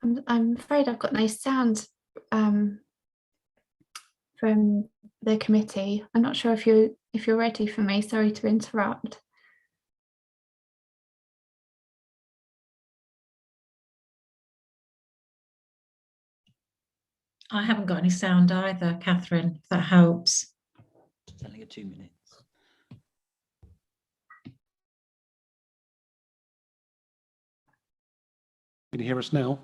I'm afraid I've got no sound from the committee. I'm not sure if you're ready for me. Sorry to interrupt. I haven't got any sound either, Catherine, if that helps. It's only 2 minutes. Can you hear us now?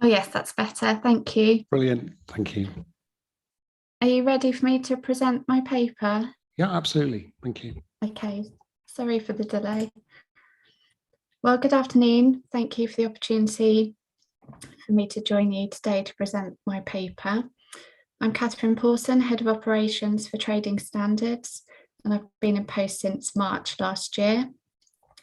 Oh yes, that's better. Thank you. Brilliant. Thank you. Are you ready for me to present my paper? Yeah, absolutely. Thank you. Okay, sorry for the delay. Well, good afternoon. Thank you for the opportunity for me to join you today to present my paper. I'm Catherine Pawson, Head of Operations for Trading Standards, and I've been in post since March last year.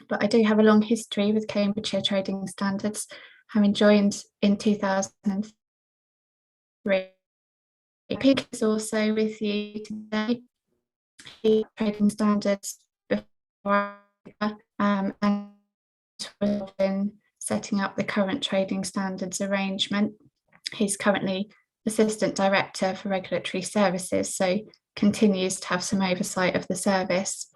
But I do have a long history with Cambridgeshire Trading Standards, having joined in 2003. Pink is also with you today. Trading Standards before and in setting up the current Trading Standards arrangement. He's currently Assistant Director for Regulatory Services, so continues to have some oversight of the service.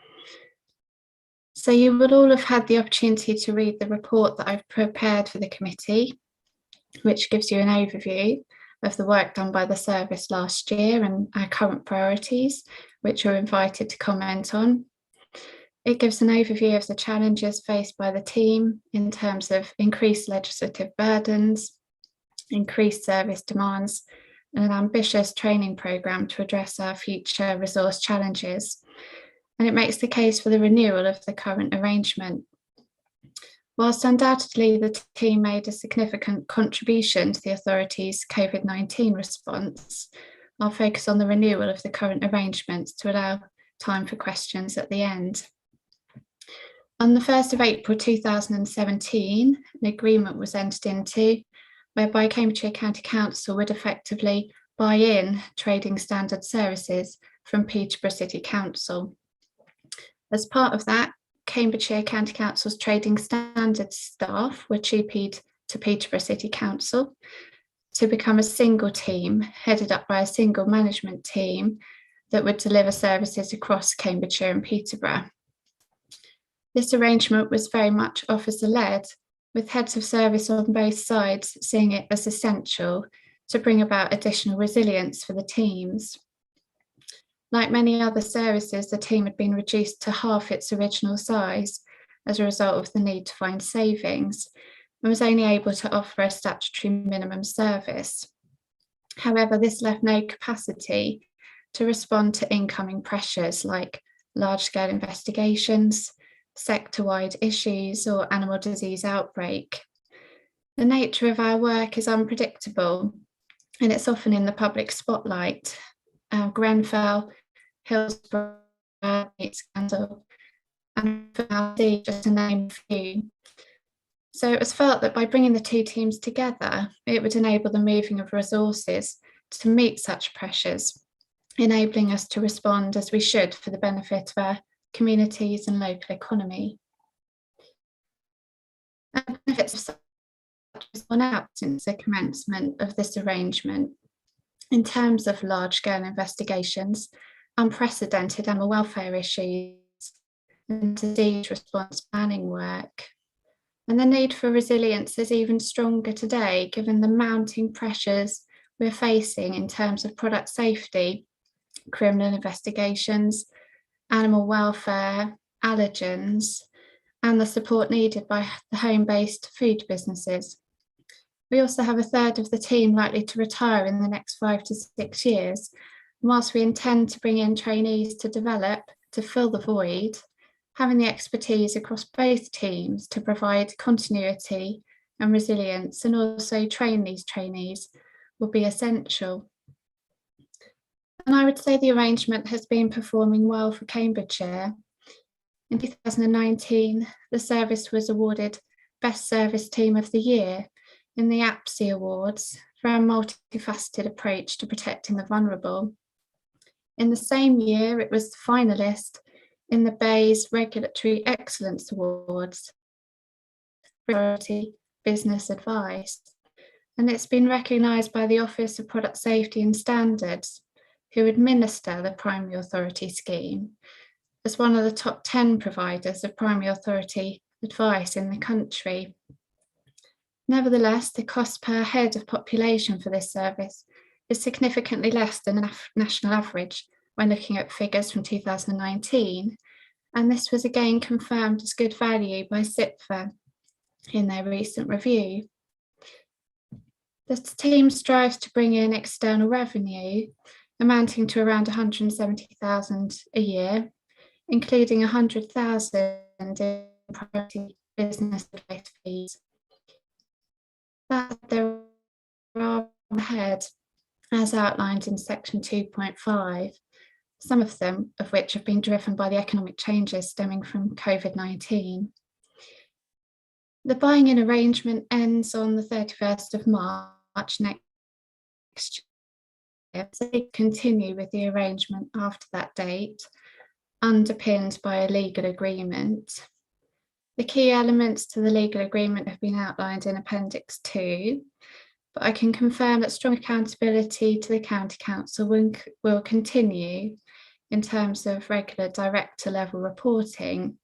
So you would all have had the opportunity to read the report that I've prepared for the committee, which gives you an overview of the work done by the service last year and our current priorities, which you're invited to comment on. It gives an overview of the challenges faced by the team in terms of increased legislative burdens, increased service demands, and an ambitious training programme to address our future resource challenges. And it makes the case for the renewal of the current arrangement. Whilst undoubtedly the team made a significant contribution to the authority's COVID-19 response, I'll focus on the renewal of the current arrangements to allow time for questions at the end. On the 1st of April 2017, an agreement was entered into whereby Cambridgeshire County Council would effectively buy in trading standard services from Peterborough City Council. As part of that, Cambridgeshire County Council's trading standards staff were TUPE'd to Peterborough City Council to become a single team headed up by a single management team that would deliver services across Cambridgeshire and Peterborough. This arrangement was very much officer-led, with heads of service on both sides seeing it as essential to bring about additional resilience for the teams. Like many other services, the team had been reduced to half its original size as a result of the need to find savings and was only able to offer a statutory minimum service. However, this left no capacity to respond to incoming pressures like large-scale investigations, sector-wide issues, or animal disease outbreak. The nature of our work is unpredictable, and it's often in the public spotlight. Grenfell, Hillsborough, scandal, and just to name a few. So it was felt that by bringing the two teams together, it would enable the moving of resources to meet such pressures, enabling us to respond as we should for the benefit of our communities and local economy. And benefits of such has gone out since the commencement of this arrangement. In terms of large-scale investigations, unprecedented animal welfare issues, and disease response planning work. And the need for resilience is even stronger today, given the mounting pressures we're facing in terms of product safety, criminal investigations, animal welfare, allergens, and the support needed by the home-based food businesses. We also have a third of the team likely to retire in the next 5 to 6 years. And whilst we intend to bring in trainees to develop, to fill the void, having the expertise across both teams to provide continuity and resilience and also train these trainees will be essential. And I would say the arrangement has been performing well for Cambridgeshire. In 2019, the service was awarded Best Service Team of the Year in the APSI Awards for our multifaceted approach to protecting the vulnerable. In the same year, it was the finalist in the BEIS Regulatory Excellence Awards, Priority Business Advice. and it's been recognised by the Office of Product Safety and Standards, who administer the Primary Authority scheme, as one of the top 10 providers of primary authority advice in the country. Nevertheless, the cost per head of population for this service is significantly less than the national average when looking at figures from 2019, and this was again confirmed as good value by CIPFA in their recent review. The team strives to bring in external revenue amounting to around 170,000 a year, including 100,000 in priority business fees. But there are ahead, as outlined in section 2.5, some of them of which have been driven by the economic changes stemming from COVID-19. The buying in arrangement ends on the 31st of March next year, so they continue with the arrangement after that date, underpinned by a legal agreement. The key elements to the legal agreement have been outlined in Appendix 2, but I can confirm that strong accountability to the County Council will continue in terms of regular director level reporting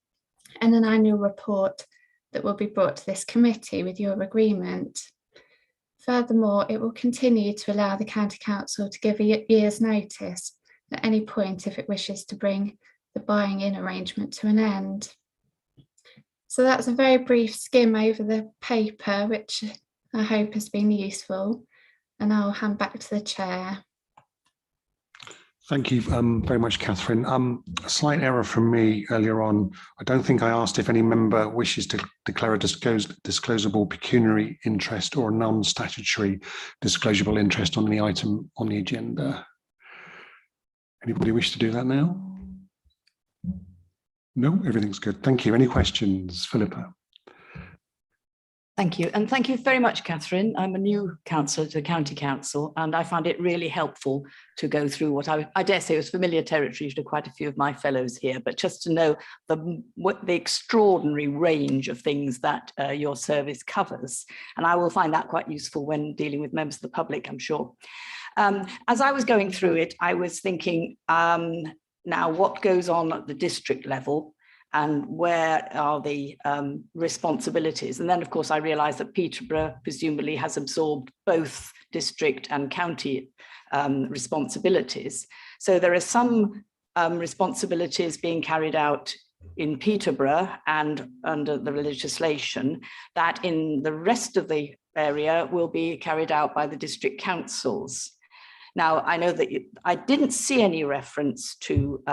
and an annual report that will be brought to this committee with your agreement. Furthermore, it will continue to allow the County Council to give a year's notice at any point if it wishes to bring the buying in arrangement to an end. So that's a very brief skim over the paper, which I hope has been useful, and I'll hand back to the chair. Thank you very much, Catherine. A slight error from me earlier on. I don't think I asked if any member wishes to declare a disclosable pecuniary interest or a non-statutory disclosable interest on the item on the agenda. Anybody wish to do that now? No, everything's good. Thank you. Any questions, Philippa? Thank you. And thank you very much, Catherine. I'm a new councillor to the County Council, and I found it really helpful to go through what I dare say was familiar territory to quite a few of my fellows here, but just to know the extraordinary range of things that your service covers. And I will find that quite useful when dealing with members of the public, I'm sure. As I was going through it, I was thinking, now what goes on at the district level? And where are the responsibilities? And then, of course, I realised that Peterborough presumably has absorbed both district and county responsibilities. So there are some responsibilities being carried out in Peterborough and under the legislation that in the rest of the area will be carried out by the district councils. Now, I know that I didn't see any reference to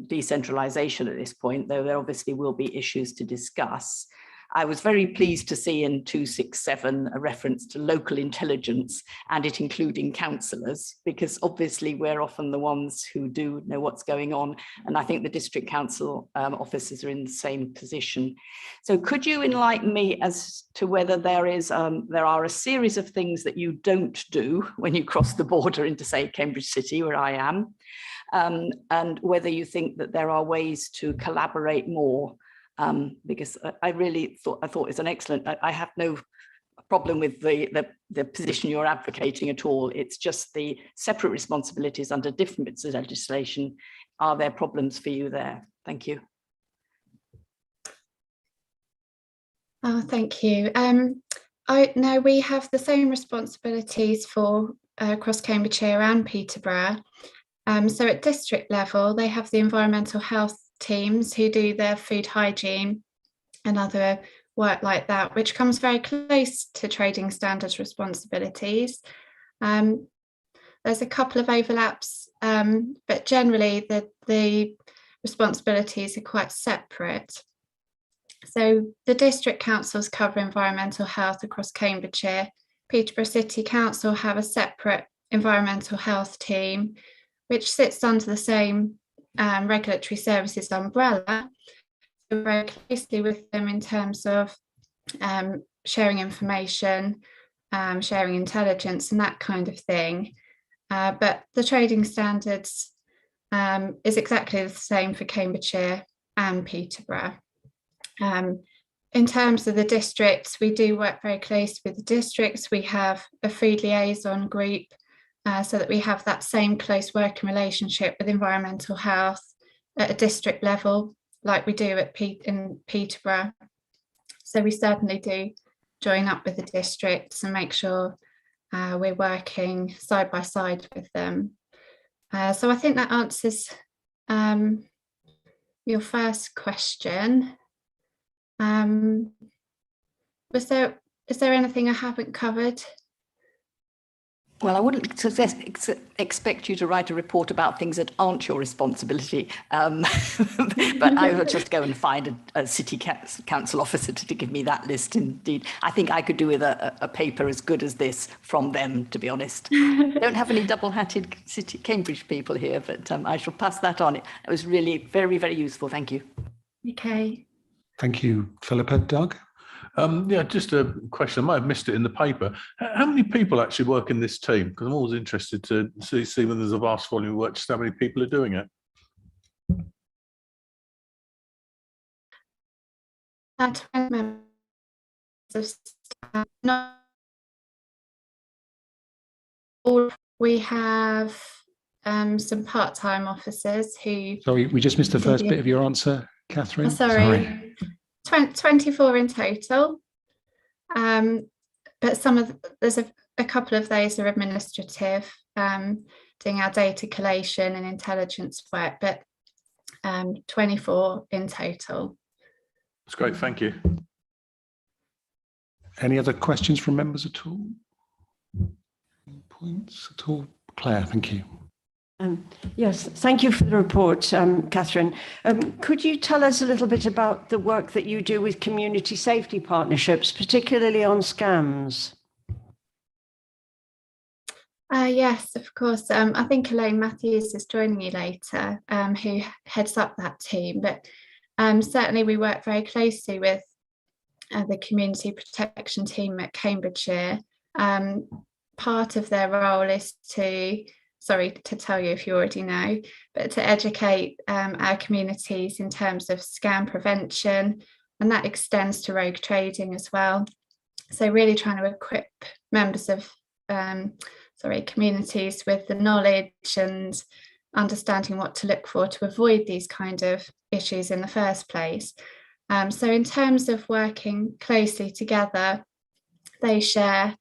decentralisation at this point, though there obviously will be issues to discuss. I was very pleased to see in 267 a reference to local intelligence and it including councillors, because obviously we're often the ones who do know what's going on. And I think the district council officers are in the same position. So could you enlighten me as to whether there are a series of things that you don't do when you cross the border into, say, Cambridge City, where I am, and whether you think that there are ways to collaborate more? Because I thought it's an excellent, I have no problem with the position you're advocating at all. It's just the separate responsibilities under different bits of legislation. Are there problems for you there? Thank you. Oh, thank you. No, we have the same responsibilities for across Cambridgeshire and Peterborough. So at district level, they have the environmental health teams who do their food hygiene and other work like that, which comes very close to trading standards responsibilities. There's a couple of overlaps, but generally the responsibilities are quite separate. So the district councils cover environmental health across Cambridgeshire. Peterborough City Council have a separate environmental health team, which sits under the same regulatory services umbrella. So very closely with them in terms of sharing information, sharing intelligence and that kind of thing. But the trading standards is exactly the same for Cambridgeshire and Peterborough. in terms of the districts, we do work very closely with the districts. We have a food liaison group so that we have that same close working relationship with environmental health at a district level, like we do in Peterborough. So we certainly do join up with the districts and make sure we're working side by side with them. So I think that answers your first question. Is there anything I haven't covered? Well, I wouldn't expect you to write a report about things that aren't your responsibility, but I will just go and find a city council officer to give me that list. Indeed, I think I could do with a paper as good as this from them, to be honest. Don't have any double-hatted City Cambridge people here, but I shall pass that on. It was really very, very useful. Thank you. Okay. Thank you, Philippa. Doug? Yeah, just a question. I might have missed it in the paper. How many people actually work in this team? Because I'm always interested to see when there's a vast volume of work, just how many people are doing it. We have some part-time officers who... Sorry, we just missed the first bit of your answer, Catherine. Oh, sorry. 24 in total, but there's a couple of those are administrative, doing our data collation and intelligence work, but 24 in total. That's great, thank you. Any other questions from members at all? Points at all? Claire, thank you. Yes, thank you for the report, Catherine. Could you tell us a little bit about the work that you do with community safety partnerships, particularly on scams? Yes, of course. I think Elaine Matthews is joining you later, who heads up that team, but certainly we work very closely with the community protection team at Cambridgeshire. Part of their role is sorry to tell you if you already know, but to educate our communities in terms of scam prevention, and that extends to rogue trading as well. So really trying to equip members of communities with the knowledge and understanding what to look for to avoid these kind of issues in the first place. So in terms of working closely together, they share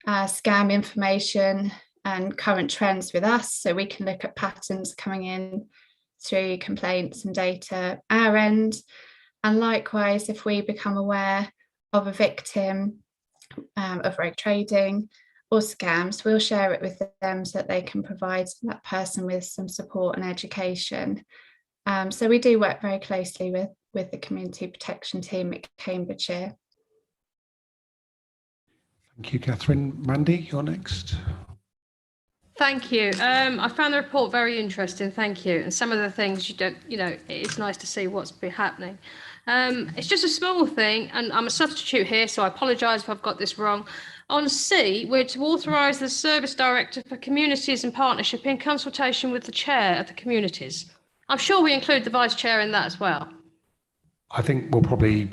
scam information and current trends with us, so we can look at patterns coming in through complaints and data our end. And likewise, if we become aware of a victim of rogue trading or scams, we'll share it with them so that they can provide that person with some support and education. So we do work very closely with the community protection team at Cambridgeshire. Thank you, Catherine. Mandy, you're next. Thank you. I found the report very interesting. Thank you. And some of the things it's nice to see what's been happening. It's just a small thing, and I'm a substitute here, so I apologise if I've got this wrong. On C, we're to authorise the Service Director for Communities and Partnership in consultation with the Chair of the Communities. I'm sure we include the Vice Chair in that as well. I think we'll probably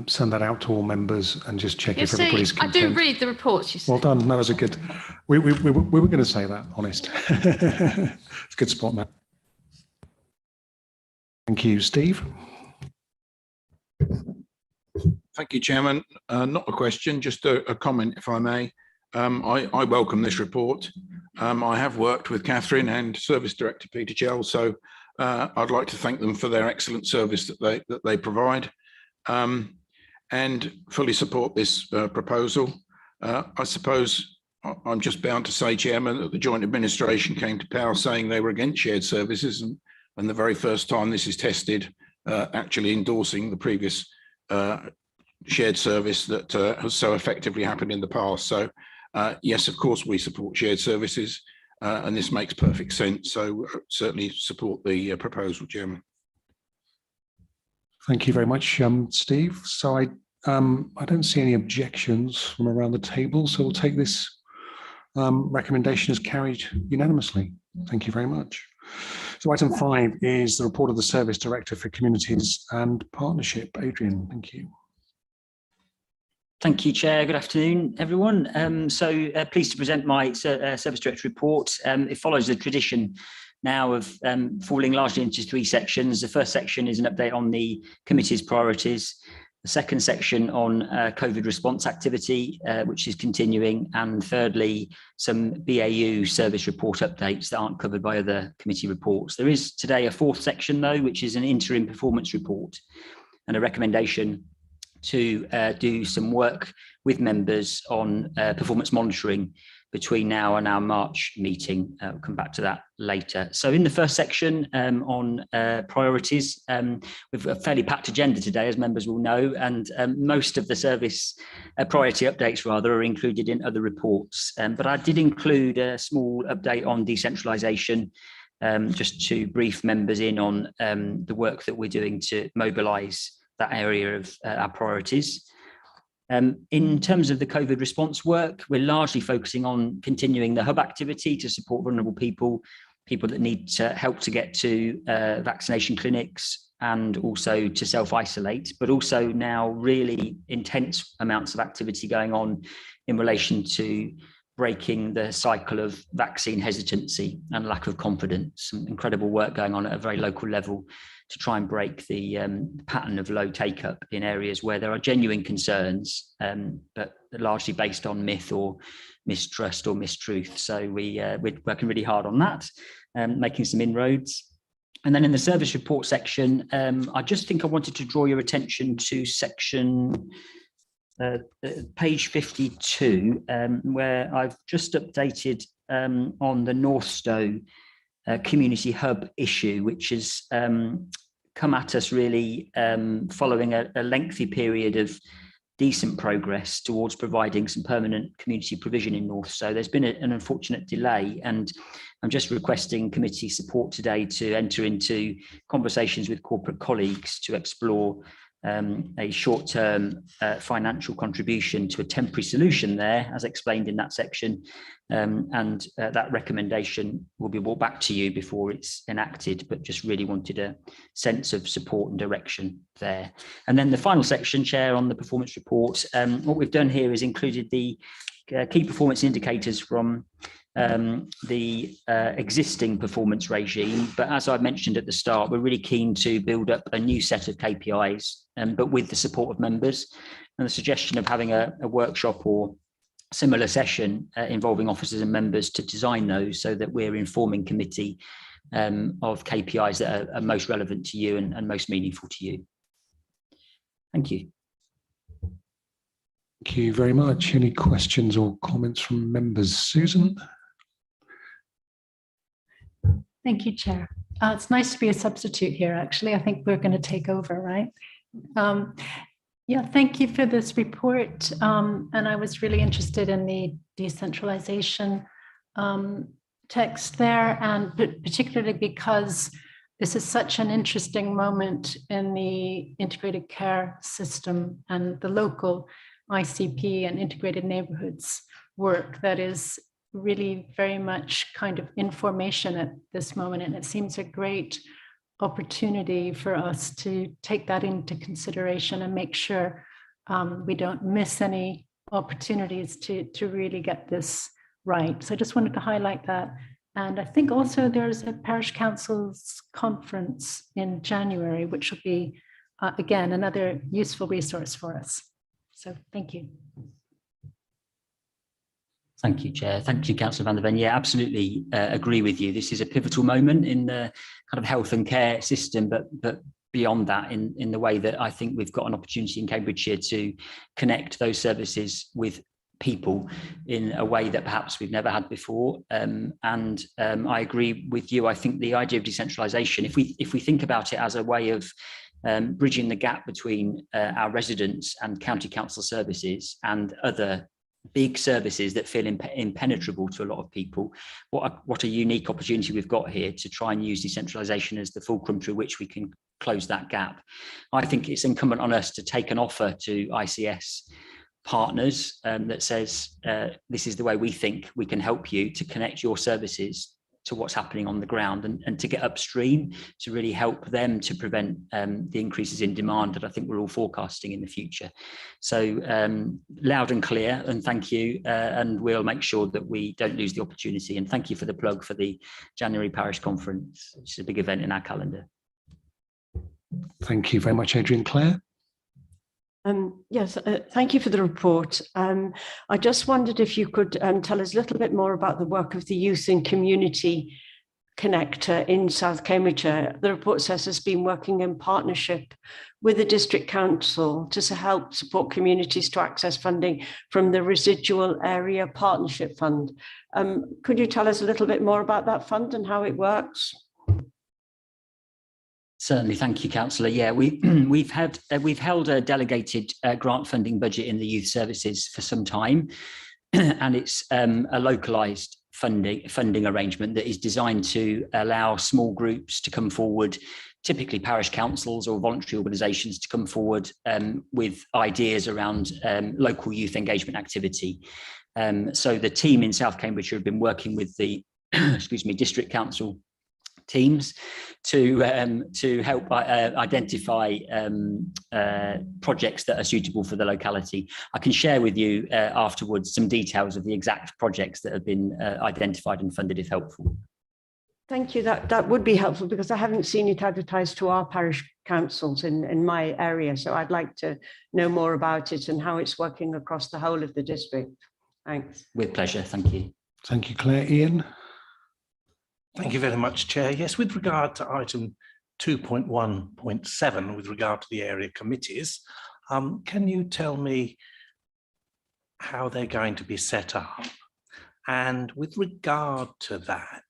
send that out to all members and just check if everybody's content. I do read the reports, you see. Well done. That was a good... We were going to say that, honest. It's a good spot, Matt. Thank you. Steve? Thank you, Chairman. Not a question, just a comment, if I may. I welcome this report. I have worked with Catherine and Service Director Peter Chell, so I'd like to thank them for their excellent service that they provide, and fully support this proposal. I suppose I'm just bound to say, Chairman, that the Joint Administration came to power saying they were against shared services, and the very first time this is tested, actually endorsing the previous shared service that has so effectively happened in the past. So yes, of course we support shared services, and this makes perfect sense. So certainly support the proposal, Chairman. Thank you very much, Steve. So I don't see any objections from around the table, so we'll take this recommendation as carried unanimously. Thank you very much. So item 5 is the report of the Service Director for Communities and Partnership. Adrian, thank you. Thank you, Chair. Good afternoon, everyone. Pleased to present my Service Director report. It follows the tradition now of falling largely into 3 sections. The first section is an update on the committee's priorities. The second section on COVID response activity, which is continuing. And thirdly, some BAU service report updates that aren't covered by other committee reports. There is today a 4th section, though, which is an interim performance report and a recommendation to do some work with members on performance monitoring between now and our March meeting. We'll come back to that later. So in the first section on priorities, we've a fairly packed agenda today, as members will know, and most of the service priority updates rather are included in other reports. But I did include a small update on decentralisation, just to brief members in on the work that we're doing to mobilise that area of our priorities. In terms of the COVID response work, we're largely focusing on continuing the hub activity to support vulnerable people that need help to get to vaccination clinics and also to self-isolate, but also now really intense amounts of activity going on in relation to breaking the cycle of vaccine hesitancy and lack of confidence. Some incredible work going on at a very local level to try and break the pattern of low take-up in areas where there are genuine concerns, but largely based on myth or mistrust or mistruth. So we're working really hard on that, making some inroads. And then in the service report section, I just think I wanted to draw your attention to section page 52, where I've just updated on the Northstowe community hub issue, which has come at us really following a lengthy period of decent progress towards providing some permanent community provision in Northstowe. There's been an unfortunate delay, and I'm just requesting committee support today to enter into conversations with corporate colleagues to explore a short-term financial contribution to a temporary solution there, as explained in that section, and that recommendation will be brought back to you before it's enacted, but just really wanted a sense of support and direction there. And then the final section, Chair, on the performance report, what we've done here is included the key performance indicators from the existing performance regime, but as I mentioned at the start, we're really keen to build up a new set of KPIs, but with the support of members, and the suggestion of having a workshop or similar session involving officers and members to design those so that we're informing committee of KPIs that are most relevant to you and most meaningful to you. Thank you. Thank you very much. Any questions or comments from members? Susan? Thank you, Chair. It's nice to be a substitute here, actually. I think we're going to take over, right? Yeah, thank you for this report. And I was really interested in the decentralization text there, and particularly because this is such an interesting moment in the integrated care system and the local ICP and integrated neighborhoods work that is really very much kind of information at this moment. And it seems a great opportunity for us to take that into consideration and make sure we don't miss any opportunities to really get this right. So I just wanted to highlight that. And I think also there's a parish council's conference in January, which will be, again, another useful resource for us. So thank you. Thank you, Chair. Thank you, Councillor Van der Ven. Yeah, absolutely agree with you. This is a pivotal moment in the kind of health and care system, but beyond that, in the way that I think we've got an opportunity in Cambridgeshire to connect those services with people in a way that perhaps we've never had before. I agree with you. I think the idea of decentralisation, if we think about it as a way of bridging the gap between our residents and county council services and other big services that feel impenetrable to a lot of people, what a unique opportunity we've got here to try and use decentralisation as the fulcrum through which we can close that gap. I think it's incumbent on us to take an offer to ICS partners that says, this is the way we think we can help you to connect your services to what's happening on the ground and to get upstream to really help them to prevent the increases in demand that I think we're all forecasting in the future. So loud and clear, and thank you. And we'll make sure that we don't lose the opportunity. And thank you for the plug for the January Parish Conference, which is a big event in our calendar. Thank you very much, Adrian. Claire? Yes, thank you for the report. I just wondered if you could tell us a little bit more about the work of the Youth and Community Connector in South Cambridgeshire. The report says it's been working in partnership with the District Council to help support communities to access funding from the Residual Area Partnership Fund. Could you tell us a little bit more about that fund and how it works? Certainly, thank you, Councillor. Yeah, we've held a delegated grant funding budget in the youth services for some time, and it's a localised funding arrangement that is designed to allow small groups to come forward, typically parish councils or voluntary organisations, to come forward with ideas around local youth engagement activity. So the team in South Cambridgeshire have been working with the District Council teams to help identify projects that are suitable for the locality. I can share with you afterwards some details of the exact projects that have been identified and funded if helpful. Thank you. That would be helpful because I haven't seen it advertised to our parish councils in my area. So I'd like to know more about it and how it's working across the whole of the district. Thanks. With pleasure. Thank you. Thank you, Claire. Ian? Thank you very much, Chair. Yes, with regard to item 2.1.7, with regard to the area committees, can you tell me how they're going to be set up? And with regard to that,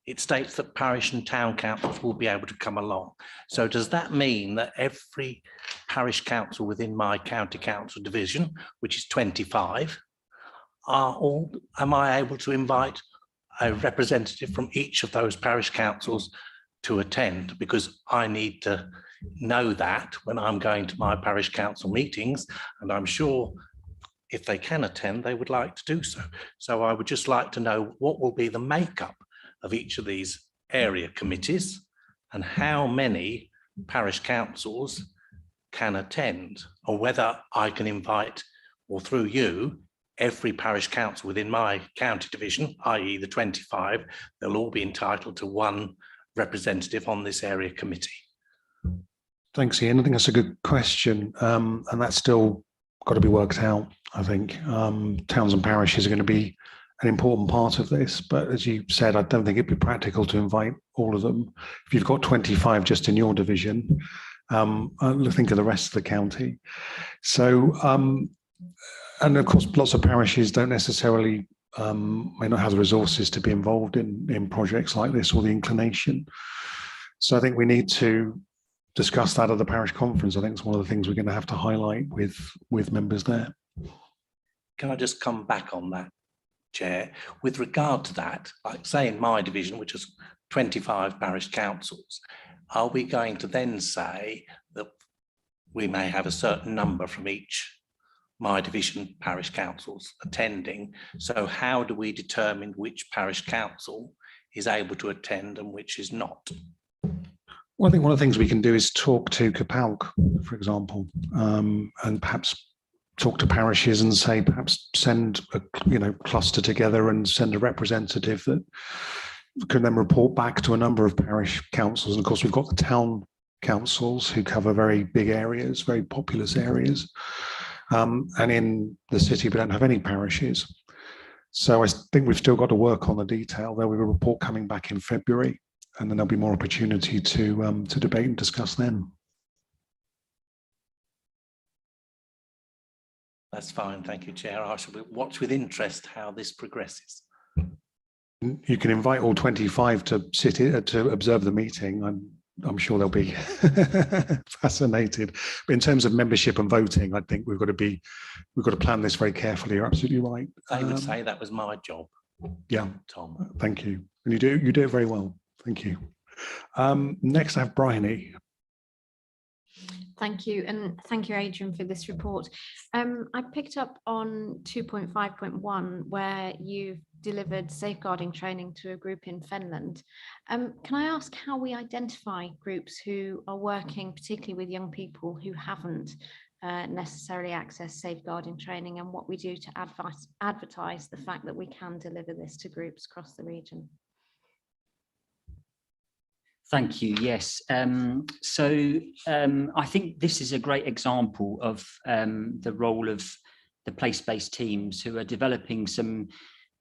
it states that parish and town councils will be able to come along. So does that mean that every parish council within my county council division, which is 25, am I able to invite a representative from each of those parish councils to attend? Because I need to know that when I'm going to my parish council meetings, and I'm sure if they can attend, they would like to do so. So I would just like to know what will be the makeup of each of these area committees and how many parish councils can attend, or whether I can invite, or through you, every parish council within my county division, i.e. the 25, they'll all be entitled to one representative on this area committee. Thanks, Ian. I think that's a good question. And that's still got to be worked out, I think. Towns and parishes are going to be an important part of this, but as you said, I don't think it'd be practical to invite all of them. If you've got 25 just in your division, think of the rest of the county. So, and of course, lots of parishes don't necessarily may not have the resources to be involved in projects like this, or the inclination. So I think we need to discuss that at the parish conference. I think it's one of the things we're going to have to highlight with members there. Can I just come back on that, Chair? With regard to that, like say in my division, which is 25 parish councils, are we going to then say that we may have a certain number from each my division parish councils attending? So how do we determine which parish council is able to attend and which is not? Well, I think one of the things we can do is talk to CAPALC, for example, and perhaps talk to parishes and say, perhaps send a cluster together and send a representative that can then report back to a number of parish councils. And of course, we've got the town councils who cover very big areas, very populous areas. And in the city, we don't have any parishes. So I think we've still got to work on the detail. There will be a report coming back in February, and then there'll be more opportunity to debate and discuss then. That's fine, thank you, Chair. I shall watch with interest how this progresses. You can invite all 25 to to observe the meeting. I'm sure they'll be fascinated. But in terms of membership and voting, I think we've got to plan this very carefully. You're absolutely right. They would say that was my job. Yeah, Tom. Thank you, and you do it very well. Thank you. Next, I have Bryony. Thank you, and thank you, Adrian, for this report. I picked up on 2.5.1 where you've delivered safeguarding training to a group in Finland. Can I ask how we identify groups who are working particularly with young people who haven't necessarily accessed safeguarding training, and what we do to advertise the fact that we can deliver this to groups across the region? Thank you. Yes. I think this is a great example of the role of the place-based teams who are developing some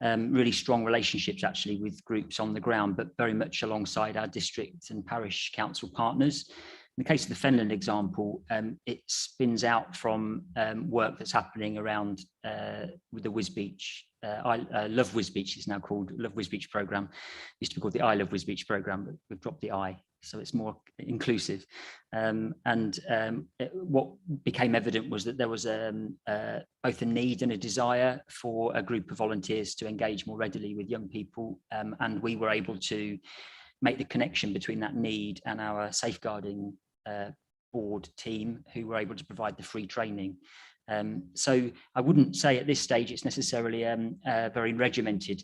really strong relationships actually with groups on the ground, but very much alongside our district and parish council partners. In the case of the Fenland example, it spins out from work that's happening around with the Wisbech, Love Wisbech is now called Love Wisbech programme. It used to be called the I Love Wisbech programme, but we've dropped the I, so it's more inclusive. What became evident was that there was both a need and a desire for a group of volunteers to engage more readily with young people, and we were able to make the connection between that need and our safeguarding board team, who were able to provide the free training. So I wouldn't say at this stage it's necessarily a very regimented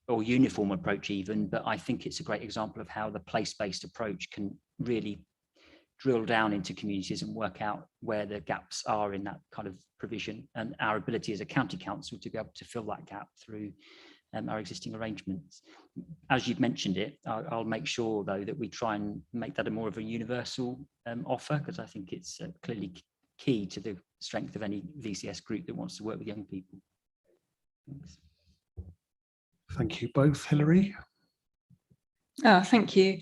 or uniform approach even, but I think it's a great example of how the place-based approach can really drill down into communities and work out where the gaps are in that kind of provision, and our ability as a county council to be able to fill that gap through our existing arrangements. As you've mentioned it, I'll make sure though that we try and make that a more of a universal offer, because I think it's clearly key to the strength of any VCS group that wants to work with young people. Thanks. Thank you both. Hilary? Thank you.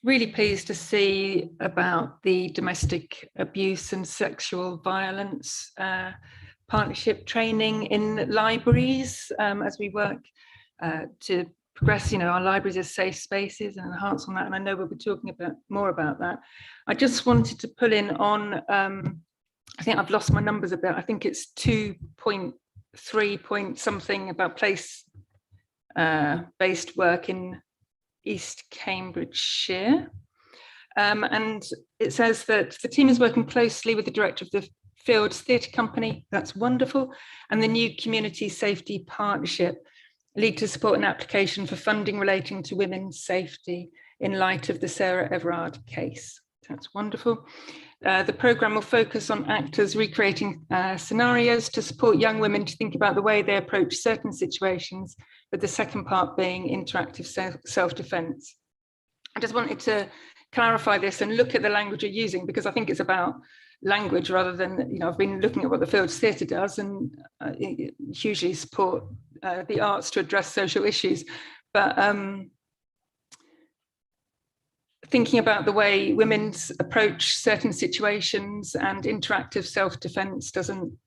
Really pleased to see about the domestic abuse and sexual violence partnership training in libraries as we work to progress, our libraries as safe spaces and enhance on that. And I know we'll be talking more about that. I just wanted to pull in on, I think I've lost my numbers a bit. I think it's 2.3 point something about place based work in East Cambridgeshire. And it says that the team is working closely with the director of the Fields Theatre Company, that's wonderful, and the new Community Safety Partnership lead to support an application for funding relating to women's safety in light of the Sarah Everard case. That's wonderful. The programme will focus on actors recreating scenarios to support young women to think about the way they approach certain situations, with the second part being interactive self-defence. I just wanted to clarify this and look at the language you're using, because I think it's about language rather than, I've been looking at what the Fields Theatre does and hugely support the arts to address social issues. But thinking about the way women's approach certain situations and interactive self-defense doesn't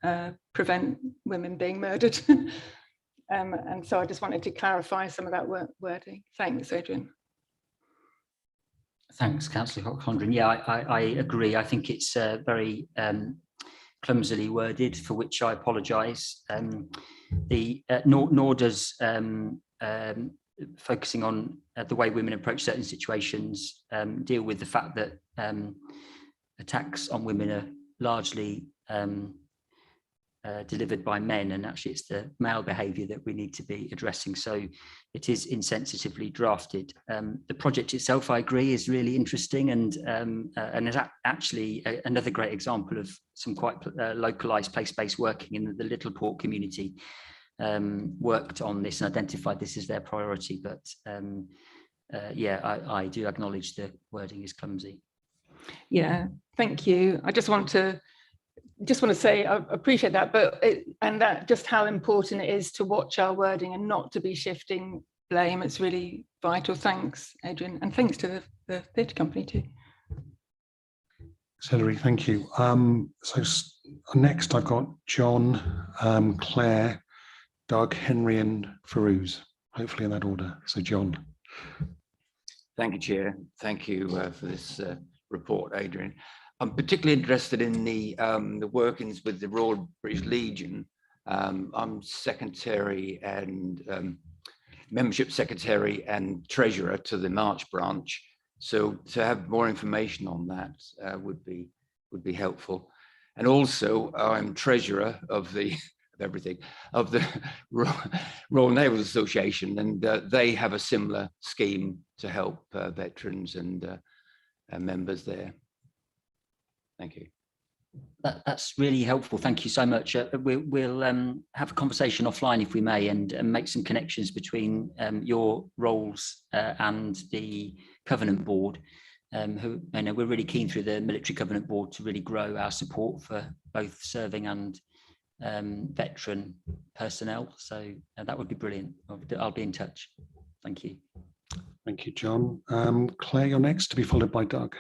prevent women being murdered. And so I just wanted to clarify some of that wording. Thanks, Adrian. Thanks, Councillor Condren. Yeah, I agree. I think it's very clumsily worded, for which I apologise. Nor does focusing on the way women approach certain situations deal with the fact that attacks on women are largely delivered by men, and actually it's the male behaviour that we need to be addressing. So it is insensitively drafted. The project itself, I agree, is really interesting, and is actually another great example of some quite localised place-based working in the Littleport community. Worked on this and identified this as their priority, but yeah, I do acknowledge the wording is clumsy. Yeah, thank you. I just want to say I appreciate that, but and that just how important it is to watch our wording and not to be shifting blame. It's really vital. Thanks, Adrian, and thanks to the theatre company too. Hilary, thank you. So next I've got John, Claire, Doug, Henry and Farouz, hopefully in that order. So John. Thank you, Chair. Thank you for this report, Adrian. I'm particularly interested in the workings with the Royal British Legion. I'm secretary and membership secretary and treasurer to the March branch. So to have more information on that would be helpful. And also I'm treasurer of the everything, of the Royal Naval Association, and they have a similar scheme to help veterans and members there. Thank you. That's really helpful. Thank you so much. We'll have a conversation offline, if we may, and make some connections between your roles and the Covenant Board, who I know we're really keen through the Military Covenant Board to really grow our support for both serving and veteran personnel. So that would be brilliant. I'll be in touch. Thank you. Thank you, John. Claire, you're next, to be followed by Doug.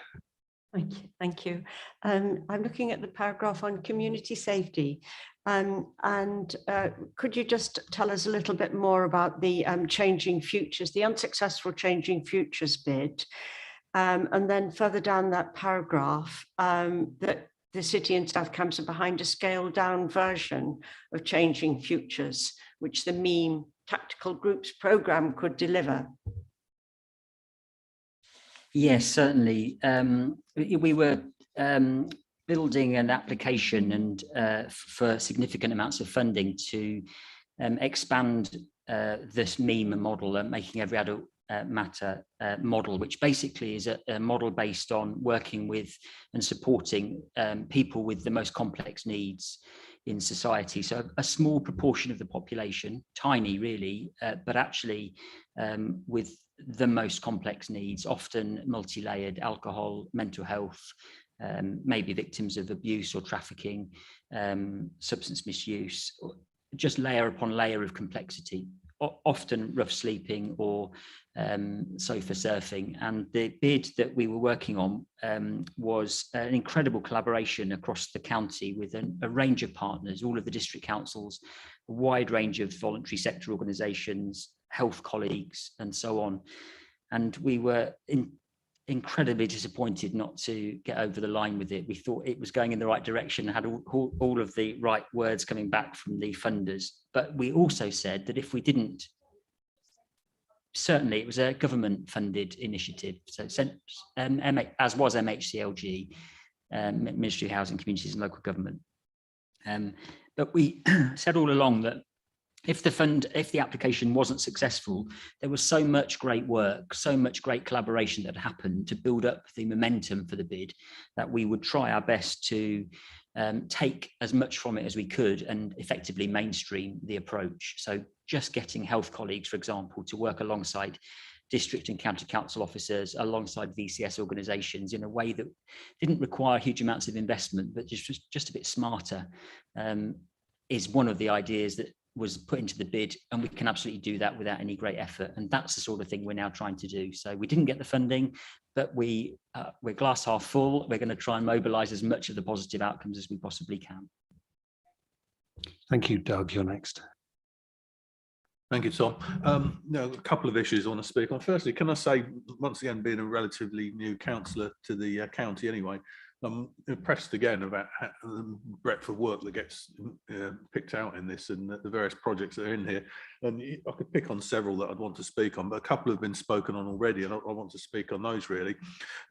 Thank you. Thank you. I'm looking at the paragraph on community safety. Could you just tell us a little bit more about the Changing Futures, the unsuccessful Changing Futures bid? And then further down that paragraph, that the City and South Cambs are behind a scaled down version of Changing Futures, which the MEAM Tactical Groups programme could deliver. Yes, certainly. We were building an application and for significant amounts of funding to expand this MEAM model, Making Every Adult Matter model, which basically is a model based on working with and supporting people with the most complex needs in society. So a small proportion of the population, tiny really, but actually with the most complex needs, often multi-layered: alcohol, mental health, maybe victims of abuse or trafficking, substance misuse, just layer upon layer of complexity, often rough sleeping or sofa surfing. And the bid that we were working on was an incredible collaboration across the county with a range of partners, all of the district councils, a wide range of voluntary sector organisations, health colleagues, and so on. And we were incredibly disappointed not to get over the line with it. We thought it was going in the right direction, had all of the right words coming back from the funders. But we also said that if we didn't, certainly it was a government funded initiative, so as was MHCLG, Ministry of Housing, Communities and Local Government. But we said all along that if the application wasn't successful, there was so much great work, so much great collaboration that happened to build up the momentum for the bid, that we would try our best to take as much from it as we could and effectively mainstream the approach. So just getting health colleagues, for example, to work alongside district and county council officers, alongside VCS organisations in a way that didn't require huge amounts of investment, but just a bit smarter, is one of the ideas that was put into the bid, and we can absolutely do that without any great effort. And that's the sort of thing we're now trying to do. So we didn't get the funding, but we're glass half full. We're going to try and mobilise as much of the positive outcomes as we possibly can. Thank you, Doug. You're next. Thank you, Tom. A couple of issues I want to speak on. Firstly, can I say, once again, being a relatively new councillor to the county anyway, I'm impressed again about the breadth of work that gets picked out in this and the various projects that are in here. And I could pick on several that I'd want to speak on, but a couple have been spoken on already, and I want to speak on those really.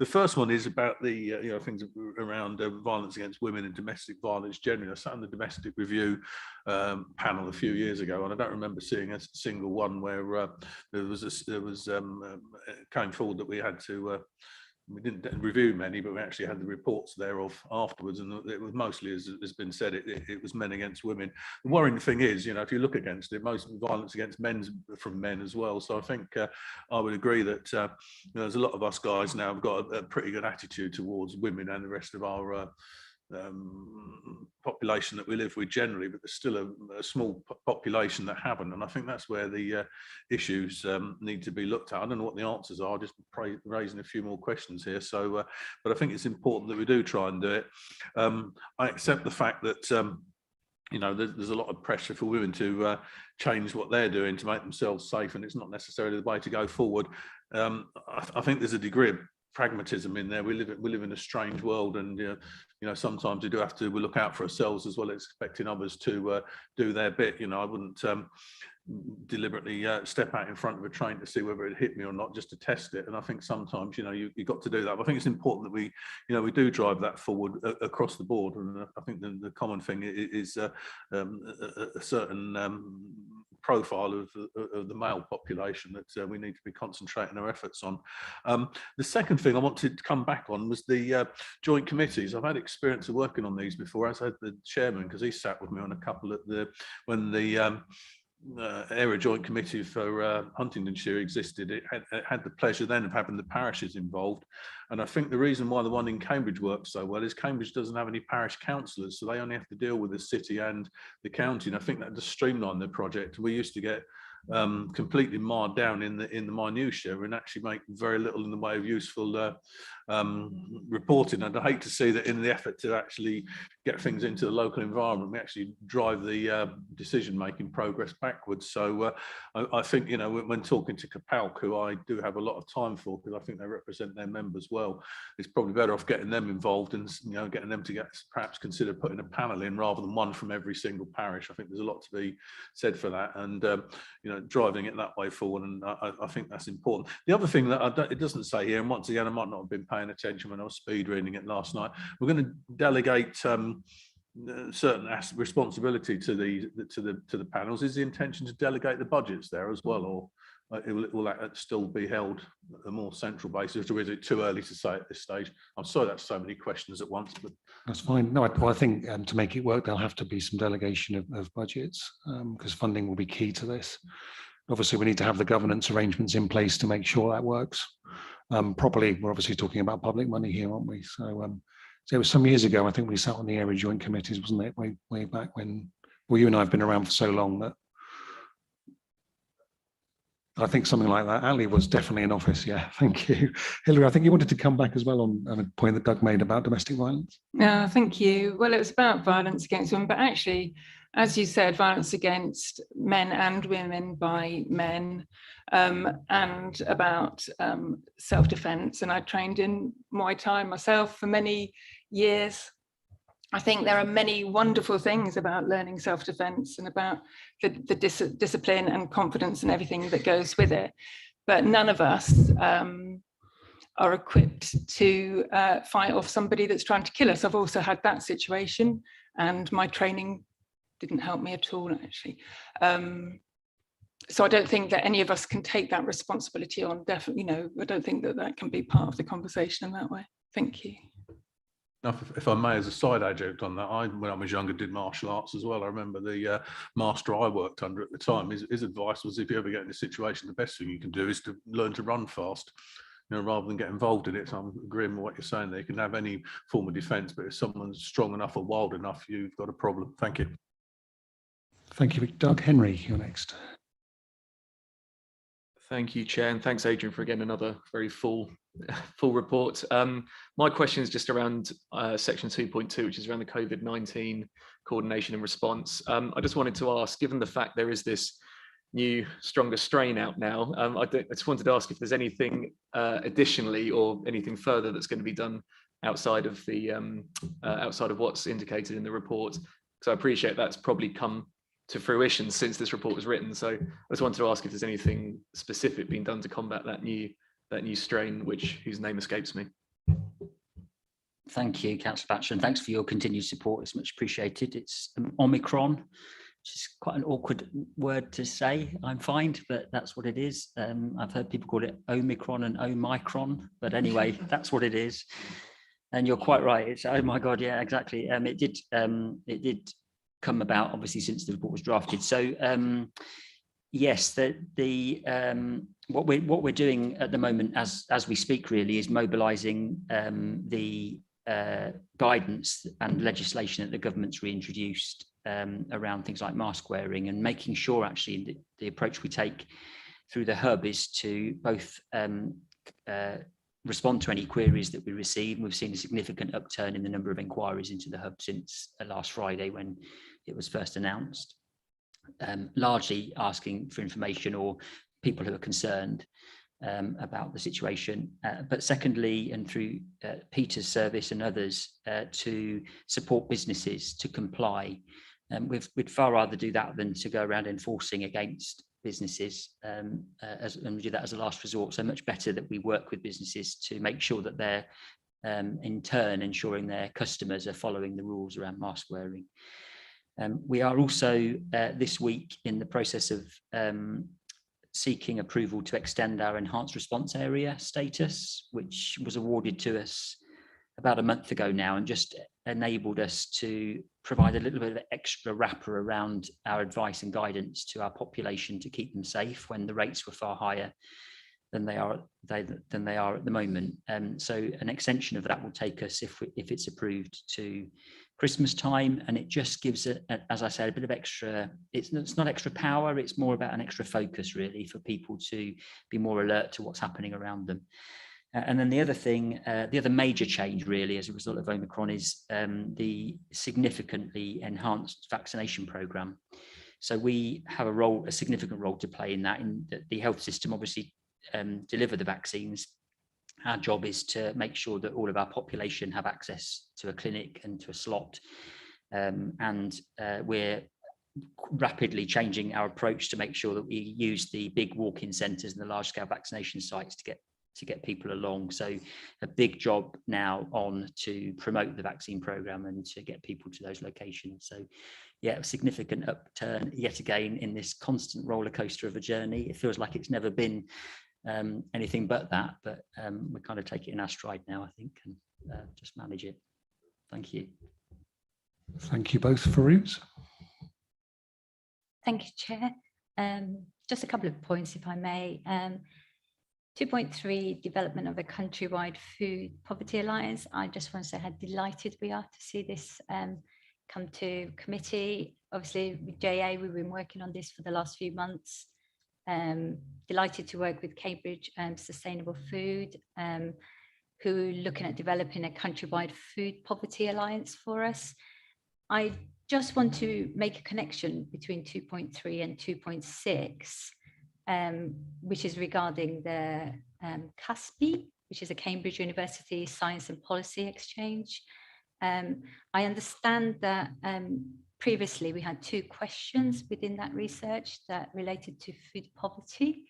The first one is about the things around violence against women and domestic violence generally. I sat on the domestic review panel a few years ago, and I don't remember seeing a single one where came forward that we had to. We didn't review many, but we actually had the reports thereof afterwards, and it was mostly, as has been said, it was men against women. The worrying thing is, if you look against it, most violence against men's from men as well. So I think I would agree that there's a lot of us guys now have got a pretty good attitude towards women and the rest of our population that we live with generally, but there's still a small population that haven't, and I think that's where the issues need to be looked at. I don't know what the answers are, just raising a few more questions here. So but I think it's important that we do try and do it. I accept the fact that there's a lot of pressure for women to change what they're doing to make themselves safe, and it's not necessarily the way to go forward. I think there's a degree of pragmatism in there. We live in a strange world, and sometimes we do have to look out for ourselves as well as expecting others to do their bit. I wouldn't deliberately step out in front of a train to see whether it hit me or not, just to test it. And I think sometimes, you know, you've got to do that. But I think it's important that we, you know, we do drive that forward across the board. And I think the common thing is a certain profile of the male population that we need to be concentrating our efforts on. The second thing I wanted to come back on was the joint committees. I've had experience of working on these before, as had the chairman, because he sat with me on a couple at when the area joint committee for Huntingdonshire existed. It had the pleasure then of having the parishes involved, and I think the reason why the one in Cambridge works so well is Cambridge doesn't have any parish councillors, so they only have to deal with the city and the county, and I think that just streamlined the project. We used to get completely marred down in the minutiae and actually make very little in the way of useful reporting. And I hate to see that in the effort to actually get things into the local environment, we actually drive the decision-making progress backwards. So I think, you know, when talking to CAPALC, who I do have a lot of time for, because I think they represent their members well, it's probably better off getting them involved and, you know, getting them to perhaps consider putting a panel in rather than one from every single parish. I think there's a lot to be said for that, and you know, driving it that way forward, and I think that's important. The other thing that it doesn't say here, and once again I might not have been paying attention when I was speed reading it last night, we're going to delegate certain responsibility to the panels. Is the intention to delegate the budgets there as well, or will that still be held at a more central basis, or is it too early to say at this stage? I'm sorry that's so many questions at once, but that's fine. No, I think to make it work, there'll have to be some delegation of budgets, because funding will be key to this. Obviously, we need to have the governance arrangements in place to make sure that works properly. We're obviously talking about public money here, aren't we? So it was some years ago, I think we sat on the area joint committees, wasn't it? Way back when, well, you and I have been around for so long that I think something like that. Ali was definitely in office. Yeah, thank you. Hilary, I think you wanted to come back as well on a point that Doug made about domestic violence. Yeah, thank you. Well, it was about violence against women, but actually, as you said, violence against men and women by men, and about self-defense. And I trained in Muay Thai myself for many years. I think there are many wonderful things about learning self-defense and about the discipline and confidence and everything that goes with it. But none of us are equipped to fight off somebody that's trying to kill us. I've also had that situation, and my training didn't help me at all, actually. So I don't think that any of us can take that responsibility on. Definitely, you know, I don't think that that can be part of the conversation in that way. Thank you. If I may, as a side adjunct on that, when I was younger, did martial arts as well. I remember the master I worked under at the time, his advice was, if you ever get in a situation, the best thing you can do is to learn to run fast, you know, rather than get involved in it. So I'm agreeing with what you're saying there. You can have any form of defence, but if someone's strong enough or wild enough, you've got a problem. Thank you. Thank you, Doug. Henry, you're next. Thank you, Chair, and thanks, Adrian, for again another very full report. My question is just around section 2.2, which is around the COVID-19 coordination and response. I just wanted to ask, given the fact there is this new, stronger strain out now, I just wanted to ask if there's anything additionally or anything further that's going to be done outside of the outside of what's indicated in the report, because I appreciate that's probably come to fruition since this report was written. So I just wanted to ask if there's anything specific being done to combat that new strain, whose name escapes me. Thank you, Councillor Batchelor, and thanks for your continued support. It's much appreciated. It's Omicron, which is quite an awkward word to say, I'm fine, but that's what it is. I've heard people call it Omicron and Omicron, but anyway, that's what it is. And you're quite right. It's, oh my God, yeah, exactly. It did come about obviously since the report was drafted. So yes, what we're doing at the moment as we speak really is mobilising the guidance and legislation that the government's reintroduced around things like mask wearing, and making sure actually the approach we take through the hub is to both respond to any queries that we receive. We've seen a significant upturn in the number of inquiries into the hub since last Friday when it was first announced, largely asking for information or people who are concerned about the situation. But secondly, and through Peter's service and others, to support businesses to comply we'd far rather do that than to go around enforcing against businesses and we do that as a last resort. So much better that we work with businesses to make sure that they're in turn ensuring their customers are following the rules around mask wearing. We are also this week in the process of seeking approval to extend our enhanced response area status, which was awarded to us about a month ago now, and just enabled us to provide a little bit of extra wrapper around our advice and guidance to our population to keep them safe when the rates were far higher than they are at the moment. So an extension of that will take us, if it's approved, to Christmas time, and it just gives it, as I said, a bit of extra. It's not extra power; it's more about an extra focus, really, for people to be more alert to what's happening around them. And then the other thing, the other major change, really, as a result of Omicron, is the significantly enhanced vaccination programme. So we have a significant role to play in that. In the health system, obviously, deliver the vaccines. Our job is to make sure that all of our population have access to a clinic and to a slot, and we're rapidly changing our approach to make sure that we use the big walk-in centres and the large-scale vaccination sites to get people along. So a big job now on to promote the vaccine programme and to get people to those locations. So yeah, a significant upturn yet again in this constant roller coaster of a journey. It feels like it's never been anything but that, but we kind of take it in our stride now, I think, and just manage it. Thank you. Thank you both. Farouz. Thank you, Chair. Just a couple of points, if I may. 2.3, development of a countrywide food poverty alliance. I just want to say how delighted we are to see this come to committee. Obviously, with JA, we've been working on this for the last few months. Delighted to work with Cambridge Sustainable Food, who are looking at developing a countrywide food poverty alliance for us. I just want to make a connection between 2.3 and 2.6, which is regarding the CASPI, which is a Cambridge University Science and Policy Exchange. I understand that previously we had 2 questions within that research that related to food poverty.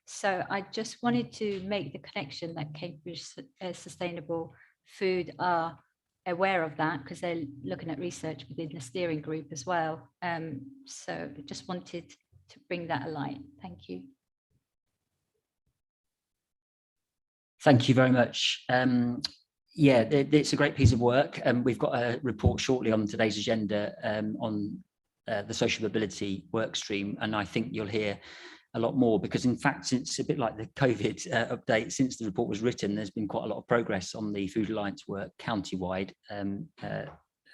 So I just wanted to make the connection that Cambridge Sustainable Food are aware of that, because they're looking at research within the steering group as well. So I just wanted to bring that alight. Thank you. Thank you very much. Yeah, it's a great piece of work. We've got a report shortly on today's agenda on the social mobility work stream, and I think you'll hear a lot more, because in fact, since a bit like the COVID update, since the report was written, there's been quite a lot of progress on the Food Alliance work countywide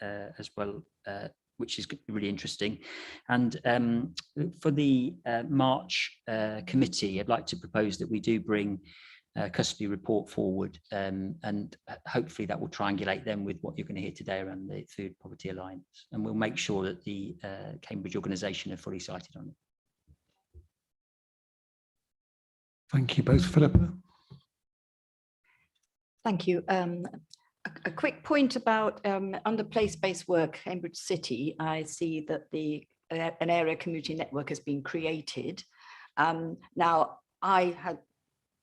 as well, which is really interesting. And for the March committee, I'd like to propose that we do bring CUSPI report forward, and hopefully that will triangulate them with what you're going to hear today around the Food Poverty Alliance, and we'll make sure that the Cambridge organisation are fully cited on it. Thank you both. Philippa. Thank you. A quick point about under place-based work, Cambridge City. I see that an area community network has been created. Now, I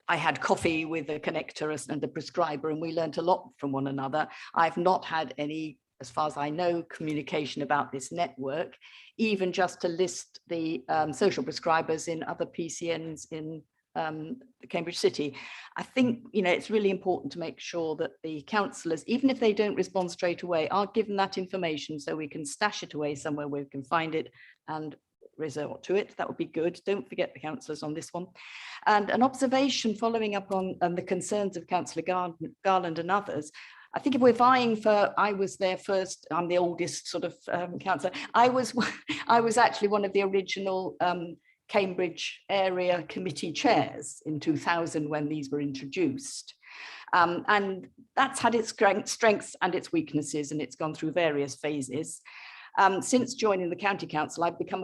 had coffee with a connector and the prescriber, and we learned a lot from one another. I've not had any, as far as I know, communication about this network, even just to list the social prescribers in other PCNs in Cambridge City. I think, it's really important to make sure that the councillors, even if they don't respond straight away, are given that information so we can stash it away somewhere where we can find it and resort to it. That would be good. Don't forget the councillors on this one. And an observation following up on the concerns of Councillor Garland and others. I think if we're vying for, I was there first, I'm the oldest sort of councillor. I was actually one of the original Cambridge area committee chairs in 2000 when these were introduced. And that's had its strengths and its weaknesses, and it's gone through various phases. Since joining the county council, I've become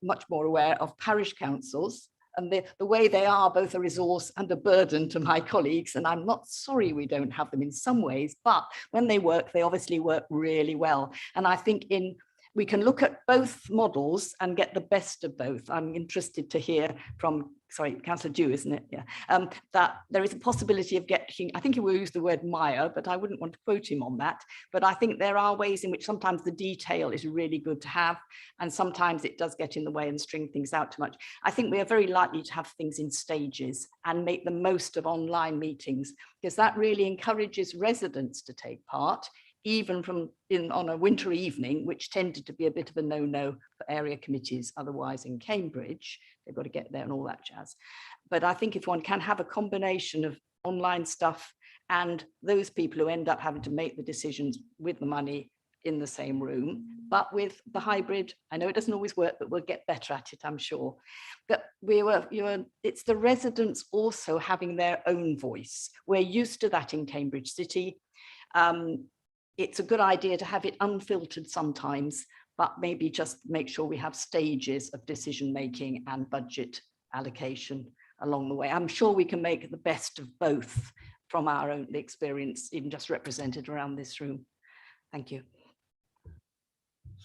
much more aware of parish councils and the way they are both a resource and a burden to my colleagues. And I'm not sorry we don't have them in some ways, but when they work, they obviously work really well. And I think in we can look at both models and get the best of both. I'm interested to hear from, sorry, Councillor Dew, isn't it? Yeah, that there is a possibility of getting, I think he will use the word mire, but I wouldn't want to quote him on that. But I think there are ways in which sometimes the detail is really good to have, and sometimes it does get in the way and string things out too much. I think we are very likely to have things in stages and make the most of online meetings, because that really encourages residents to take part, even on a winter evening, which tended to be a bit of a no-no for area committees otherwise in Cambridge. They've got to get there and all that jazz. But I think if one can have a combination of online stuff and those people who end up having to make the decisions with the money in the same room, but with the hybrid, I know it doesn't always work, but we'll get better at it, I'm sure. But it's the residents also having their own voice. We're used to that in Cambridge City. It's a good idea to have it unfiltered sometimes, but maybe just make sure we have stages of decision making and budget allocation along the way. I'm sure we can make the best of both from our own experience, even just represented around this room. Thank you.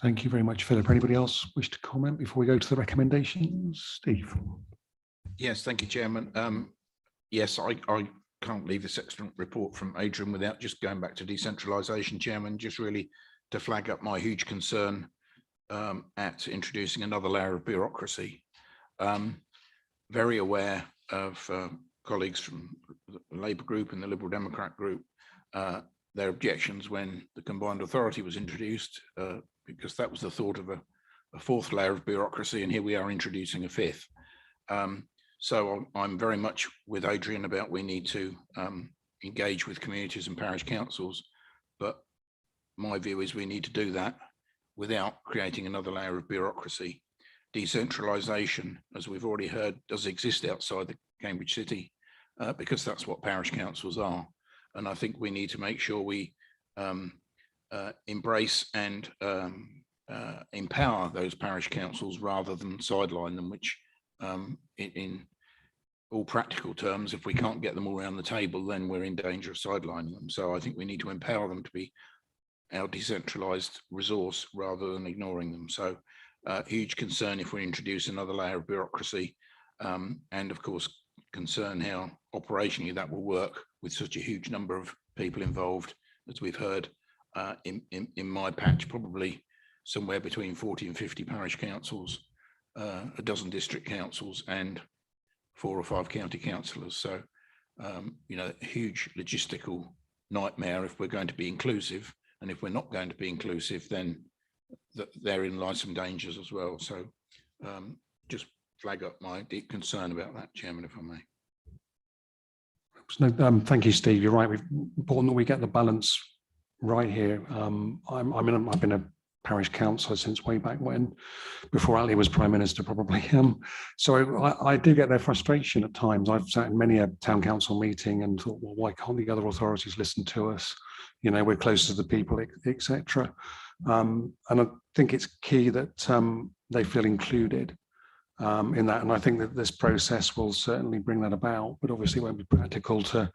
Thank you very much, Philip. Anybody else wish to comment before we go to the recommendations? Steve. Yes, thank you, Chairman. Yes, I can't leave this excellent report from Adrian without just going back to decentralisation, Chairman, just really to flag up my huge concern at introducing another layer of bureaucracy. Very aware of colleagues from the Labour group and the Liberal Democrat group, their objections when the combined authority was introduced, because that was the thought of a fourth layer of bureaucracy, and here we are introducing a fifth. So I'm very much with Adrian about we need to engage with communities and parish councils, but my view is we need to do that without creating another layer of bureaucracy. Decentralisation, as we've already heard, does exist outside the Cambridge City because that's what parish councils are. And I think we need to make sure we embrace and empower those parish councils rather than sideline them, which in all practical terms, if we can't get them all around the table, then we're in danger of sidelining them. So I think we need to empower them to be our decentralised resource rather than ignoring them. So huge concern if we introduce another layer of bureaucracy, and of course concern how operationally that will work with such a huge number of people involved, as we've heard in my patch, probably somewhere between 40 and 50 parish councils, a dozen district councils, and 4 or 5 county councillors. So, you know, a huge logistical nightmare if we're going to be inclusive. And if we're not going to be inclusive, then therein lies some dangers as well. So just flag up my deep concern about that, Chairman, if I may. No, thank you, Steve. You're right. It's important that we get the balance right here. I've been a parish councillor since way back when, before Ali was Prime Minister, probably. So I do get their frustration at times. I've sat in many a town council meeting and thought, well, why can't the other authorities listen to us? You know, we're close to the people, etc. And I think it's key that they feel included in that. And I think that this process will certainly bring that about, but obviously it won't be practical to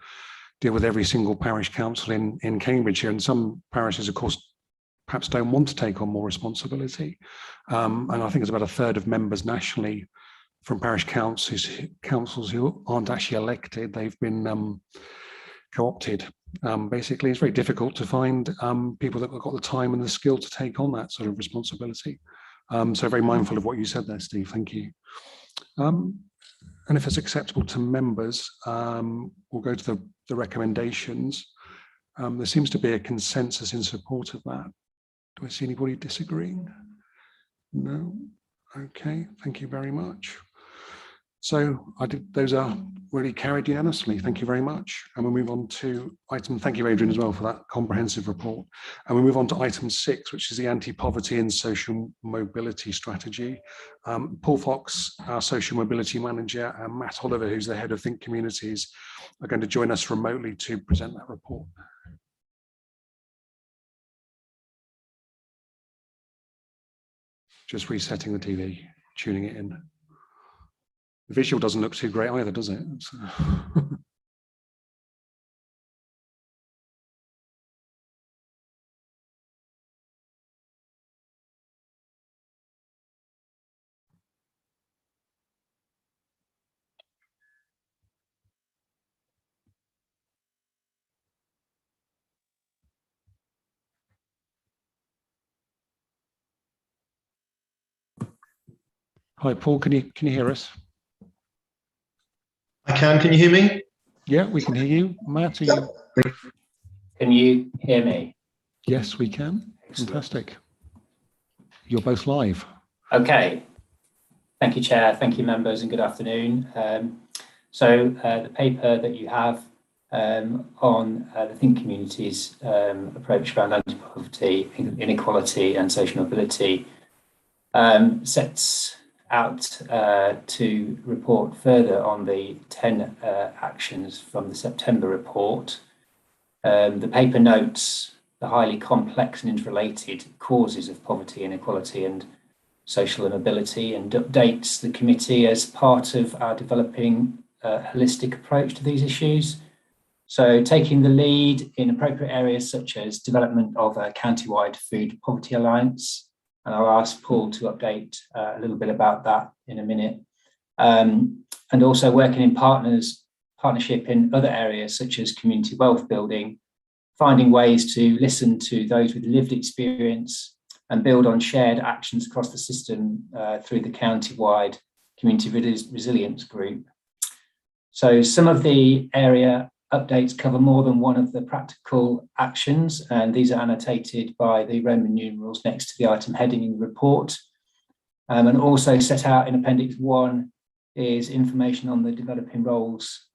deal with every single parish council in Cambridgeshire. And some parishes, of course, perhaps don't want to take on more responsibility. And I think it's about a third of members nationally from parish councils who aren't actually elected. They've been co-opted. Basically, it's very difficult to find people that have got the time and the skill to take on that sort of responsibility. So very mindful of what you said there, Steve. Thank you. And if it's acceptable to members, we'll go to the recommendations. There seems to be a consensus in support of that. Do I see anybody disagreeing? No? Okay, thank you very much. So those are really carried unanimously. Thank you very much. And we'll move on to item, thank you, Adrian, as well, for that comprehensive report. And we move on to item 6, which is the anti-poverty and social mobility strategy. Paul Fox, our social mobility manager, and Matt Oliver, who's the head of Think Communities, are going to join us remotely to present that report. Just resetting the TV, tuning it in. The visual doesn't look too great either, does it? Hi, Paul, can you hear us? I can you hear me? Yeah, we can hear you. Matt, are you? Can you hear me? Yes, we can. Fantastic. You're both live. Okay. Thank you, Chair. Thank you, members, and good afternoon. The paper that you have on the Think Communities approach around anti-poverty, inequality and social mobility sets out to report further on the 10 actions from the September report. The paper notes the highly complex and interrelated causes of poverty, inequality and social mobility, and updates the committee as part of our developing a holistic approach to these issues. So taking the lead in appropriate areas such as development of a county-wide food poverty alliance, and I'll ask Paul to update a little bit about that in a minute, and also working in partnership in other areas such as community wealth building, finding ways to listen to those with lived experience and build on shared actions across the system through the county-wide community resilience group. So some of the area updates cover more than one of the practical actions, and these are annotated by the Roman numerals next to the item heading in the report. And also set out in Appendix 1 is information on the developing roles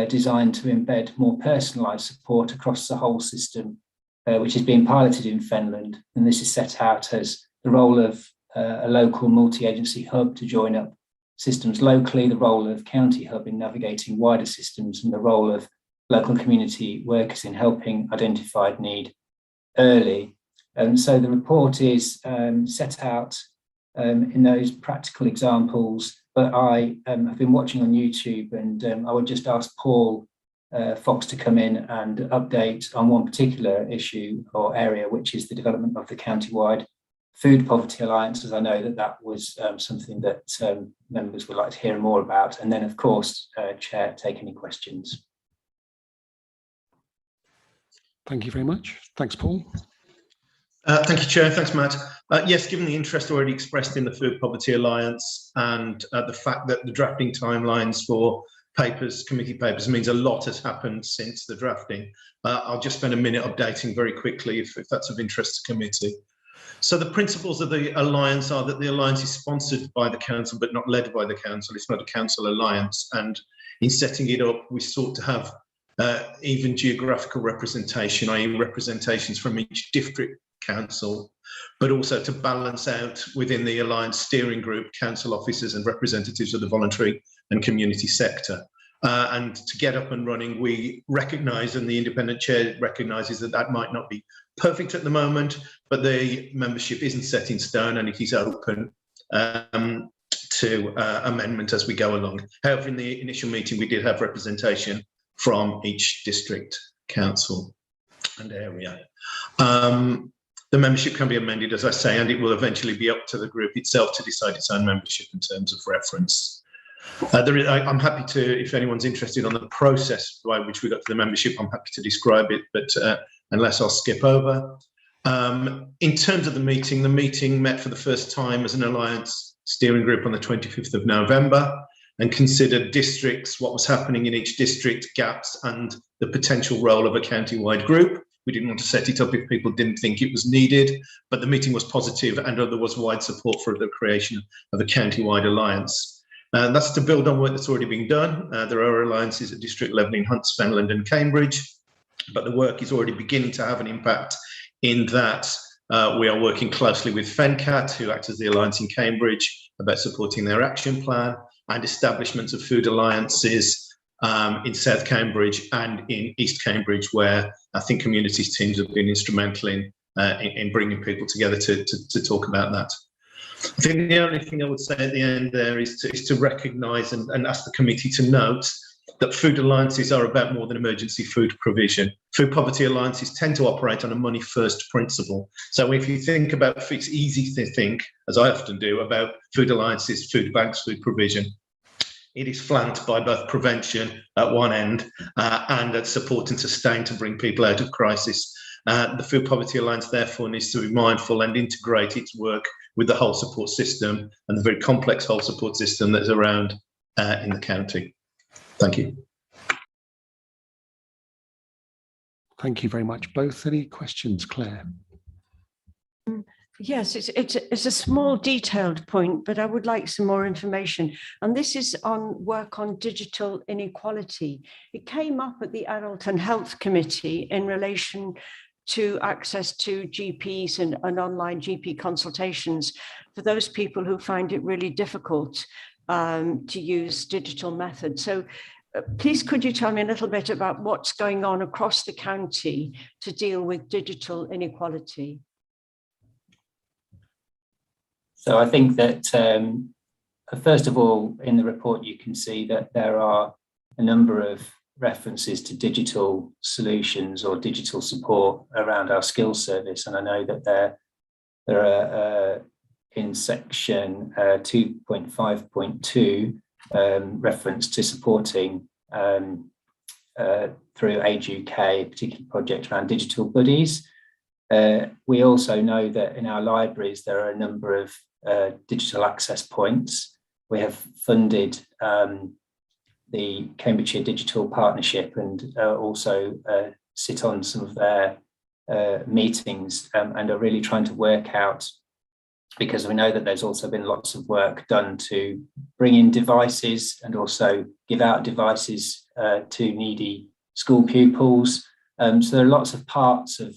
designed to embed more personalised support across the whole system, which is being piloted in Finland. And this is set out as the role of a local multi-agency hub to join up systems locally, the role of county hub in navigating wider systems, and the role of local community workers in helping identified need early. And so the report is set out in those practical examples, but I have been watching on YouTube, and I would just ask Paul Fox to come in and update on one particular issue or area, which is the development of the county-wide Food Poverty Alliance, as I know that was something that members would like to hear more about. And then, of course, Chair, take any questions. Thank you very much. Thanks, Paul. Thank you, Chair. Thanks, Matt. Yes, given the interest already expressed in the Food Poverty Alliance and the fact that the drafting timelines for committee papers means a lot has happened since the drafting, I'll just spend a minute updating very quickly if that's of interest to committee. So the principles of the alliance are that the alliance is sponsored by the council but not led by the council. It's not a council alliance, and in setting it up we sought to have even geographical representation, i.e. representations from each district council, but also to balance out within the alliance steering group council officers and representatives of the voluntary and community sector. And to get up and running, we recognise, and the independent chair recognises, that might not be perfect at the moment, but the membership isn't set in stone and it is open to amendment as we go along. However, in the initial meeting, we did have representation from each district council and area. The membership can be amended, as I say, and it will eventually be up to the group itself to decide its own membership in terms of reference. I'm happy to, if anyone's interested on the process by which we got to the membership, I'm happy to describe it, but unless I'll skip over. In terms of the meeting met for the first time as an alliance steering group on the 25th of November and considered districts, what was happening in each district, gaps and the potential role of a county-wide group. We didn't want to set it up if people didn't think it was needed, but the meeting was positive and there was wide support for the creation of a county-wide alliance. And that's to build on work that's already been done. There are alliances at district level in Hunts, Fenland and Cambridge, but the work is already beginning to have an impact in that we are working closely with FENCAT, who acts as the alliance in Cambridge, about supporting their action plan, and establishments of food alliances in South Cambridge and in East Cambridge, where I think communities teams have been instrumental in bringing people together to talk about that. I think the only thing I would say at the end there is to recognise and ask the committee to note that food alliances are about more than emergency food provision. Food poverty alliances tend to operate on a money first principle. So if you think about, it's easy to think, as I often do, about food alliances, food banks, food provision. It is flanked by both prevention at one end and at support and sustain to bring people out of crisis. The Food Poverty Alliance therefore needs to be mindful and integrate its work with the whole support system and the very complex whole support system that's around in the county. Thank you. Thank you very much, both. Any questions, Claire? Yes, it's a small detailed point, but I would like some more information. And this is on work on digital inequality. It came up at the Adult and Health Committee in relation to access to GPs and online GP consultations for those people who find it really difficult to use digital methods. So please, could you tell me a little bit about what's going on across the county to deal with digital inequality? So I think that, first of all, in the report, you can see that there are a number of references to digital solutions or digital support around our skills service. And I know that there are in section 2.5.2 reference to supporting through Age UK, a particular project around digital buddies. We also know that in our libraries, there are a number of digital access points. We have funded the Cambridgeshire Digital Partnership and also sit on some of their meetings and are really trying to work out, because we know that there's also been lots of work done to bring in devices and also give out devices to needy school pupils. So there are lots of parts of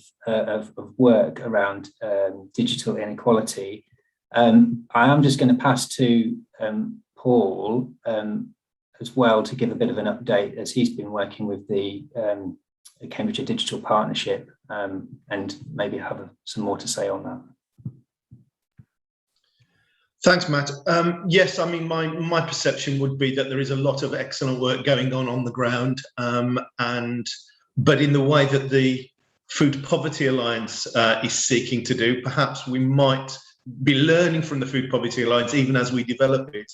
work around digital inequality. I am just going to pass to Paul as well to give a bit of an update, as he's been working with the Cambridgeshire Digital Partnership and maybe have some more to say on that. Thanks, Matt. Yes, I mean, my perception would be that there is a lot of excellent work going on the ground, but in the way that the Food Poverty Alliance is seeking to do, perhaps we might be learning from the Food Poverty Alliance even as we develop it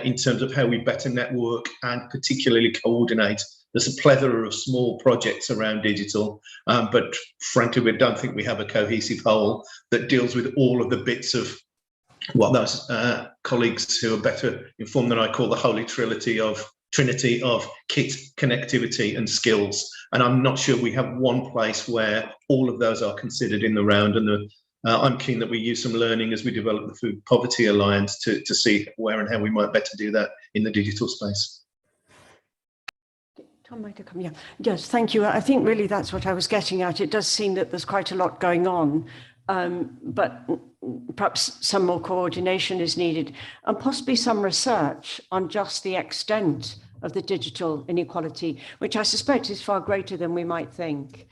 in terms of how we better network and particularly coordinate. There's a plethora of small projects around digital, but frankly, we don't think we have a cohesive whole that deals with all of the bits of what those colleagues who are better informed than I call the holy trinity of kit, connectivity and skills. And I'm not sure we have one place where all of those are considered in the round. And I'm keen that we use some learning as we develop the Food Poverty Alliance to see where and how we might better do that in the digital space. Tom might have come, yeah. Yes, thank you. I think really that's what I was getting at. It does seem that there's quite a lot going on, but perhaps some more coordination is needed and possibly some research on just the extent of the digital inequality, which I suspect is far greater than we might think.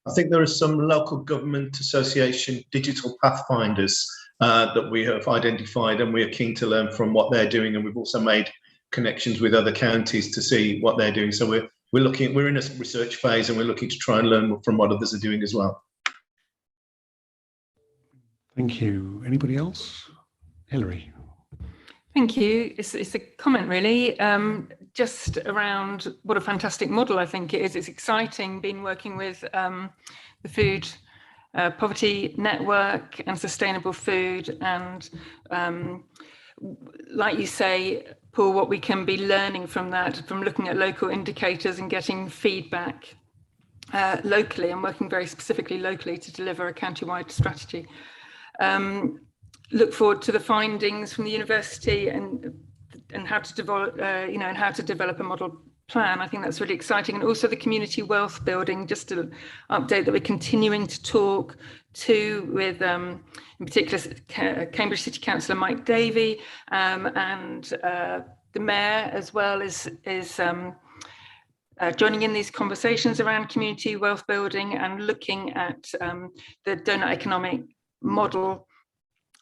I think there are some local government association digital pathfinders that we have identified, and we're keen to learn from what they're doing. And we've also made connections with other counties to see what they're doing. So we're in a research phase, and we're looking to try and learn from what others are doing as well. Thank you. Anybody else? Hilary. Thank you. It's a comment really, just around what a fantastic model I think it is. It's exciting being working with the Food Poverty Network and Sustainable Food, and like you say, Paul, what we can be learning from that, from looking at local indicators and getting feedback locally and working very specifically locally to deliver a county-wide strategy. Look forward to the findings from the university and how to develop, and how to develop a model plan. I think that's really exciting, and also the community wealth building. Just to update that we're continuing to talk with, in particular, Cambridge City Councillor Mike Davey and the Mayor as well is joining in these conversations around community wealth building and looking at the donut economic model,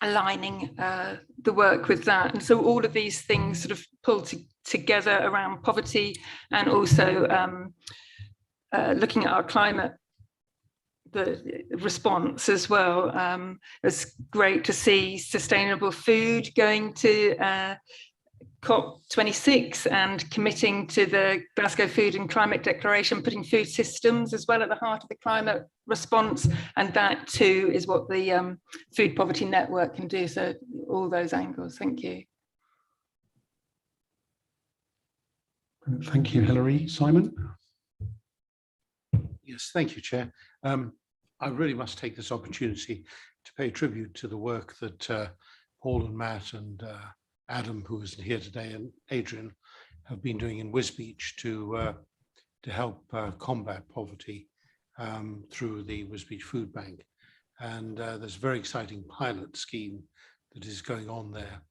aligning the work with that. And so all of these things sort of pull together around poverty, and also looking at our climate, the response as well. It's great to see sustainable food going to COP26 and committing to the Glasgow Food and Climate Declaration, putting food systems as well at the heart of the climate response. And that too is what the Food Poverty Network can do. So all those angles. Thank you. Thank you, Hilary. Simon? Yes, thank you, Chair. I really must take this opportunity to pay tribute to the work that Paul and Matt and Adam, who isn't here today, and Adrian have been doing in Wisbech to help combat poverty through the Wisbech Food Bank. And there's a very exciting pilot scheme that is going on there.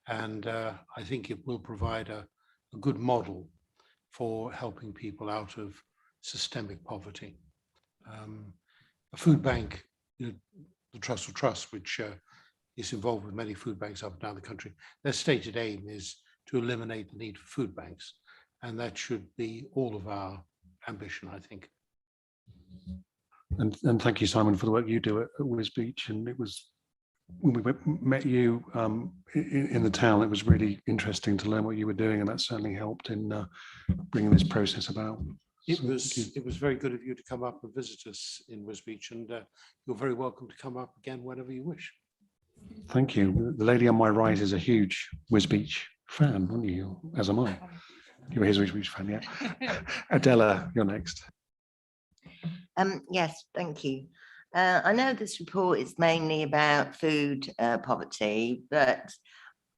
And I think it will provide a good model for helping people out of systemic poverty. A food bank, the Trust for Trust, which is involved with many food banks up and down the country, their stated aim is to eliminate the need for food banks. And that should be all of our ambition, I think. And thank you, Simon, for the work you do at Wisbech. And it was, when we met you in the town, it was really interesting to learn what you were doing, and that certainly helped in bringing this process about. It was very good of you to come up and visit us in Wisbech, and you're very welcome to come up again whenever you wish. Thank you. The lady on my right is a huge Wisbech fan, weren't you? As am I. You're his Wisbech fan, yeah. Adela, you're next. Yes, thank you. I know this report is mainly about food poverty, but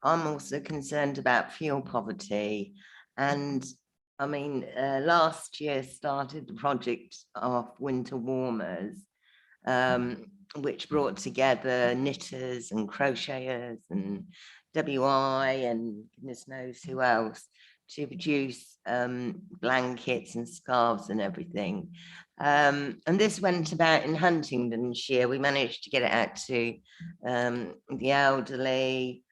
I'm also concerned about fuel poverty. And I mean, last year started the project of winter warmers, which brought together knitters and crocheters and WI and goodness knows who else to produce blankets and scarves and everything. And this went about in Huntingdonshire. We managed to get it out to the elderly,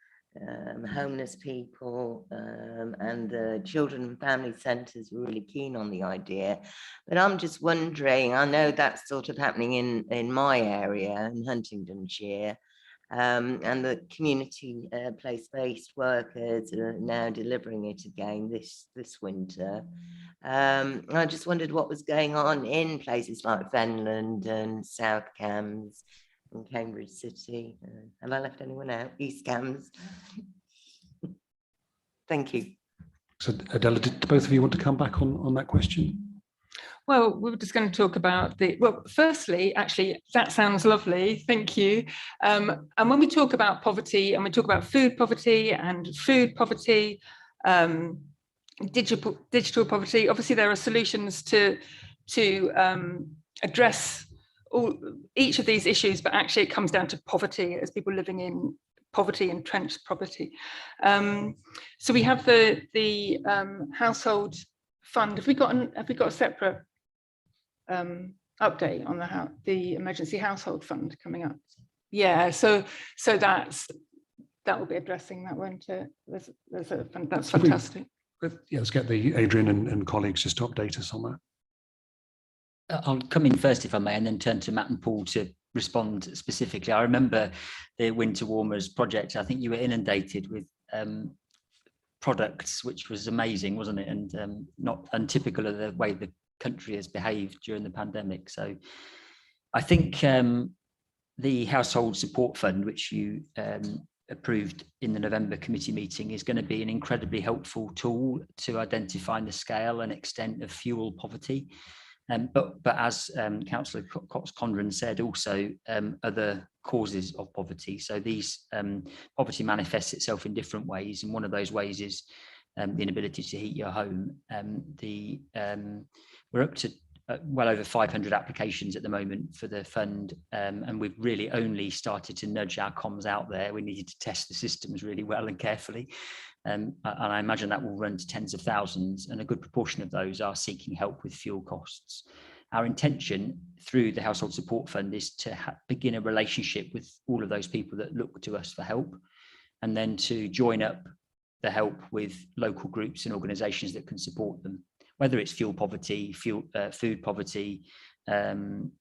homeless people, and the children and family centres were really keen on the idea. But I'm just wondering, I know that's sort of happening in my area in Huntingdonshire, and the community place-based workers are now delivering it again this winter. I just wondered what was going on in places like Fenland and South Cambs and Cambridge City. Have I left anyone out? East Cambs. Thank you. So Adela, did both of you want to come back on that question? Well, we were just going to talk about well, firstly, actually, that sounds lovely. Thank you. And when we talk about poverty and we talk about food poverty, digital poverty, obviously there are solutions to address each of these issues, but actually it comes down to poverty as people living in poverty, entrenched poverty. So we have the household fund. Have we got a separate update on the emergency household fund coming up? Yeah, so that will be addressing that, won't it? That's fantastic. Yeah, let's get the Adrian and colleagues just to update us on that. I'll come in first, if I may, and then turn to Matt and Paul to respond specifically. I remember the Winter Warmers project. I think you were inundated with products, which was amazing, wasn't it? And not untypical of the way the country has behaved during the pandemic. So I think the Household Support Fund, which you approved in the November committee meeting, is going to be an incredibly helpful tool to identifying the scale and extent of fuel poverty. But as Councillor Cox-Condren said, also other causes of poverty. So these poverty manifests itself in different ways, and one of those ways is the inability to heat your home. We're up to well over 500 applications at the moment for the fund, and we've really only started to nudge our comms out there. We needed to test the systems really well and carefully. And I imagine that will run to tens of thousands, and a good proportion of those are seeking help with fuel costs. Our intention through the Household Support Fund is to begin a relationship with all of those people that look to us for help, and then to join up the help with local groups and organisations that can support them, whether it's fuel poverty, food poverty,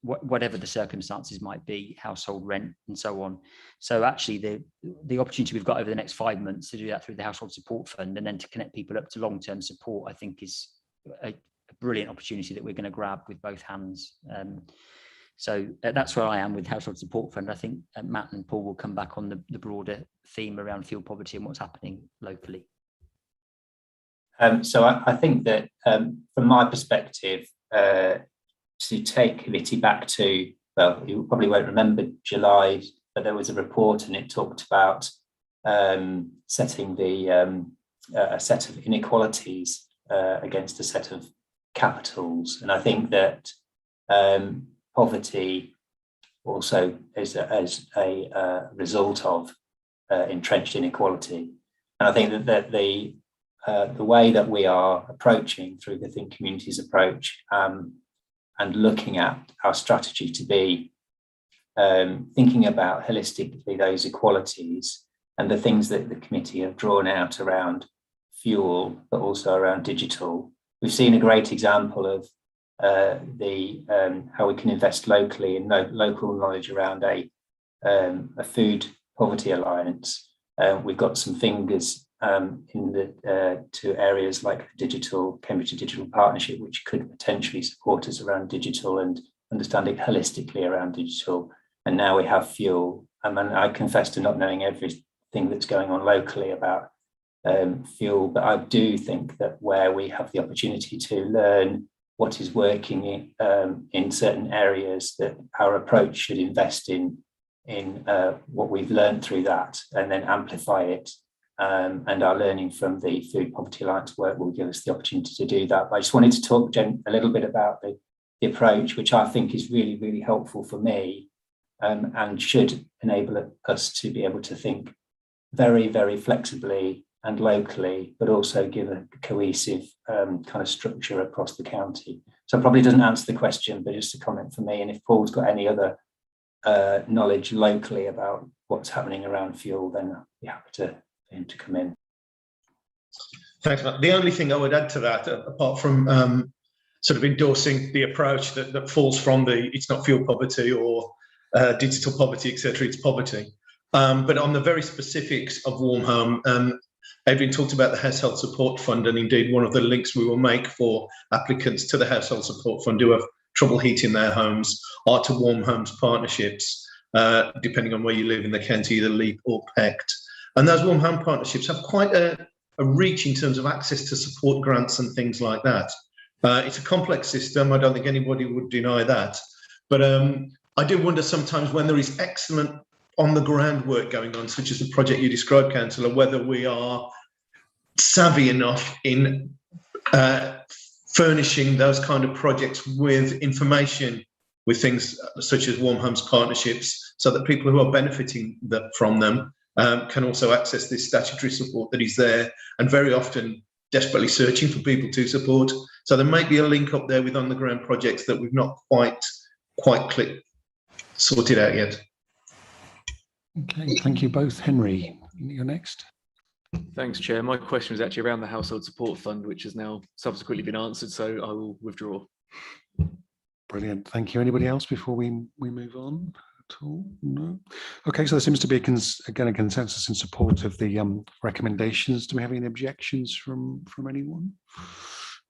whatever the circumstances might be, household rent and so on. So actually the opportunity we've got over the next 5 months to do that through the Household Support Fund and then to connect people up to long-term support, I think is a brilliant opportunity that we're going to grab with both hands. So that's where I am with Household Support Fund. I think Matt and Paul will come back on the broader theme around fuel poverty and what's happening locally. So I think that from my perspective, to take committee back to, well, you probably won't remember July, but there was a report and it talked about setting a set of inequalities against a set of capitals. And I think that poverty also is as a result of entrenched inequality. And I think that the way that we are approaching through the Think Communities approach and looking at our strategy to be thinking about holistically those equalities and the things that the committee have drawn out around fuel, but also around digital. We've seen a great example of how we can invest locally in local knowledge around a food poverty alliance. We've got some fingers in the to areas like the Cambridge Digital Partnership, which could potentially support us around digital and understanding holistically around digital. And now we have fuel. And I confess to not knowing everything that's going on locally about fuel, but I do think that where we have the opportunity to learn what is working in certain areas, that our approach should invest in what we've learned through that and then amplify it. And our learning from the Food Poverty Alliance work will give us the opportunity to do that. But I just wanted to talk a little bit about the approach, which I think is really, really helpful for me and should enable us to be able to think very, very flexibly and locally, but also give a cohesive kind of structure across the county. So it probably doesn't answer the question, but just a comment for me. And if Paul's got any other knowledge locally about what's happening around fuel, then I'll be happy for him to come in. Thanks, Matt. The only thing I would add to that, apart from sort of endorsing the approach that falls from it's not fuel poverty or digital poverty, etc., it's poverty. But on the very specifics of Warm Home, Adrian talked about the Household Support Fund, and indeed one of the links we will make for applicants to the Household Support Fund who have trouble heating their homes are to Warm Homes partnerships, depending on where you live in the county, either LEAP or PECT. And those Warm Home partnerships have quite a reach in terms of access to support grants and things like that. It's a complex system. I don't think anybody would deny that. But I do wonder sometimes when there is excellent on-the-ground work going on, such as the project you described, Councillor, whether we are savvy enough in furnishing those kind of projects with information, with things such as Warm Homes partnerships, so that people who are benefiting from them can also access this statutory support that is there, and very often desperately searching for people to support. So there might be a link up there with on-the-ground projects that we've not quite sorted out yet. Okay, thank you both. Henry, you're next. Thanks, Chair. My question was actually around the Household Support Fund, which has now subsequently been answered, so I will withdraw. Brilliant. Thank you. Anybody else before we move on at all? No. Okay, so there seems to be again a consensus in support of the recommendations. Do we have any objections from anyone?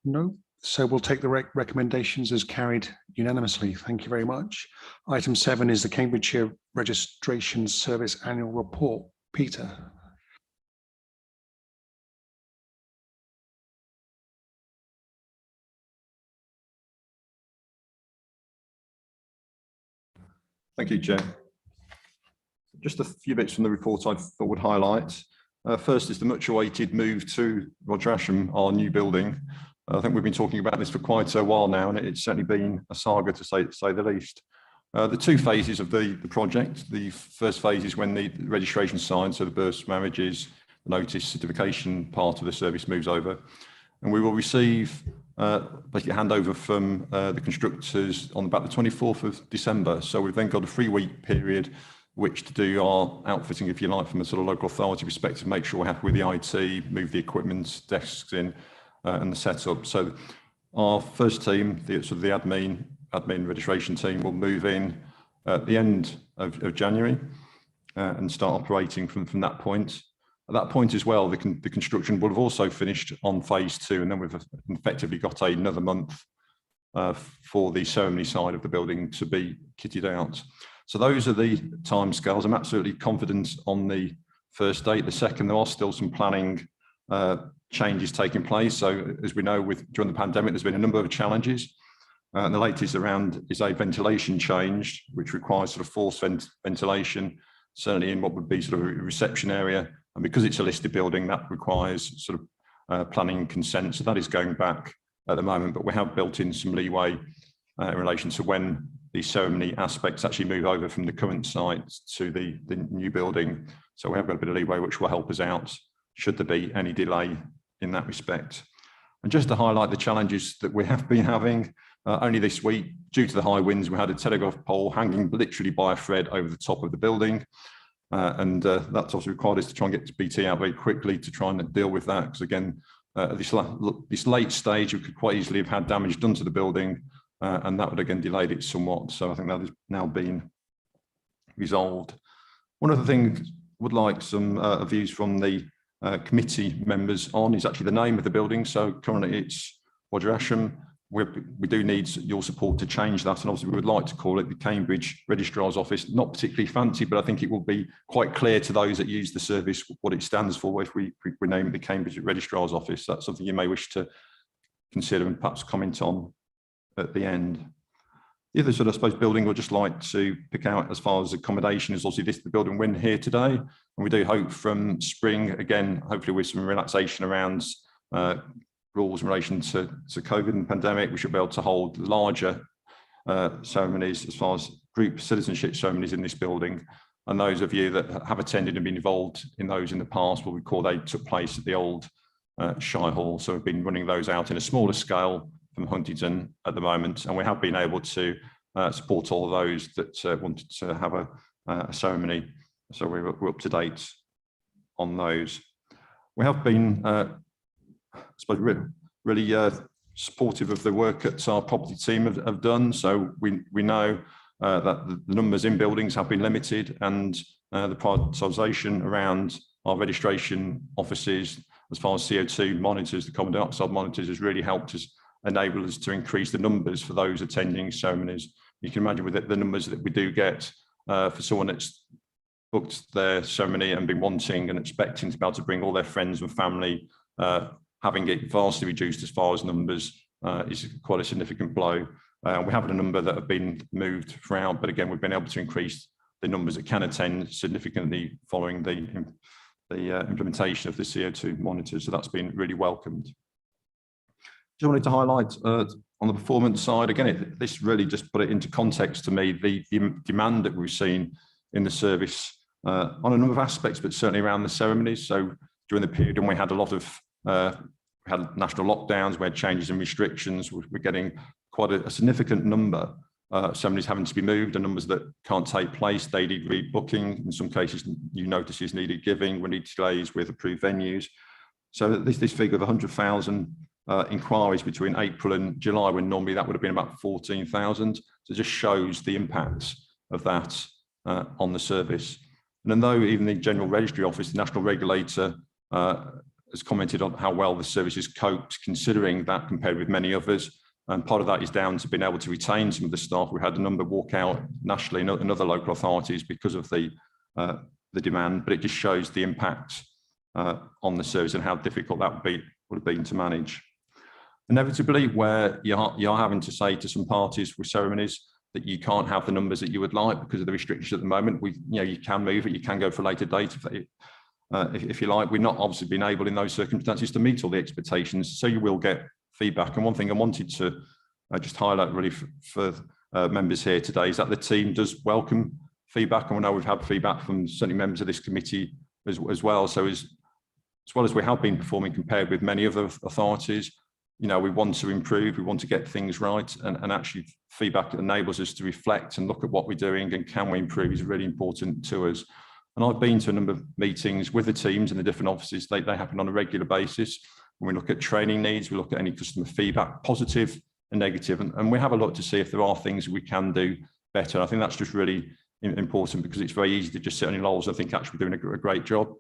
No. So we'll take the recommendations as carried unanimously. Thank you very much. Item 7 is the Cambridgeshire Registration Service Annual Report. Peter. Thank you, Chair. Just a few bits from the report I thought would highlight. First is the much awaited move to Roger Ascham, our new building. I think we've been talking about this for quite a while now, and it's certainly been a saga to say the least. The two phases of the project. The first phase is when the registration signed, so the births, marriages, the notice certification part of the service moves over. And we will receive basically a handover from the constructors on about the 24th of December. So we've then got a 3-week period which to do our outfitting, if you like, from a sort of local authority perspective, make sure we're happy with the IT, move the equipment, desks in, and the setup. So our first team, the admin, admin registration team will move in at the end of January and start operating from that point. At that point as well, the construction will have also finished on phase 2, and then we've effectively got another month for the ceremony side of the building to be kitted out. So those are the timescales. I'm absolutely confident on the first date. The second, there are still some planning changes taking place. So as we know, during the pandemic, there's been a number of challenges. And the latest around is a ventilation change, which requires sort of forced ventilation, certainly in what would be sort of a reception area. And because it's a listed building, that requires sort of planning consent. So that is going back at the moment, but we have built in some leeway in relation to when the ceremony aspects actually move over from the current site to the new building. So we have got a bit of leeway, which will help us out should there be any delay in that respect. And just to highlight the challenges that we have been having, only this week, due to the high winds, we had a telegraph pole hanging literally by a thread over the top of the building. That's also required us to try and get BT out very quickly to try and deal with that. Because again, at this late stage, we could quite easily have had damage done to the building, and that would again delayed it somewhat. So I think that has now been resolved. One of the things I would like some views from the committee members on is actually the name of the building. So currently it's Roger Ascham. We do need your support to change that, and obviously we would like to call it the Cambridge Registrar's Office. Not particularly fancy, but I think it will be quite clear to those that use the service what it stands for if we name it the Cambridge Registrar's Office. That's something you may wish to consider and perhaps comment on at the end. The other sort of, I suppose, building I'd just like to pick out as far as accommodation is obviously the building we're in here today, and we do hope from spring, again, hopefully with some relaxation around rules in relation to COVID and pandemic, we should be able to hold larger ceremonies as far as group citizenship ceremonies in this building. And those of you that have attended and been involved in those in the past will recall they took place at the old Shire Hall. So we've been running those out in a smaller scale from Huntingdon at the moment, and we have been able to support all of those that wanted to have a ceremony. So we're up to date on those. We have been I suppose really supportive of the work that our property team have done. So we know that the numbers in buildings have been limited, and the prioritisation around our registration offices as far as CO2 monitors, the carbon dioxide monitors, has really helped us enable us to increase the numbers for those attending ceremonies. You can imagine with the numbers that we do get for someone that's booked their ceremony and been wanting and expecting to be able to bring all their friends and family, having it vastly reduced as far as numbers is quite a significant blow. We have a number that have been moved throughout, but again, we've been able to increase the numbers that can attend significantly following the implementation of the CO2 monitors. So that's been really welcomed. Just wanted to highlight on the performance side, again, this really just put it into context to me, the demand that we've seen in the service on a number of aspects, but certainly around the ceremonies. So during the period when we had a lot of we had national lockdowns, we had changes in restrictions, we're getting quite a significant number of ceremonies having to be moved, and numbers that can't take place. They need rebooking, in some cases new notices needed giving, we need delays with approved venues. So this figure of 100,000 inquiries between April and July, when normally that would have been about 14,000. So it just shows the impact of that on the service. And then though even the General Registry Office, the national regulator, has commented on how well the service has coped, considering that compared with many others. And part of that is down to being able to retain some of the staff. We had a number walk out nationally in other local authorities because of the demand, but it just shows the impact on the service and how difficult that would have been to manage. Inevitably, where you are having to say to some parties with ceremonies that you can't have the numbers that you would like because of the restrictions at the moment, you can move it, you can go for a later date if you like. We've not obviously been able in those circumstances to meet all the expectations, so you will get feedback. And one thing I wanted to just highlight really for members here today is that the team does welcome feedback, and we know we've had feedback from certainly members of this committee as well. So as well as we have been performing compared with many other authorities, we want to improve, we want to get things right, and actually feedback that enables us to reflect and look at what we're doing and can we improve is really important to us. And I've been to a number of meetings with the teams in the different offices. They happen on a regular basis. When we look at training needs, we look at any customer feedback, positive a negative. And we have a look to see if there are things we can do better. I think that's just really important, because it's very easy to just sit on your laurels and think actually we're doing a great job.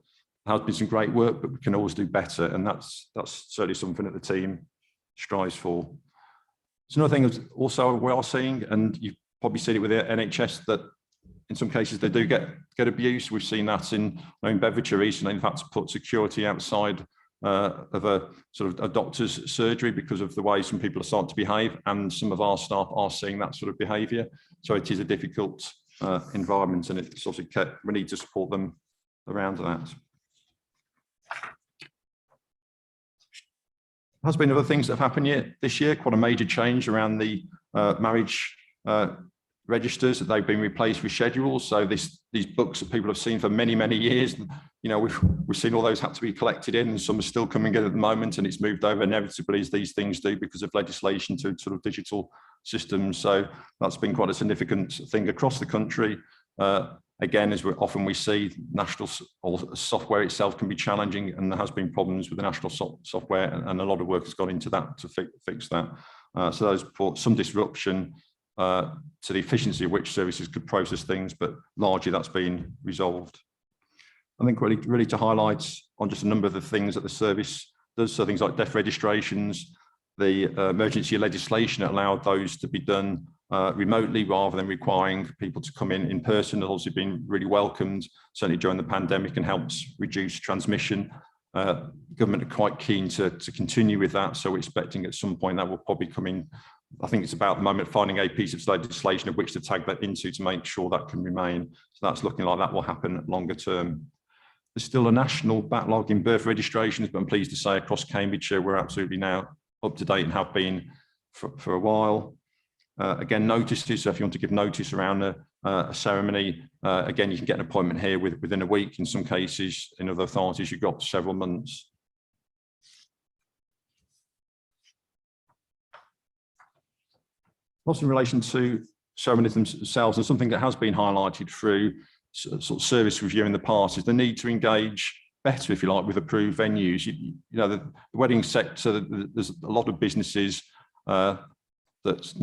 There has been some great work, but we can always do better. And that's certainly something that the team strives for. It's another thing also we are seeing, and you've probably seen it with the NHS, that in some cases they do get abuse. We've seen that in Bedfordshire recently. In fact, put security outside of a sort of a doctor's surgery because of the way some people are starting to behave, and some of our staff are seeing that sort of behaviour. So it is a difficult environment, and it's obviously we need to support them around that. There has been other things that have happened this year, quite a major change around the marriage registers, that they've been replaced with schedules. So these books that people have seen for many, many years, we've seen all those had to be collected in, and some are still coming in at the moment, and it's moved over inevitably, as these things do, because of legislation, to sort of digital systems. So that's been quite a significant thing across the country. Again, as we see, national software itself can be challenging, and there has been problems with the national software, and a lot of work has gone into that to fix that. So those brought some disruption to the efficiency of which services could process things, but largely that's been resolved. I think really to highlight on just a number of the things that the service does, so things like death registrations, the emergency legislation that allowed those to be done remotely rather than requiring people to come in person, has also been really welcomed, certainly during the pandemic, and helps reduce transmission. Government are quite keen to continue with that, so we're expecting at some point that will probably come in. I think it's about the moment finding a piece of legislation of which to tag that into to make sure that can remain. So that's looking like that will happen longer term. There's still a national backlog in birth registrations, but I'm pleased to say across Cambridgeshire we're absolutely now up to date and have been for a while. Again, notices, so if you want to give notice around a ceremony, again, you can get an appointment here within a week. In some cases, in other authorities, you've got several months. Also in relation to ceremonies themselves, and something that has been highlighted through sort of service review in the past, is the need to engage better, if you like, with approved venues. The wedding sector, there's a lot of businesses that's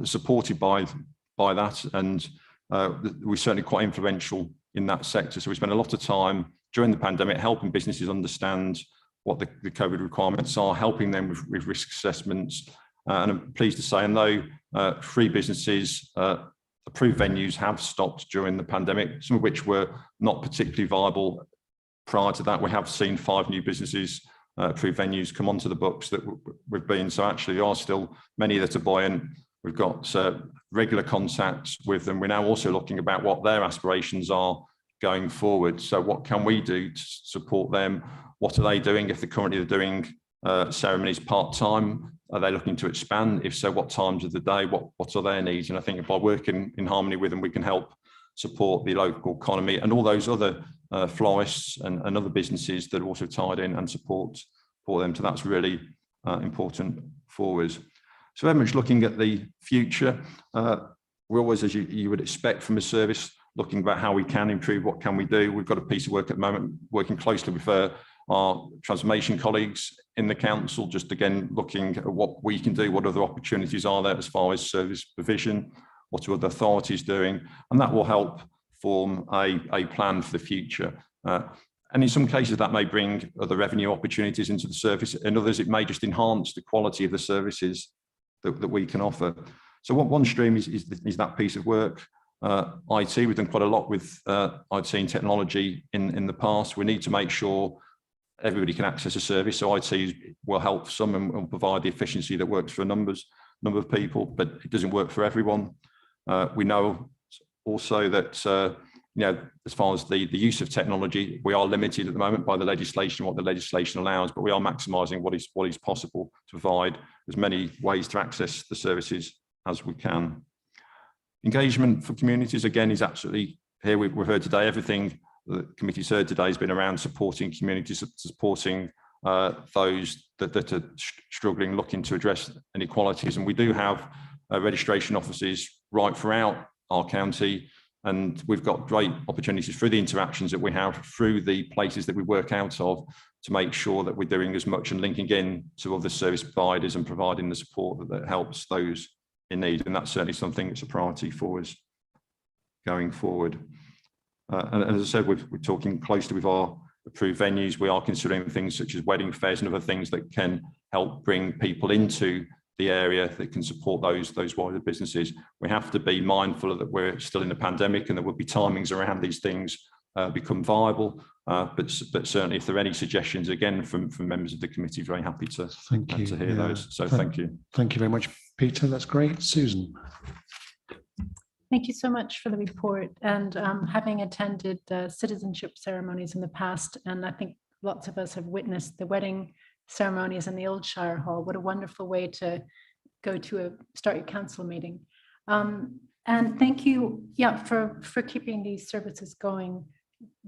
supported by that, and we're certainly quite influential in that sector. So we spent a lot of time during the pandemic helping businesses understand what the COVID requirements are, helping them with risk assessments. And I'm pleased to say, and though 3 businesses, approved venues have stopped during the pandemic, some of which were not particularly viable prior to that. We have seen 5 new businesses, approved venues, come onto the books that we've been. So actually there are still many that are buoyant. We've got regular contacts with them. We're now also looking about what their aspirations are going forward. So what can we do to support them? What are they doing? If they're currently doing ceremonies part-time, are they looking to expand? If so, what times of the day? What are their needs? And I think by working in harmony with them, we can help support the local economy and all those other florists and other businesses that are also tied in, and support them. So that's really important for us. So very much looking at the future, we're always, as you would expect from a service, looking about how we can improve, what can we do. We've got a piece of work at the moment, working closely with our transformation colleagues in the council, just again looking at what we can do, what other opportunities are there as far as service provision, what are other authorities doing, and that will help form a plan for the future. And in some cases that may bring other revenue opportunities into the service, in others it may just enhance the quality of the services that we can offer. So one stream is that piece of work. IT, we've done quite a lot with IT and technology in the past. We need to make sure everybody can access a service, so IT will help some and will provide the efficiency that works for a number of people, but it doesn't work for everyone. We know also that as far as the use of technology, we are limited at the moment by the legislation, what the legislation allows, but we are maximising what is possible to provide as many ways to access the services as we can. Engagement for communities, again, is absolutely here. We've heard today, everything the committee's heard today has been around supporting communities, supporting those that are struggling, looking to address inequalities. And we do have registration offices right throughout our county. And we've got great opportunities through the interactions that we have, through the places that we work out of, to make sure that we're doing as much and linking in to other service providers and providing the support that helps those in need. And that's certainly something that's a priority for us going forward. And as I said, we're talking closely with our approved venues. We are considering things such as wedding fairs and other things that can help bring people into the area that can support those wider businesses. We have to be mindful that we're still in a pandemic and there will be timings around these things become viable. But certainly, if there are any suggestions, again, from members of the committee, very happy to hear those. So thank you. Thank you very much, Peter. That's great. Susan. Thank you so much for the report. And having attended citizenship ceremonies in the past, and I think lots of us have witnessed the wedding ceremonies in the old Shire Hall. What a wonderful way to go to start your council meeting. And thank you, for keeping these services going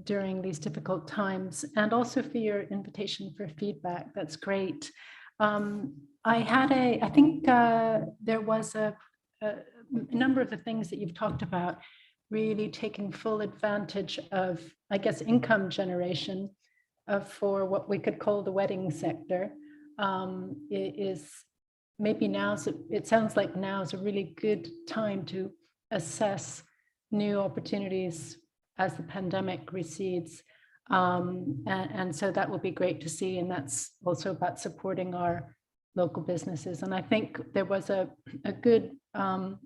during these difficult times, and also for your invitation for feedback. That's great. I think there was a number of the things that you've talked about really taking full advantage of, I guess, income generation for what we could call the wedding sector. Is maybe it sounds like now is a really good time to assess new opportunities as the pandemic recedes. And so that will be great to see. And that's also about supporting our local businesses. And I think there was a good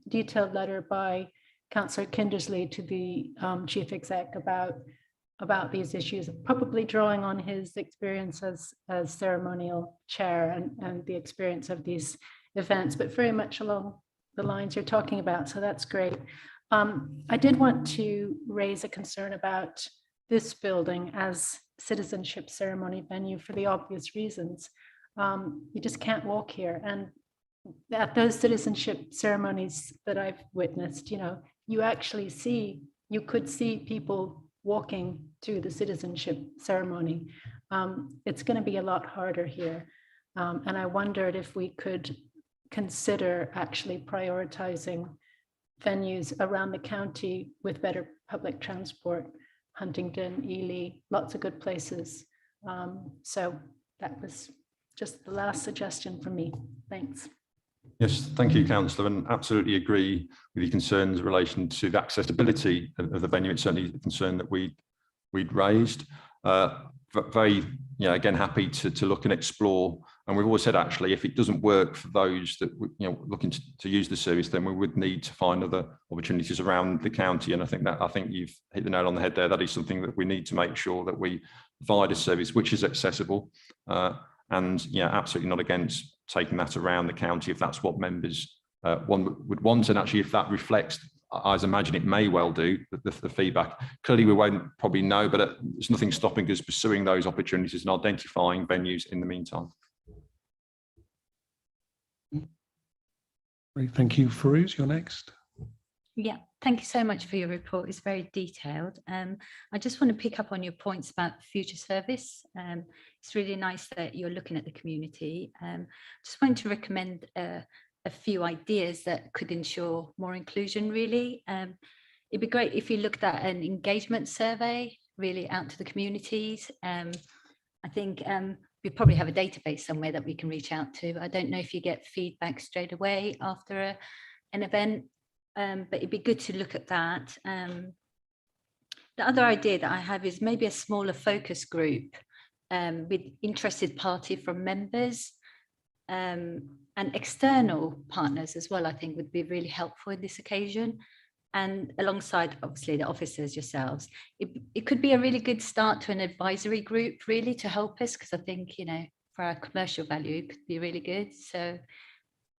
detailed letter by Councillor Kindersley to the Chief Exec about these issues, probably drawing on his experience as ceremonial chair and the experience of these events, but very much along the lines you're talking about. So that's great. I did want to raise a concern about this building as citizenship ceremony venue for the obvious reasons. You just can't walk here. And at those citizenship ceremonies that I've witnessed, you actually you could see people walking to the citizenship ceremony. It's going to be a lot harder here. And I wondered if we could consider actually prioritizing venues around the county with better public transport, Huntingdon, Ely, lots of good places. So that was just the last suggestion from me. Thanks. Yes, thank you, Councillor, and absolutely agree with your concerns in relation to the accessibility of the venue. It's certainly a concern that we'd raised. Very, again, happy to look and explore. And we've always said, actually, if it doesn't work for those that looking to use the service, then we would need to find other opportunities around the county. And I think you've hit the nail on the head there. That is something that we need to make sure that we provide a service which is accessible. And absolutely not against taking that around the county if that's what members one would want. And actually, if that reflects, as I imagine it may well do, the feedback. Clearly, we won't probably know, but there's nothing stopping us pursuing those opportunities and identifying venues in the meantime. Great, thank you. Farouz, you're next. Yeah, thank you so much for your report. It's very detailed. I just want to pick up on your points about future service. It's really nice that you're looking at the community. Just wanted to recommend a few ideas that could ensure more inclusion, really. It'd be great if you looked at an engagement survey, really out to the communities. I think we probably have a database somewhere that we can reach out to. I don't know if you get feedback straight away after an event. But it'd be good to look at that. The other idea that I have is maybe a smaller focus group with interested party from members and external partners as well, I think would be really helpful in this occasion. And alongside, obviously, the officers yourselves, it could be a really good start to an advisory group, really, to help us, because I think, for our commercial value, it could be really good. So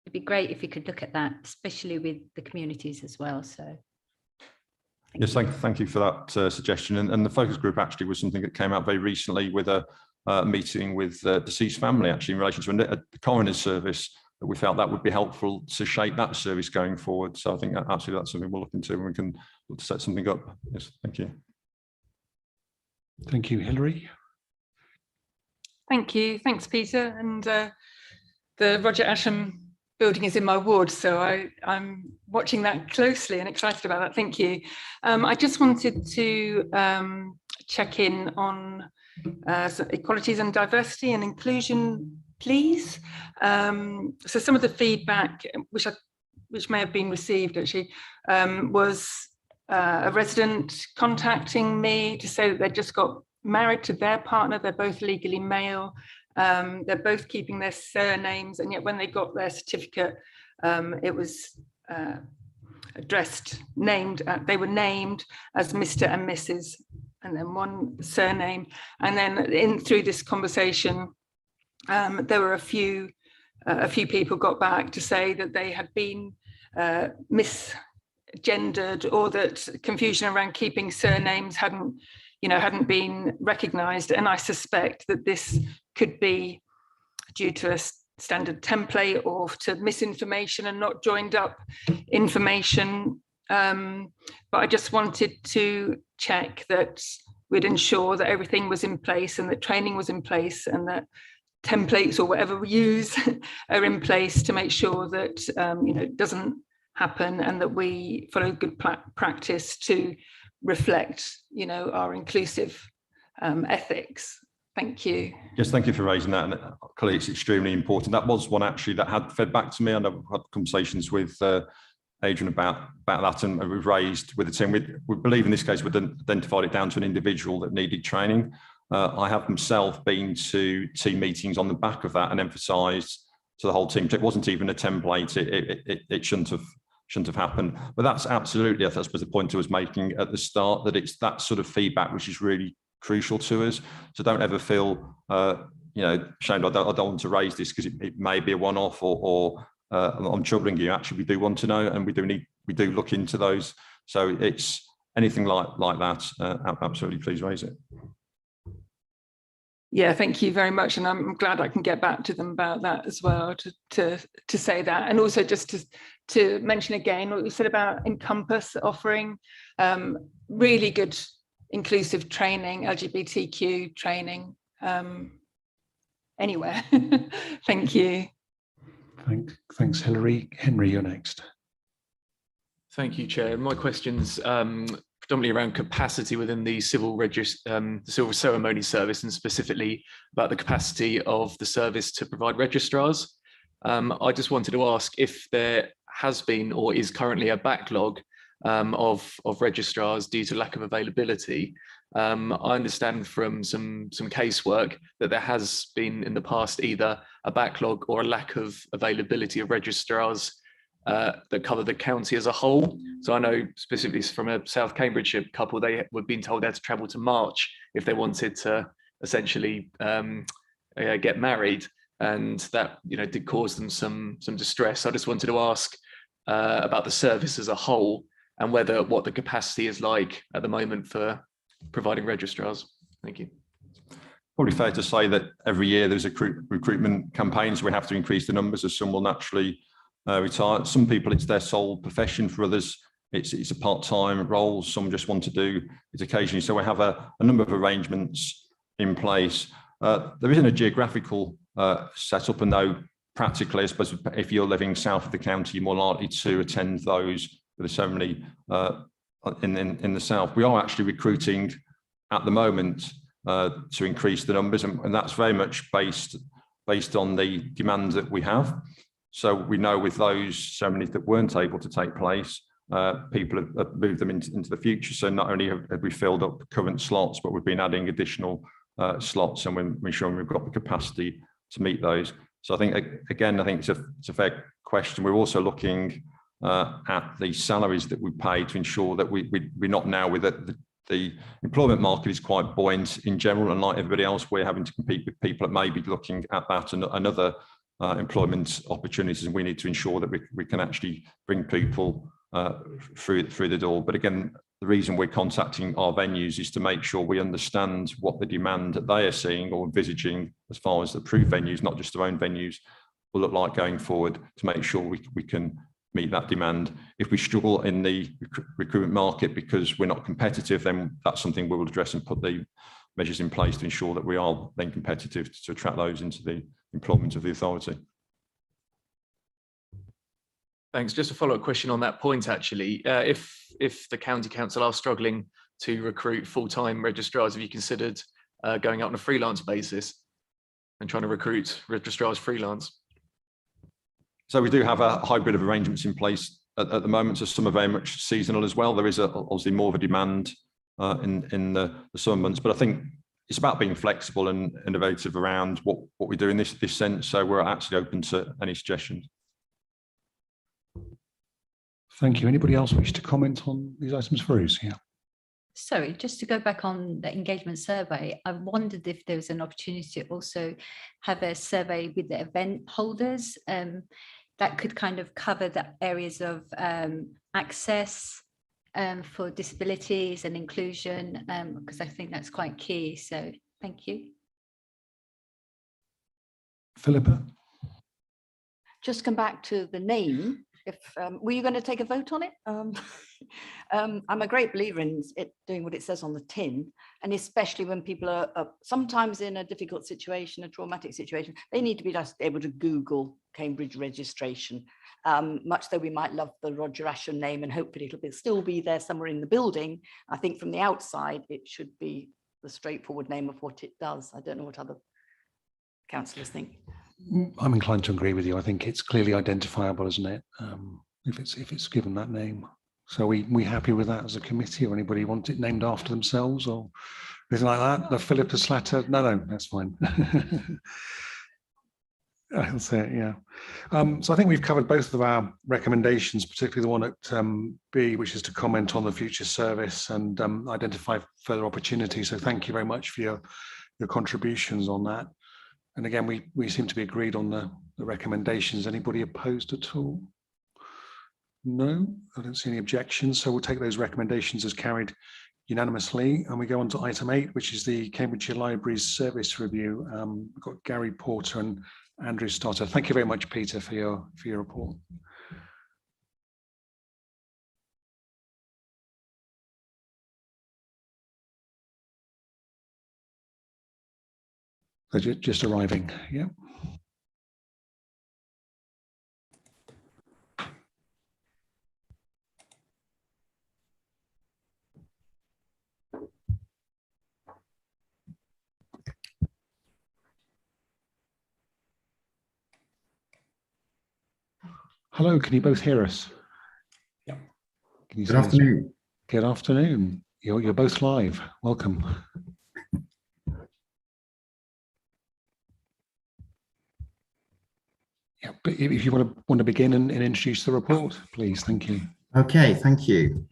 it'd be great if you could look at that, especially with the communities as well. So, thank you for that suggestion. And the focus group actually was something that came out very recently with a meeting with deceased family, actually, in relation to a coroner's service, that we felt that would be helpful to shape that service going forward. So I think absolutely that's something we'll look into, and we can look to set something up. Yes, thank you. Thank you, Hilary. Thank you. Thanks, Peter. And the Roger Ascham building is in my ward, so I'm watching that closely and excited about that. Thank you. I just wanted to check in on equalities and diversity and inclusion, please. So some of the feedback, which may have been received actually, was a resident contacting me to say that they just got married to their partner. They're both legally male. They're both keeping their surnames, and yet when they got their certificate, it was they were named as Mr. and Mrs. and then one surname. And then through this conversation, there were a few people got back to say that they had been misgendered, or that confusion around keeping surnames hadn't been recognised. And I suspect that this could be due to a standard template or to misinformation and not joined up information. But I just wanted to check that we'd ensure that everything was in place and that training was in place and that templates or whatever we use are in place to make sure that it doesn't happen, and that we follow good practice to reflect our inclusive ethics. Thank you. Yes, thank you for raising that, and clearly it's extremely important. That was one actually that had fed back to me, and I've had conversations with Adrian about that, and we've raised with the team. We believe in this case we've identified it down to an individual that needed training. I have myself been to team meetings on the back of that and emphasised to the whole team, it wasn't even a template, it shouldn't have happened. But that's absolutely, I suppose, the point I was making at the start, that it's that sort of feedback which is really crucial to us. So don't ever feel ashamed. I don't want to raise this because it may be a one-off, or I'm troubling you. Actually, we do want to know, and we do look into those. So it's anything like that. Absolutely, please raise it. Yeah, thank you very much, and I'm glad I can get back to them about that as well, to say that. And also just to mention again what you said about Encompass offering really good inclusive training, LGBTQ training anywhere. Thank you. Thanks, Hilary. Henry, you're next. Thank you, Chair. My question's predominantly around capacity within the civil ceremony service, and specifically about the capacity of the service to provide registrars. I just wanted to ask if there has been or is currently a backlog of registrars due to lack of availability. I understand from some casework that there has been in the past either a backlog or a lack of availability of registrars that cover the county as a whole. So I know specifically from a South Cambridgeshire couple, they were being told they had to travel to March if they wanted to essentially get married, and that did cause them some distress. I just wanted to ask about the service as a whole, and what the capacity is like at the moment for providing registrars. Thank you. Probably fair to say that every year there's a recruitment campaign, so we have to increase the numbers, as some will naturally retire. Some people, it's their sole profession. For others, it's a part-time role. Some just want to do it occasionally. So we have a number of arrangements in place. There isn't a geographical setup, and though practically, I suppose, if you're living south of the county, you're more likely to attend those with a ceremony in the south. We are actually recruiting at the moment to increase the numbers, and that's very much based on the demand that we have. So we know with those ceremonies that weren't able to take place, people have moved them into the future. So not only have we filled up current slots, but we've been adding additional slots, and we're ensuring we've got the capacity to meet those. So I think, again, it's a fair question. We're also looking at the salaries that we pay to ensure that we're not now with the employment market is quite buoyant in general, and like everybody else, we're having to compete with people that may be looking at that and other employment opportunities, and we need to ensure that we can actually bring people through the door. But again, the reason we're contacting our venues is to make sure we understand what the demand that they are seeing or envisaging as far as the approved venues, not just their own venues, will look like going forward, to make sure we can meet that demand. If we struggle in the recruitment market because we're not competitive, then that's something we will address and put the measures in place to ensure that we are then competitive to attract those into the employment of the authority. Thanks. Just a follow-up question on that point, actually. If the county council are struggling to recruit full-time registrars, have you considered going out on a freelance basis and trying to recruit registrars freelance? So we do have a hybrid of arrangements in place at the moment. So some are very much seasonal as well. There is obviously more of a demand in the summer months, but I think it's about being flexible and innovative around what we do in this sense. So we're actually open to any suggestions. Thank you. Anybody else wish to comment on these items for us? Yeah. Sorry, just to go back on the engagement survey, I wondered if there was an opportunity to also have a survey with the event holders that could kind of cover the areas of access for disabilities and inclusion, because I think that's quite key. So thank you. Philippa? Just come back to the name. If were you going to take a vote on it? I'm a great believer in it doing what it says on the tin, and especially when people are sometimes in a difficult situation, a traumatic situation, they need to be just able to Google Cambridge registration. Much though we might love the Roger Ascham name and hopefully it'll still be there somewhere in the building, I think from the outside it should be the straightforward name of what it does. I don't know what other councillors think. I'm inclined to agree with you. I think it's clearly identifiable, isn't it? If it's given that name. So we happy with that as a committee, or anybody want it named after themselves or anything like that? The Philippa Slatter? No, that's fine. I'll say it, yeah. So I think we've covered both of our recommendations, particularly the one at B, which is to comment on the future service and identify further opportunities. So thank you very much for your contributions on that. And again, we seem to be agreed on the recommendations. Anybody opposed at all? No, I don't see any objections. So we'll take those recommendations as carried unanimously. And we go on to item 8, which is the Cambridgeshire Libraries Service Review. We've got Gary Porter and Andrew Stotter. Thank you very much, Peter, for your report. So just arriving, yeah. Hello, can you both hear us? Yeah. Good afternoon. Good afternoon. You're both live. Welcome. Yeah, but if you want to begin and introduce the report, please. Thank you. Okay, thank you.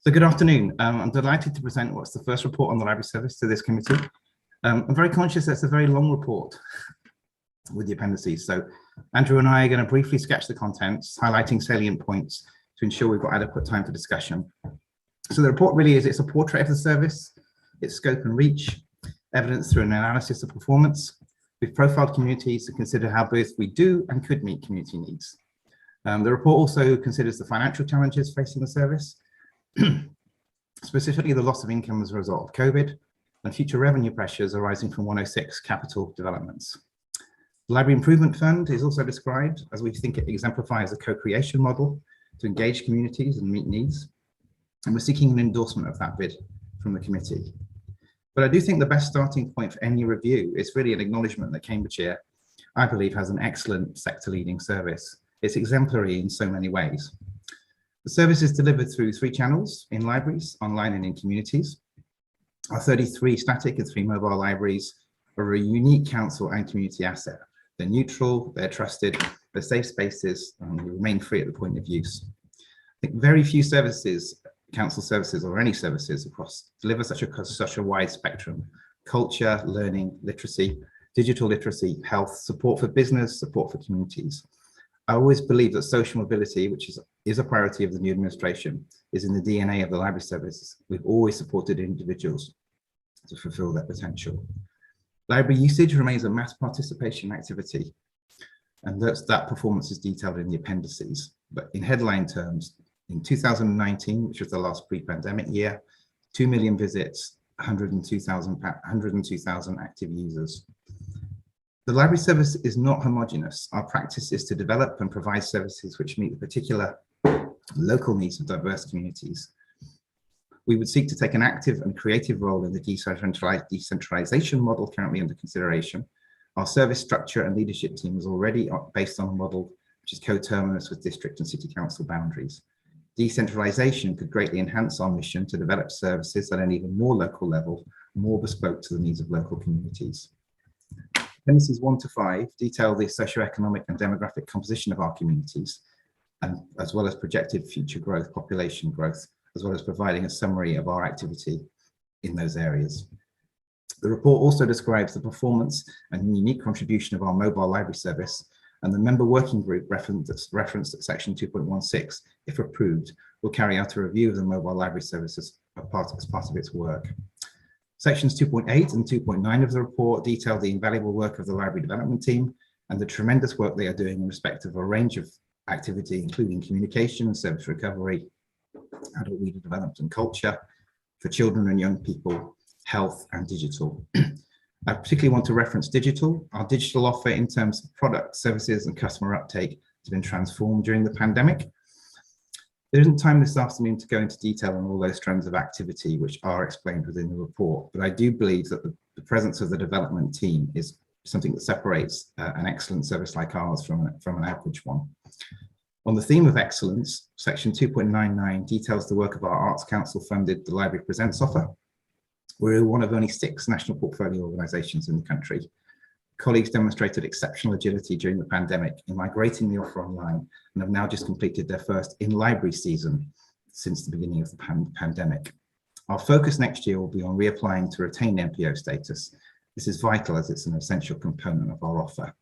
So good afternoon. I'm delighted to present what's the first report on the library service to this committee. I'm very conscious that it's a very long report with the appendices. So Andrew and I are going to briefly sketch the contents, highlighting salient points to ensure we've got adequate time for discussion. So the report really is, it's a portrait of the service, its scope and reach, evidence through an analysis of performance. We've profiled communities to consider how both we do and could meet community needs. The report also considers the financial challenges facing the service, specifically the loss of income as a result of COVID and future revenue pressures arising from 106 capital developments. The Library Improvement Fund is also described as we think it exemplifies a co-creation model to engage communities and meet needs. And we're seeking an endorsement of that bid from the committee. But I do think the best starting point for any review is really an acknowledgement that Cambridgeshire, I believe, has an excellent sector-leading service. It's exemplary in so many ways. The service is delivered through 3 channels: in libraries, online and in communities. Our 33 static and 3 mobile libraries are a unique council and community asset. They're neutral, they're trusted, they're safe spaces, and they remain free at the point of use. I think very few services, council services or any services across, deliver such a wide spectrum: culture, learning, literacy, digital literacy, health, support for business, support for communities. I always believe that social mobility, which is a priority of the new administration, is in the DNA of the library services. We've always supported individuals to fulfill their potential. Library usage remains a mass participation activity, and that performance is detailed in the appendices. But in headline terms, in 2019, which was the last pre-pandemic year, 2 million visits, 102,000 active users. The library service is not homogeneous. Our practice is to develop and provide services which meet the particular local needs of diverse communities. We would seek to take an active and creative role in the decentralization model currently under consideration. Our service structure and leadership team is already based on a model which is coterminous with district and city council boundaries. Decentralization could greatly enhance our mission to develop services at an even more local level, more bespoke to the needs of local communities. Appendices 1 to 5 detail the socioeconomic and demographic composition of our communities, and as well as projected future growth, population growth, as well as providing a summary of our activity in those areas. The report also describes the performance and unique contribution of our mobile library service, and the member working group referenced at section 2.16, if approved, will carry out a review of the mobile library services as part of its work. Sections 2.8 and 2.9 of the report detail the invaluable work of the library development team and the tremendous work they are doing in respect of a range of activity, including communication and service recovery, adult reader development and culture, for children and young people, health and digital. I particularly want to reference digital. Our digital offer in terms of product, services and customer uptake has been transformed during the pandemic. There isn't time this afternoon to go into detail on all those strands of activity which are explained within the report, but I do believe that the presence of the development team is something that separates an excellent service like ours from an average one. On the theme of excellence, section 2.99 details the work of our Arts Council funded The Library Presents offer. We're one of only 6 national portfolio organisations in the country. Colleagues demonstrated exceptional agility during the pandemic in migrating the offer online and have now just completed their first in-library season since the beginning of the pandemic. Our focus next year will be on reapplying to retain NPO status. This is vital as it's an essential component of our offer.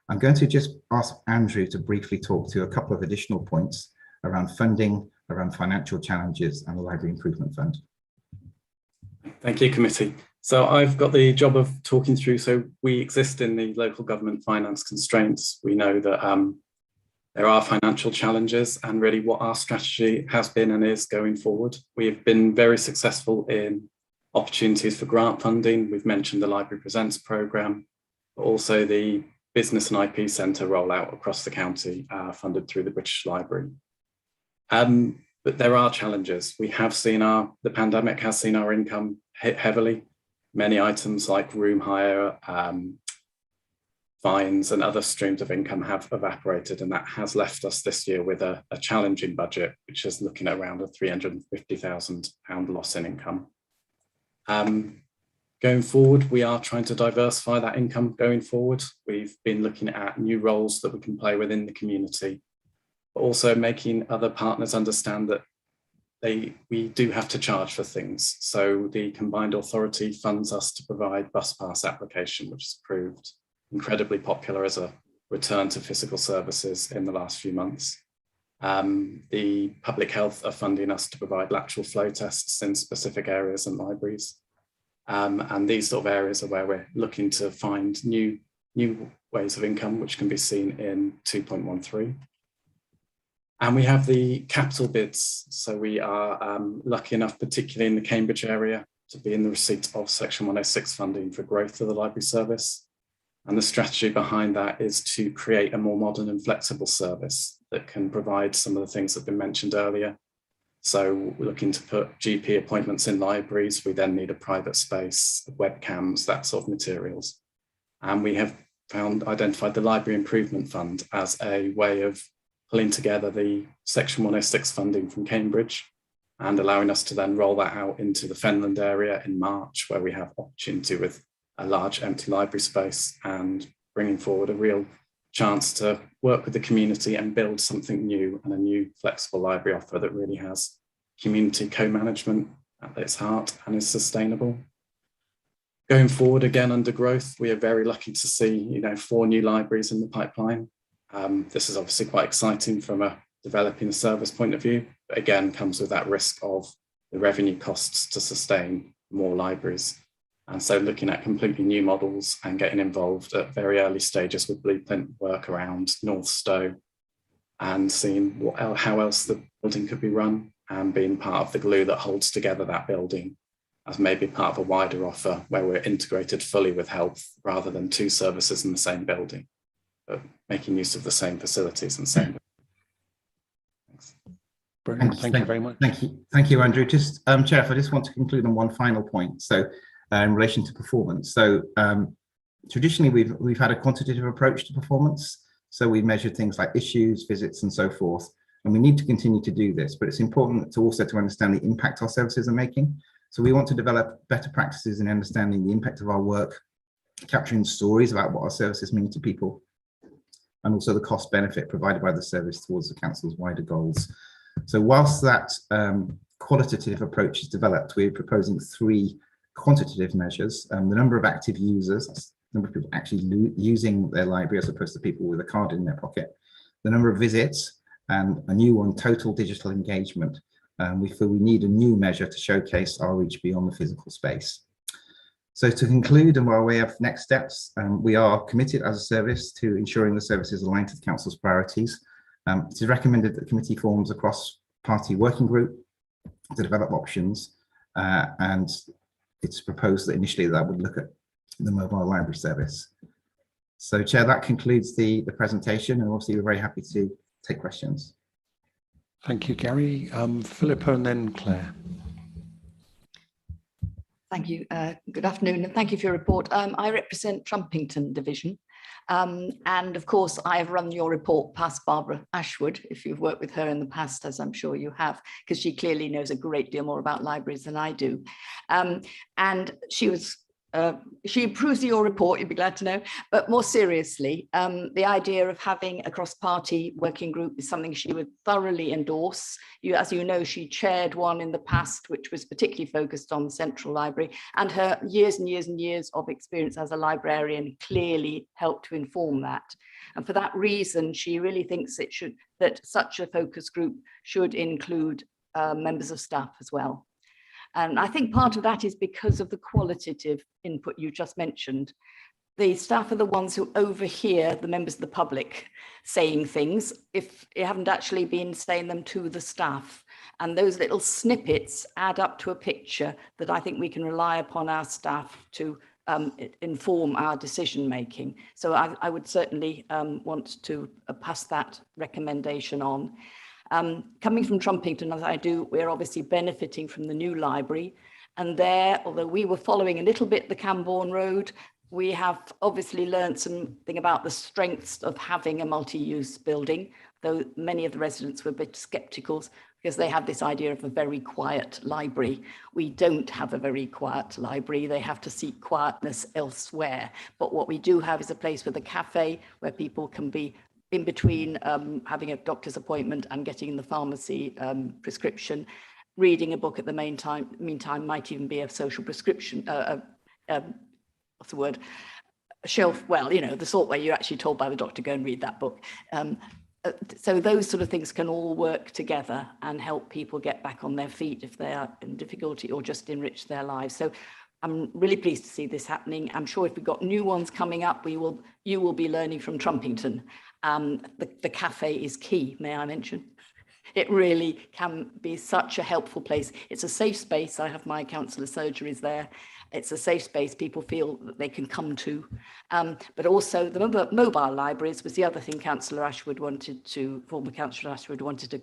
I'm going to just ask Andrew to briefly talk to a couple of additional points around funding, around financial challenges and the Library Improvement Fund. Thank you, committee. So I've got the job of talking through, so we exist in the local government finance constraints. We know that there are financial challenges and really what our strategy has been and is going forward. We've been very successful in opportunities for grant funding. We've mentioned the Library Presents programme, but also the Business and IP Centre rollout across the county funded through the British Library. But there are challenges. We have seen the pandemic has seen our income hit heavily. Many items like room hire, fines and other streams of income have evaporated, and that has left us this year with a challenging budget, which is looking at around a £350,000 loss in income. Going forward, we are trying to diversify that income going forward. We've been looking at new roles that we can play within the community, but also making other partners understand that we do have to charge for things. So the Combined Authority funds us to provide bus pass application, which has proved incredibly popular as a return to physical services in the last few months. The Public Health are funding us to provide lateral flow tests in specific areas and libraries. And these sort of areas are where we're looking to find new ways of income, which can be seen in 2.13. And we have the capital bids. So we are lucky enough, particularly in the Cambridge area, to be in the receipt of Section 106 funding for growth of the library service. And the strategy behind that is to create a more modern and flexible service that can provide some of the things that have been mentioned earlier. So we're looking to put GP appointments in libraries. We then need a private space, webcams, that sort of materials. And we have identified the Library Improvement Fund as a way of pulling together the Section 106 funding from Cambridge and allowing us to then roll that out into the Fenland area in March, where we have opportunity with a large empty library space and bringing forward a real chance to work with the community and build something new and a new flexible library offer that really has community co-management at its heart and is sustainable. Going forward, again, under growth, we are very lucky to see 4 new libraries in the pipeline. This is obviously quite exciting from a developing service point of view, but again, comes with that risk of the revenue costs to sustain more libraries. And so looking at completely new models and getting involved at very early stages with blueprint work around North Stowe and seeing how else the building could be run and being part of the glue that holds together that building as maybe part of a wider offer where we're integrated fully with health rather than two services in the same building, but making use of the same facilities and same. Brilliant. Thank you very much. Thank you, Andrew. Just Chair, if I just want to conclude on one final point. So in relation to performance. So traditionally we've had a quantitative approach to performance. So we measured things like issues, visits, and so forth. And we need to continue to do this, but it's important to also to understand the impact our services are making. So we want to develop better practices in understanding the impact of our work, capturing stories about what our services mean to people, and also the cost benefit provided by the service towards the council's wider goals. So whilst that qualitative approach is developed, we're proposing 3 quantitative measures: the number of active users, the number of people actually using their library as opposed to people with a card in their pocket, the number of visits, and a new one, total digital engagement. We feel we need a new measure to showcase our reach beyond the physical space. So to conclude, and by way of next steps, we are committed as a service to ensuring the service is aligned to the council's priorities. It is recommended that the committee forms a cross-party working group to develop options, and it's proposed that initially that would look at the mobile library service. So Chair, that concludes the presentation, and obviously we're very happy to take questions. Thank you, Gary. Philippa and then Claire. Thank you. Good afternoon, and thank you for your report. I represent Trumpington Division. And of course, I have run your report past Barbara Ashwood, if you've worked with her in the past, as I'm sure you have, because she clearly knows a great deal more about libraries than I do. And she approves of your report, you'd be glad to know. But more seriously, the idea of having a cross-party working group is something she would thoroughly endorse. As you know, she chaired one in the past, which was particularly focused on the Central Library, and her years and years and years of experience as a librarian clearly helped to inform that. And for that reason, she really thinks that such a focus group should include members of staff as well. And I think part of that is because of the qualitative input you just mentioned. The staff are the ones who overhear the members of the public saying things if you haven't actually been saying them to the staff. And those little snippets add up to a picture that I think we can rely upon our staff to inform our decision making. So I would certainly want to pass that recommendation on. Coming from Trumpington, as I do, we're obviously benefiting from the new library. And there, although we were following a little bit the Camborne Road, we have obviously learned something about the strengths of having a multi-use building, though many of the residents were a bit sceptical because they have this idea of a very quiet library. We don't have a very quiet library. They have to seek quietness elsewhere. But what we do have is a place with a cafe where people can be in between having a doctor's appointment and getting the pharmacy prescription. Reading a book at the meantime might even be a social prescription, what's the word? A shelf, well, you know, the sort where you're actually told by the doctor, go and read that book. So those sort of things can all work together and help people get back on their feet if they are in difficulty or just enrich their lives. So I'm really pleased to see this happening. I'm sure if we've got new ones coming up, you will be learning from Trumpington. The cafe is key, may I mention? It really can be such a helpful place. It's a safe space. I have my counsellor surgeries there. It's a safe space people feel that they can come to. But also the mobile libraries was the other thing former Councillor Ashwood wanted to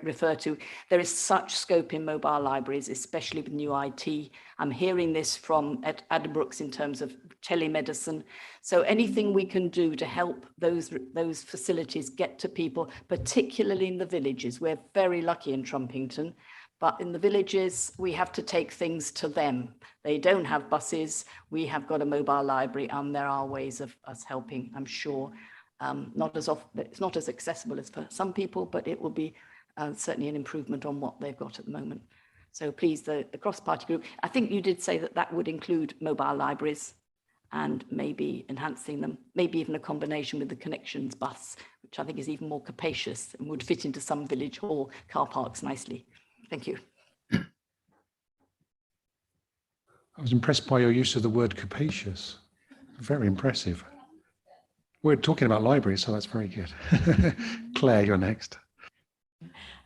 refer to. There is such scope in mobile libraries, especially with new IT. I'm hearing this from Adam Brooks in terms of telemedicine. So anything we can do to help those facilities get to people, particularly in the villages. We're very lucky in Trumpington, but in the villages, we have to take things to them. They don't have buses. We have got a mobile library, and there are ways of us helping, I'm sure. It's not as accessible as for some people, but it will be certainly an improvement on what they've got at the moment. So please, the cross-party group, I think you did say that would include mobile libraries and maybe enhancing them, maybe even a combination with the connections bus, which I think is even more capacious and would fit into some village hall car parks nicely. Thank you. I was impressed by your use of the word capacious. Very impressive. We're talking about libraries, so that's very good. Claire, you're next.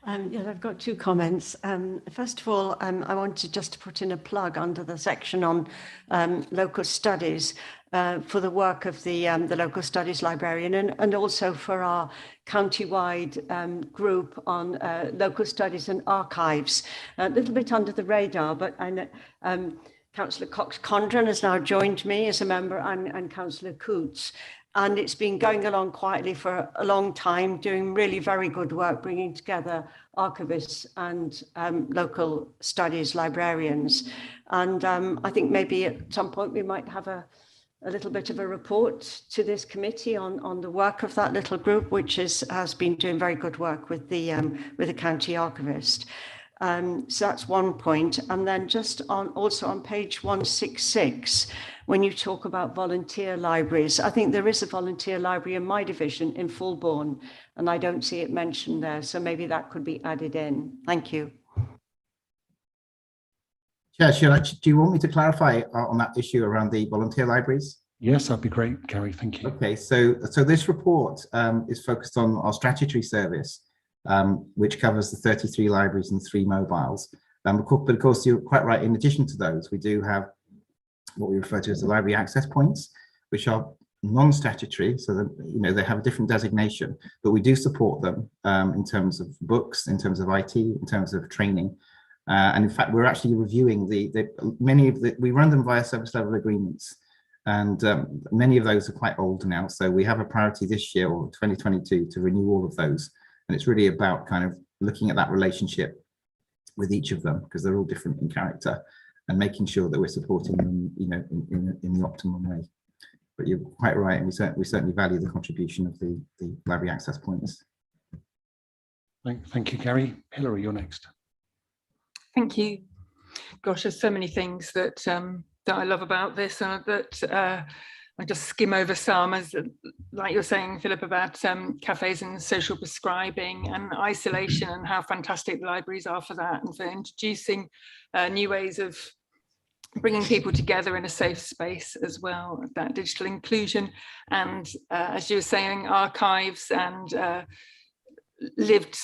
Yes, I've got two comments. First of all, I wanted just to put in a plug under the section on local studies for the work of the local studies librarian, and also for our county-wide group on local studies and archives. A little bit under the radar, but I know Councillor Cox-Condren has now joined me as a member, and Councillor Coots. And it's been going along quietly for a long time, doing really very good work, bringing together archivists and local studies librarians. And I think maybe at some point we might have a little bit of a report to this committee on the work of that little group, which has been doing very good work with the county archivist. So that's one point. And then just also on page 166, when you talk about volunteer libraries, I think there is a volunteer library in my division in Fulbourn, and I don't see it mentioned there. So maybe that could be added in. Thank you. Chair, do you want me to clarify on that issue around the volunteer libraries? Yes, that'd be great, Gary. Thank you. Okay, so this report is focused on our statutory service, which covers the 33 libraries and 3 mobiles. But of course, you're quite right. In addition to those, we do have what we refer to as the library access points, which are non-statutory, so that they have a different designation, but we do support them in terms of books, in terms of IT, in terms of training. And in fact, we're actually reviewing we run them via service level agreements, and many of those are quite old now. So we have a priority this year, or 2022, to renew all of those. And it's really about kind of looking at that relationship with each of them, because they're all different in character, and making sure that we're supporting them, in the optimum way. But you're quite right, and we certainly value the contribution of the library access points. Thank you, Gary. Hilary, you're next. Thank you. Gosh, there's so many things that that I love about this, and that I just skim over some, as like you're saying, Philip, about cafes and social prescribing and isolation, and how fantastic the libraries are for that, and for introducing new ways of bringing people together in a safe space as well, that digital inclusion. And as you were saying, archives and lived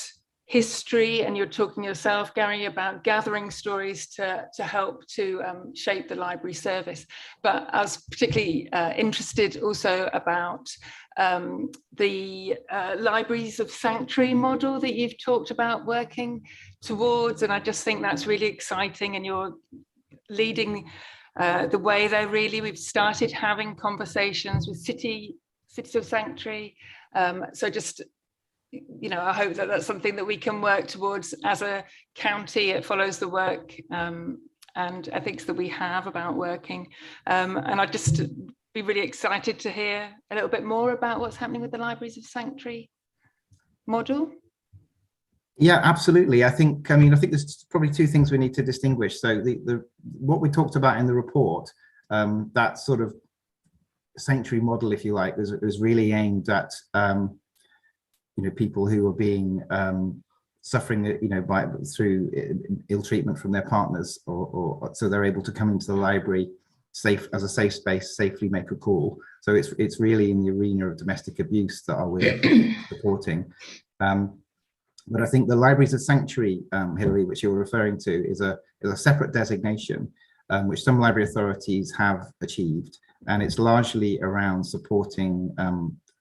history, and you're talking yourself, Gary, about gathering stories to help to shape the library service. But I was particularly interested also about the libraries of sanctuary model that you've talked about working towards, and I just think that's really exciting, and you're leading the way there. Really, we've started having conversations with cities of sanctuary, so just I hope that that's something that we can work towards as a county. It follows the work and ethics that we have about working. And I'd just be really excited to hear a little bit more about what's happening with the Libraries of Sanctuary model. Yeah, absolutely. I think there's probably 2 things we need to distinguish. So what we talked about in the report, that sort of sanctuary model, if you like, is really aimed at people who are being suffering, through ill treatment from their partners, or so they're able to come into the library as a safe space, safely make a call. So it's really in the arena of domestic abuse that we're supporting. But I think the Libraries of Sanctuary, Hilary, which you're referring to, is a separate designation, which some library authorities have achieved, and it's largely around supporting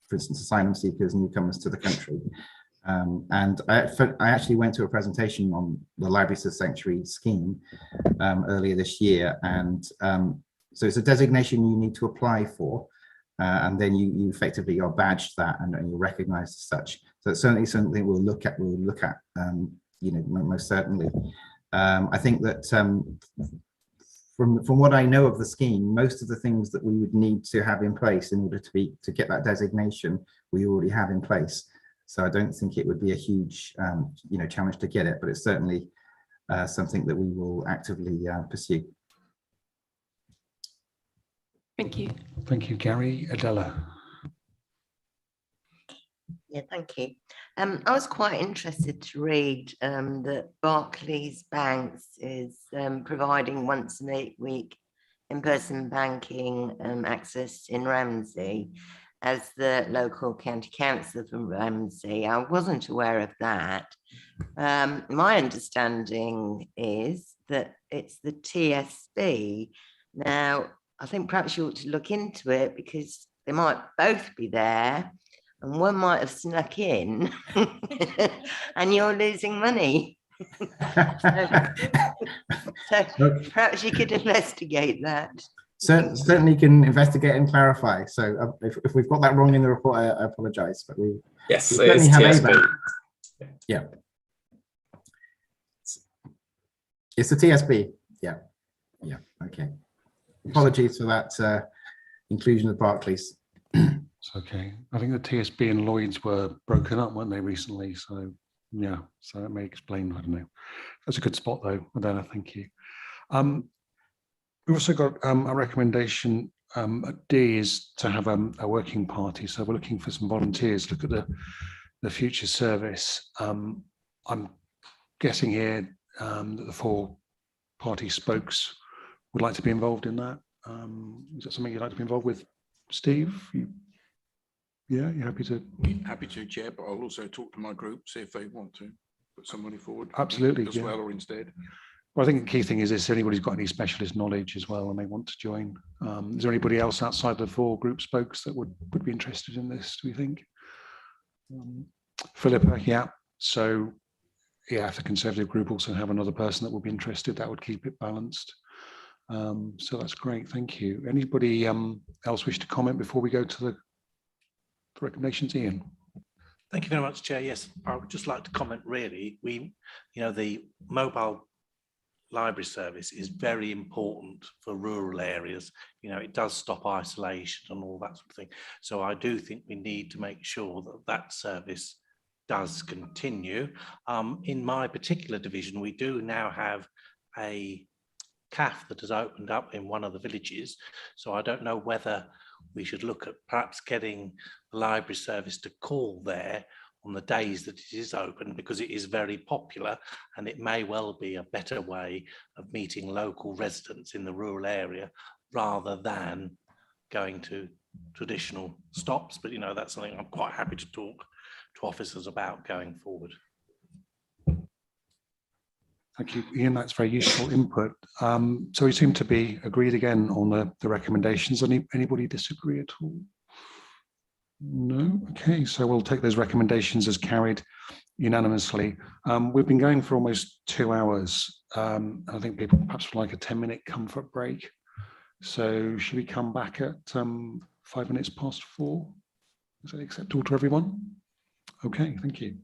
for instance, asylum seekers and newcomers to the country. And I actually went to a presentation on the Libraries of Sanctuary scheme earlier this year. And so it's a designation you need to apply for, and then you effectively are badged that, and you're recognized as such. So it's certainly something we'll look at, most certainly. I think that from what I know of the scheme, most of the things that we would need to have in place in order to get that designation, we already have in place. So I don't think it would be a huge challenge to get it, but it's certainly something that we will actively pursue. Thank you. Thank you, Gary. Adela. Yeah, thank you. I was quite interested to read that Barclays Banks is providing once a week in-person banking access in Ramsey. as the local county councillor from Ramsey. I wasn't aware of that. My understanding is that it's the TSB. Now, I think perhaps you ought to look into it because they might both be there and one might have snuck in and you're losing money. so perhaps you could investigate that. Certainly can investigate and clarify. So if we've got that wrong in the report, I apologise. But we yes, we it is certainly have TSB. Yeah, it's the TSB. Yeah, yeah. Okay. Apologies for that inclusion of Barclays. It's okay. I think the TSB and Lloyd's were broken up, weren't they, recently? So yeah, so that may explain. I don't know. That's a good spot though, Adela. Thank you. We've also got a recommendation at D is to have a working party. So we're looking for some volunteers to look at the future service. I'm guessing here that the 4 party spokes would like to be involved in that. Is that something you'd like to be involved with, Steve? Yeah, you're happy to? Happy to, Chair, but I'll also talk to my group, see if they want to put somebody forward. Absolutely, as yeah. well, or instead. Well, I think the key thing is if anybody's got any specialist knowledge as well and they want to join. Is there anybody else outside the 4 group spokes that would be interested in this, do we think? Philippa, yeah. So, yeah, if the Conservative group also have another person that would be interested, that would keep it balanced. So that's great, thank you. Anybody else wish to comment before we go to the recommendations, Ian? Thank you very much, Chair. Yes, I would just like to comment really. The mobile library service is very important for rural areas. It does stop isolation and all that sort of thing. So I do think we need to make sure that that service does continue. In my particular division, we do now have a CAF that has opened up in one of the villages. So I don't know whether we should look at perhaps getting the library service to call there on the days that it is open, because it is very popular and it may well be a better way of meeting local residents in the rural area rather than going to traditional stops. But that's something I'm quite happy to talk to officers about going forward. Thank you, Ian. That's very useful input. So we seem to be agreed again on the recommendations. Anybody disagree at all? No? Okay, so we'll take those recommendations as carried unanimously. We've been going for almost 2 hours. I think people perhaps would like a 10-minute comfort break. So should we come back at 5 minutes past 4? Is that acceptable to everyone? Okay, thank you.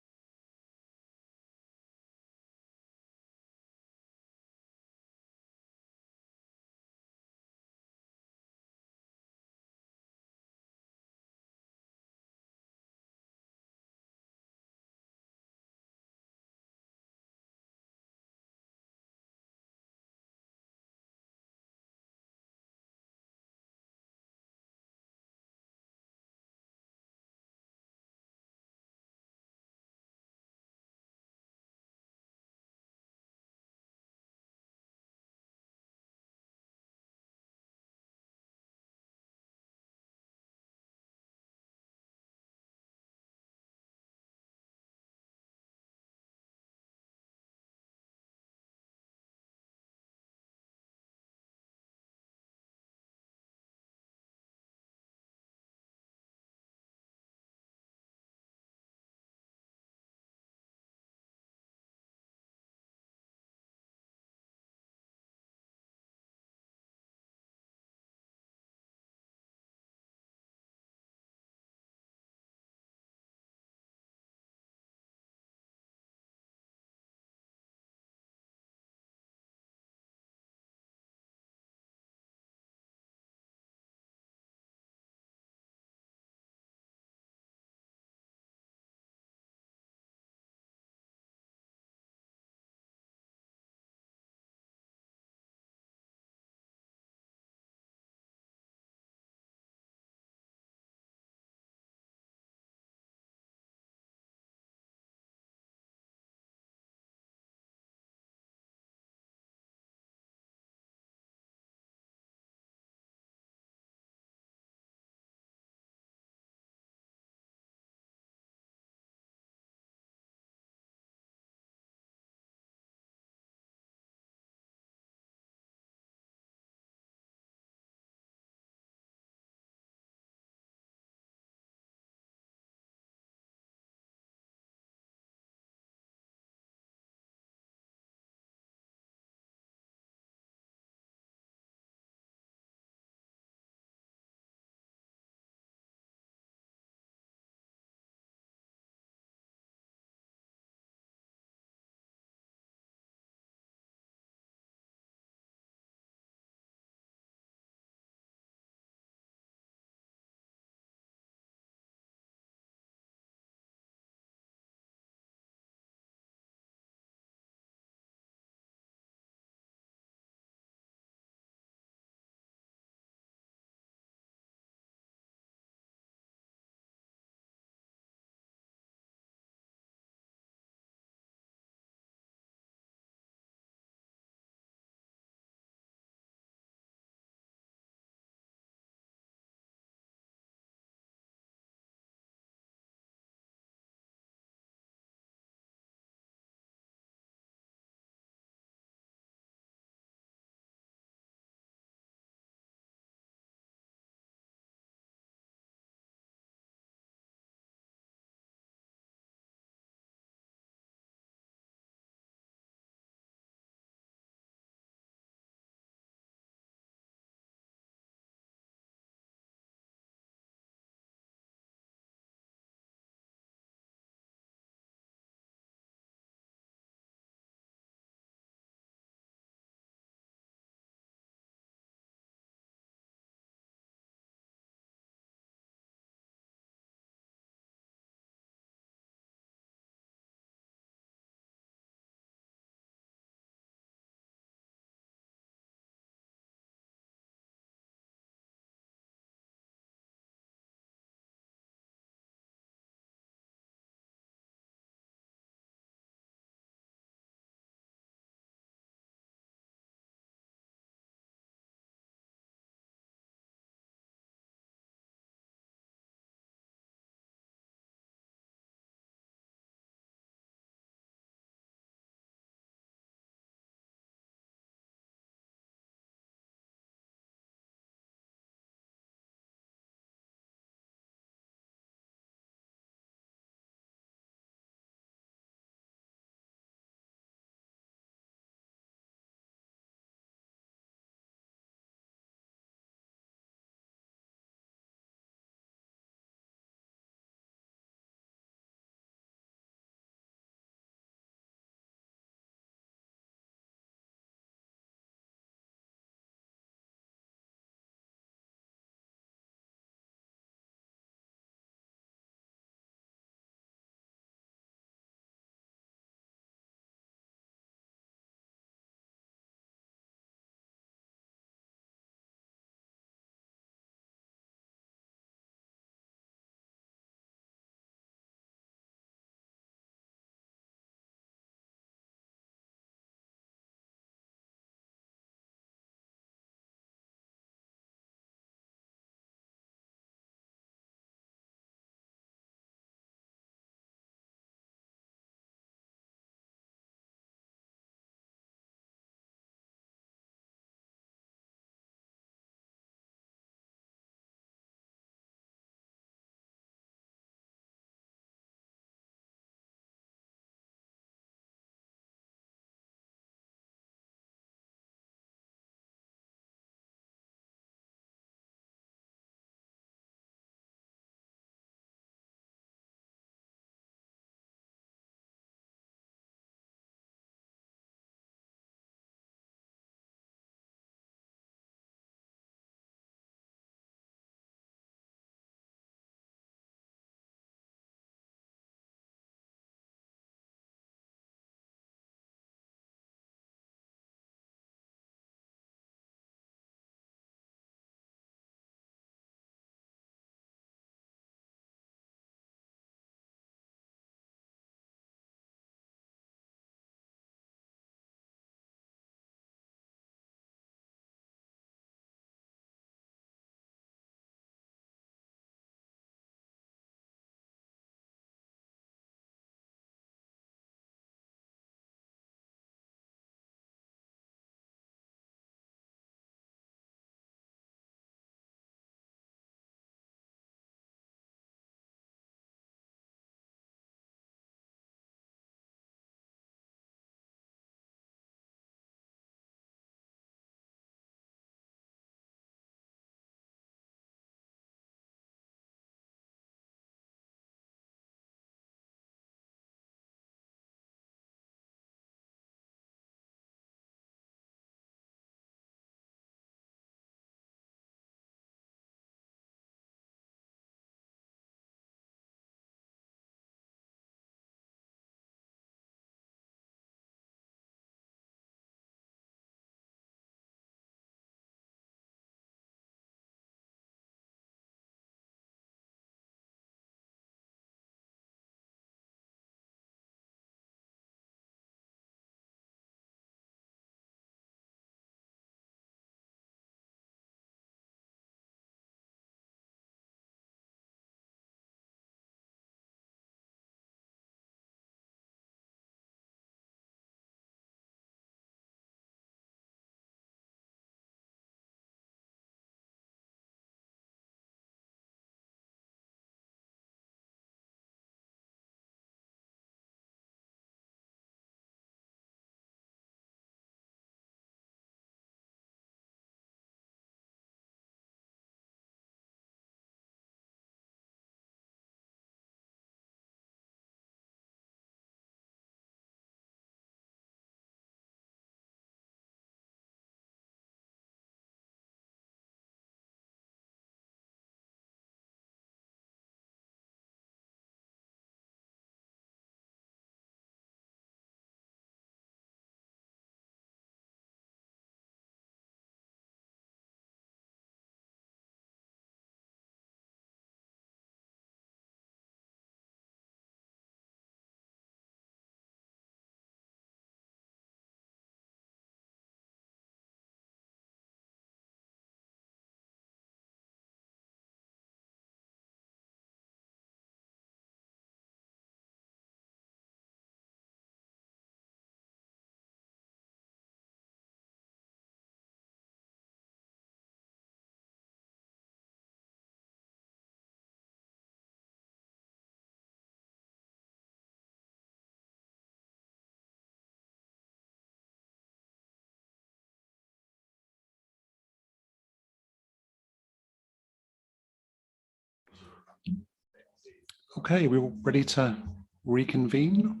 Okay, we're all ready to reconvene.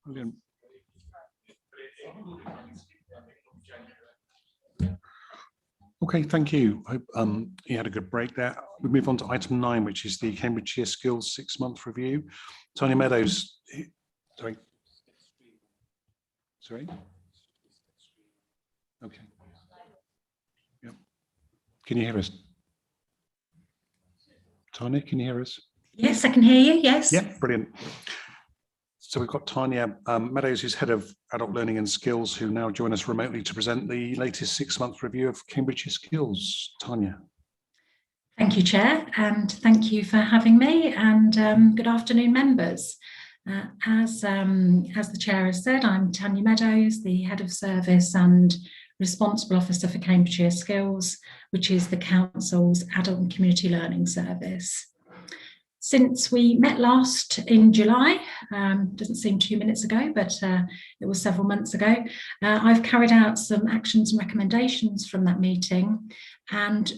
Brilliant. Okay, thank you. Hope you had a good break there. We move on to item 9, which is the Cambridgeshire Skills 6-month review. Tanya Meadows, sorry. Sorry. Okay. Yep. Can you hear us? Tanya, can you hear us? Yes, I can hear you. Yes. Yeah, brilliant. So we've got Tanya Meadows, who's Head of Adult Learning and Skills, who now join us remotely to present the latest 6-month review of Cambridgeshire Skills. Tanya. Thank you, Chair, and thank you for having me, and good afternoon, members. As the Chair has said, I'm Tanya Meadows, the Head of Service and Responsible Officer for Cambridgeshire Skills, which is the Council's Adult and Community Learning Service. Since we met last in July, doesn't seem 2 minutes ago, but it was several months ago, I've carried out some actions and recommendations from that meeting, and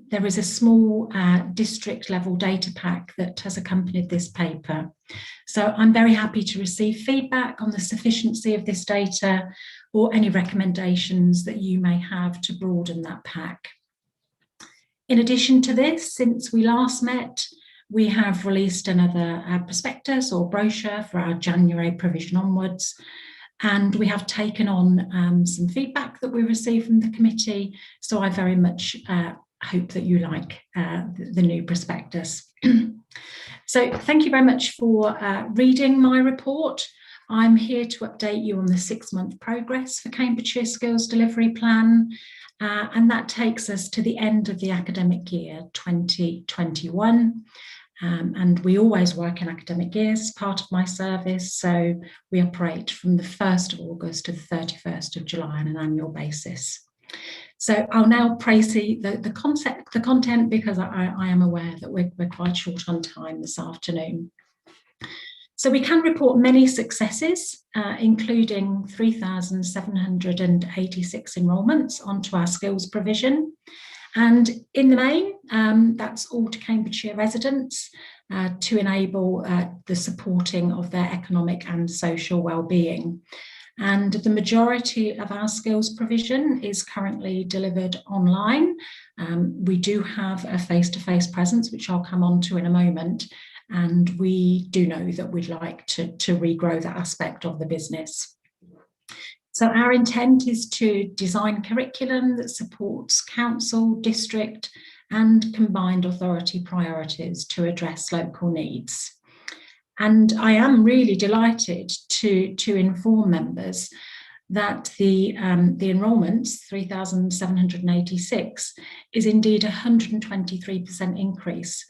there is a small district level data pack that has accompanied this paper. So I'm very happy to receive feedback on the sufficiency of this data or any recommendations that you may have to broaden that pack. In addition to this, since we last met, we have released another prospectus or brochure for our January provision onwards, and we have taken on some feedback that we received from the committee, so I very much hope that you like the new prospectus. So thank you very much for reading my report. I'm here to update you on the 6-month progress for Cambridgeshire Skills Delivery Plan, and that takes us to the end of the academic year 2021. And we always work in academic years, part of my service, so we operate from the 1st of August to the 31st of July on an annual basis. So I'll now praise the content, because I am aware that we're quite short on time this afternoon. So we can report many successes, including 3,786 enrolments onto our skills provision. And in the main, that's all to Cambridgeshire residents to enable the supporting of their economic and social well-being. And the majority of our skills provision is currently delivered online. We do have a face-to-face presence, which I'll come on to in a moment. And we do know that we'd like to regrow that aspect of the business. So our intent is to design curriculum that supports council, district and combined authority priorities to address local needs. And I am really delighted to inform members that the enrolments, 3,786, is indeed a 123% increase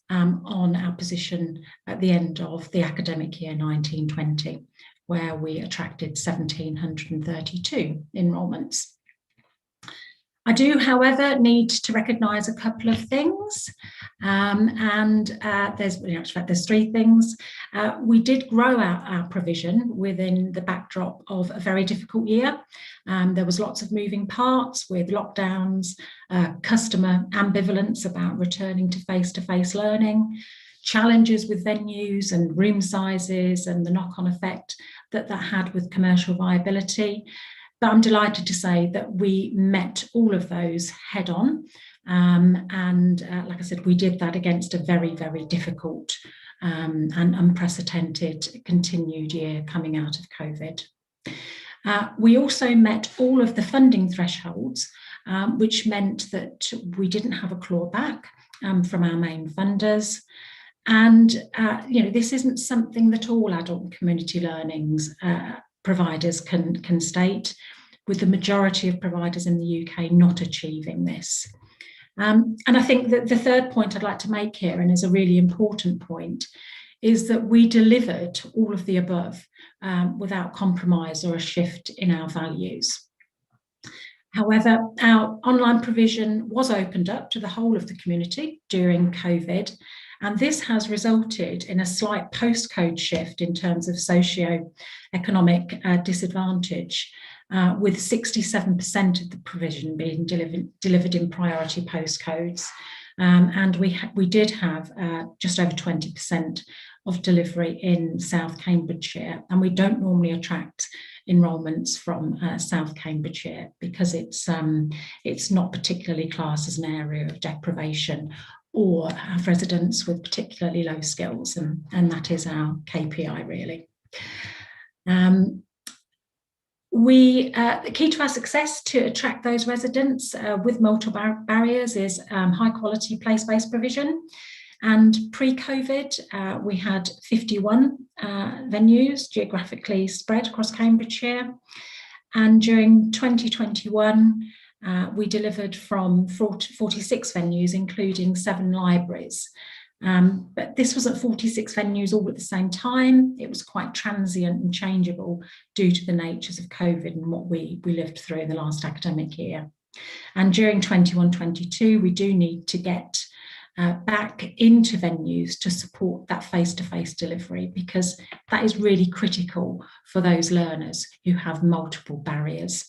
on our position at the end of the academic year 1920. Where we attracted 1,732 enrolments. I do, however, need to recognise a couple of things, there's 3 things. We did grow our provision within the backdrop of a very difficult year. There was lots of moving parts with lockdowns, customer ambivalence about returning to face-to-face learning, challenges with venues and room sizes and the knock-on effect that had with commercial viability. But I'm delighted to say that we met all of those head on. Like I said, we did that against a very, very difficult and unprecedented continued year coming out of COVID. We also met all of the funding thresholds, which meant that we didn't have a clawback from our main funders. And this isn't something that all adult and community learnings providers can state, with the majority of providers in the UK not achieving this. And I think that the third point I'd like to make here, and is a really important point, is that we delivered all of the above without compromise or a shift in our values. However, our online provision was opened up to the whole of the community during COVID, and this has resulted in a slight postcode shift in terms of socio-economic disadvantage, with 67% of the provision being delivered in priority postcodes, And we did have just over 20% of delivery in South Cambridgeshire, and we don't normally attract enrolments from South Cambridgeshire because it's not particularly classed as an area of deprivation or have residents with particularly low skills, and that is our KPI really. The key to our success to attract those residents with multiple barriers is high quality place-based provision. And pre-COVID, we had 51 venues geographically spread across Cambridgeshire. And during 2021, we delivered from 46 venues, including 7 libraries. But this wasn't 46 venues all at the same time. It was quite transient and changeable due to the natures of COVID and what we lived through in the last academic year. And during 21-22, we do need to get back into venues to support that face-to-face delivery, because that is really critical for those learners who have multiple barriers.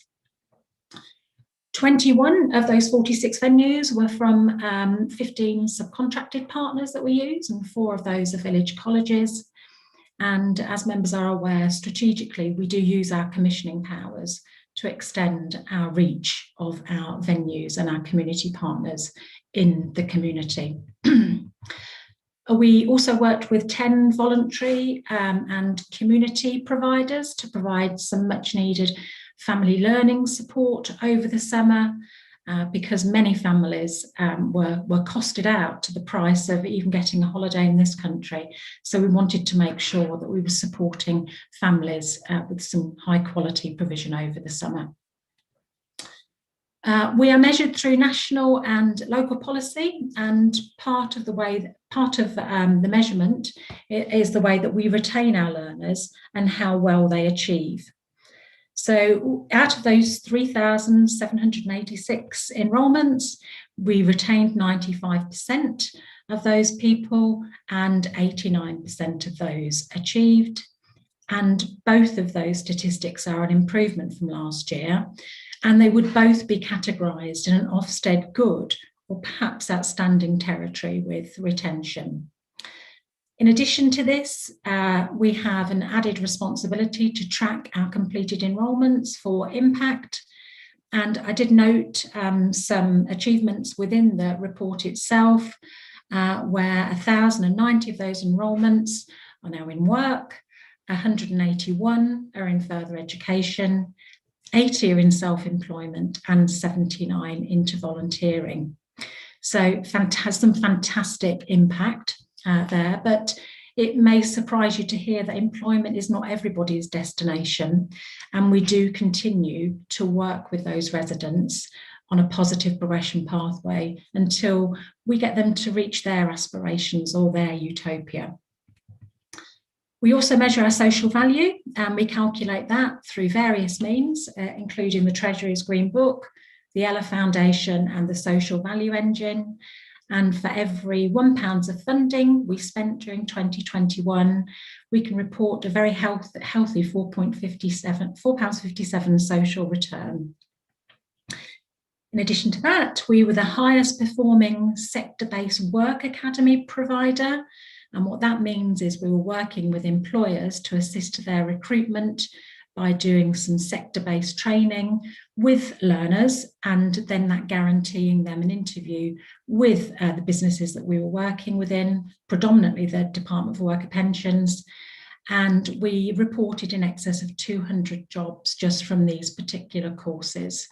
21 of those 46 venues were from 15 subcontracted partners that we use, and 4 of those are village colleges. And as members are aware, strategically, we do use our commissioning powers to extend our reach of our venues and our community partners in the community. We also worked with 10 voluntary and community providers to provide some much needed family learning support over the summer, because many families were costed out to the price of even getting a holiday in this country. So we wanted to make sure that we were supporting families with some high quality provision over the summer. We are measured through national and local policy, and part of the measurement is the way that we retain our learners and how well they achieve. So out of those 3,786 enrolments, we retained 95% of those people and 89% of those achieved. And both of those statistics are an improvement from last year, and they would both be categorised in an Ofsted good or perhaps outstanding territory with retention. In addition to this, we have an added responsibility to track our completed enrolments for impact. And I did note some achievements within the report itself, where 1,090 of those enrolments are now in work, 181 are in further education, 80 are in self-employment, and 79 into volunteering. So some fantastic impact there, but it may surprise you to hear that employment is not everybody's destination, and we do continue to work with those residents on a positive progression pathway until we get them to reach their aspirations or their utopia. We also measure our social value, and we calculate that through various means, including the Treasury's Green Book, the Ella Foundation, and the Social Value Engine. And for every £1 of funding we spent during 2021, we can report a very healthy £4.57 social return. In addition to that, we were the highest performing sector-based work academy provider. And what that means is we were working with employers to assist their recruitment by doing some sector-based training with learners, and then that guaranteeing them an interview with the businesses that we were working within, predominantly the Department for Worker Pensions. And we reported in excess of 200 jobs just from these particular courses.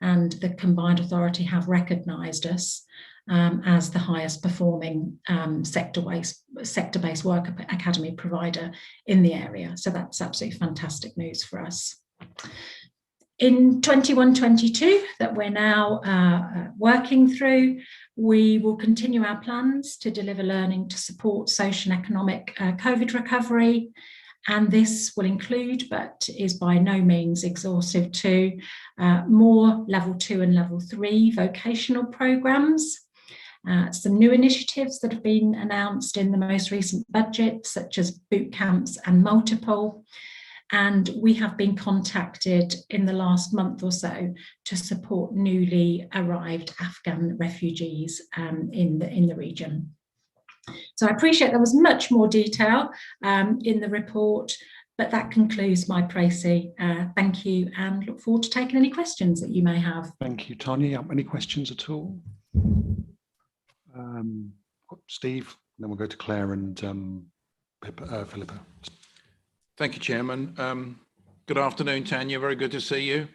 And the Combined Authority have recognised us as the highest performing sector-based work academy provider in the area. So that's absolutely fantastic news for us. In 21-22 that we're now working through, we will continue our plans to deliver learning to support social and economic COVID recovery. And this will include, but is by no means exhaustive too, more level 2 and level 3 vocational programmes. Some new initiatives that have been announced in the most recent budget, such as boot camps and multiple. And we have been contacted in the last month or so to support newly arrived Afghan refugees in the region. So I appreciate there was much more detail in the report, but that concludes my précis. Thank you, and look forward to taking any questions that you may have. Thank you, Tanya. Any questions at all? Steve, then we'll go to Claire and Philippa. Thank you, Chairman. Good afternoon, Tanya. Very good to see you.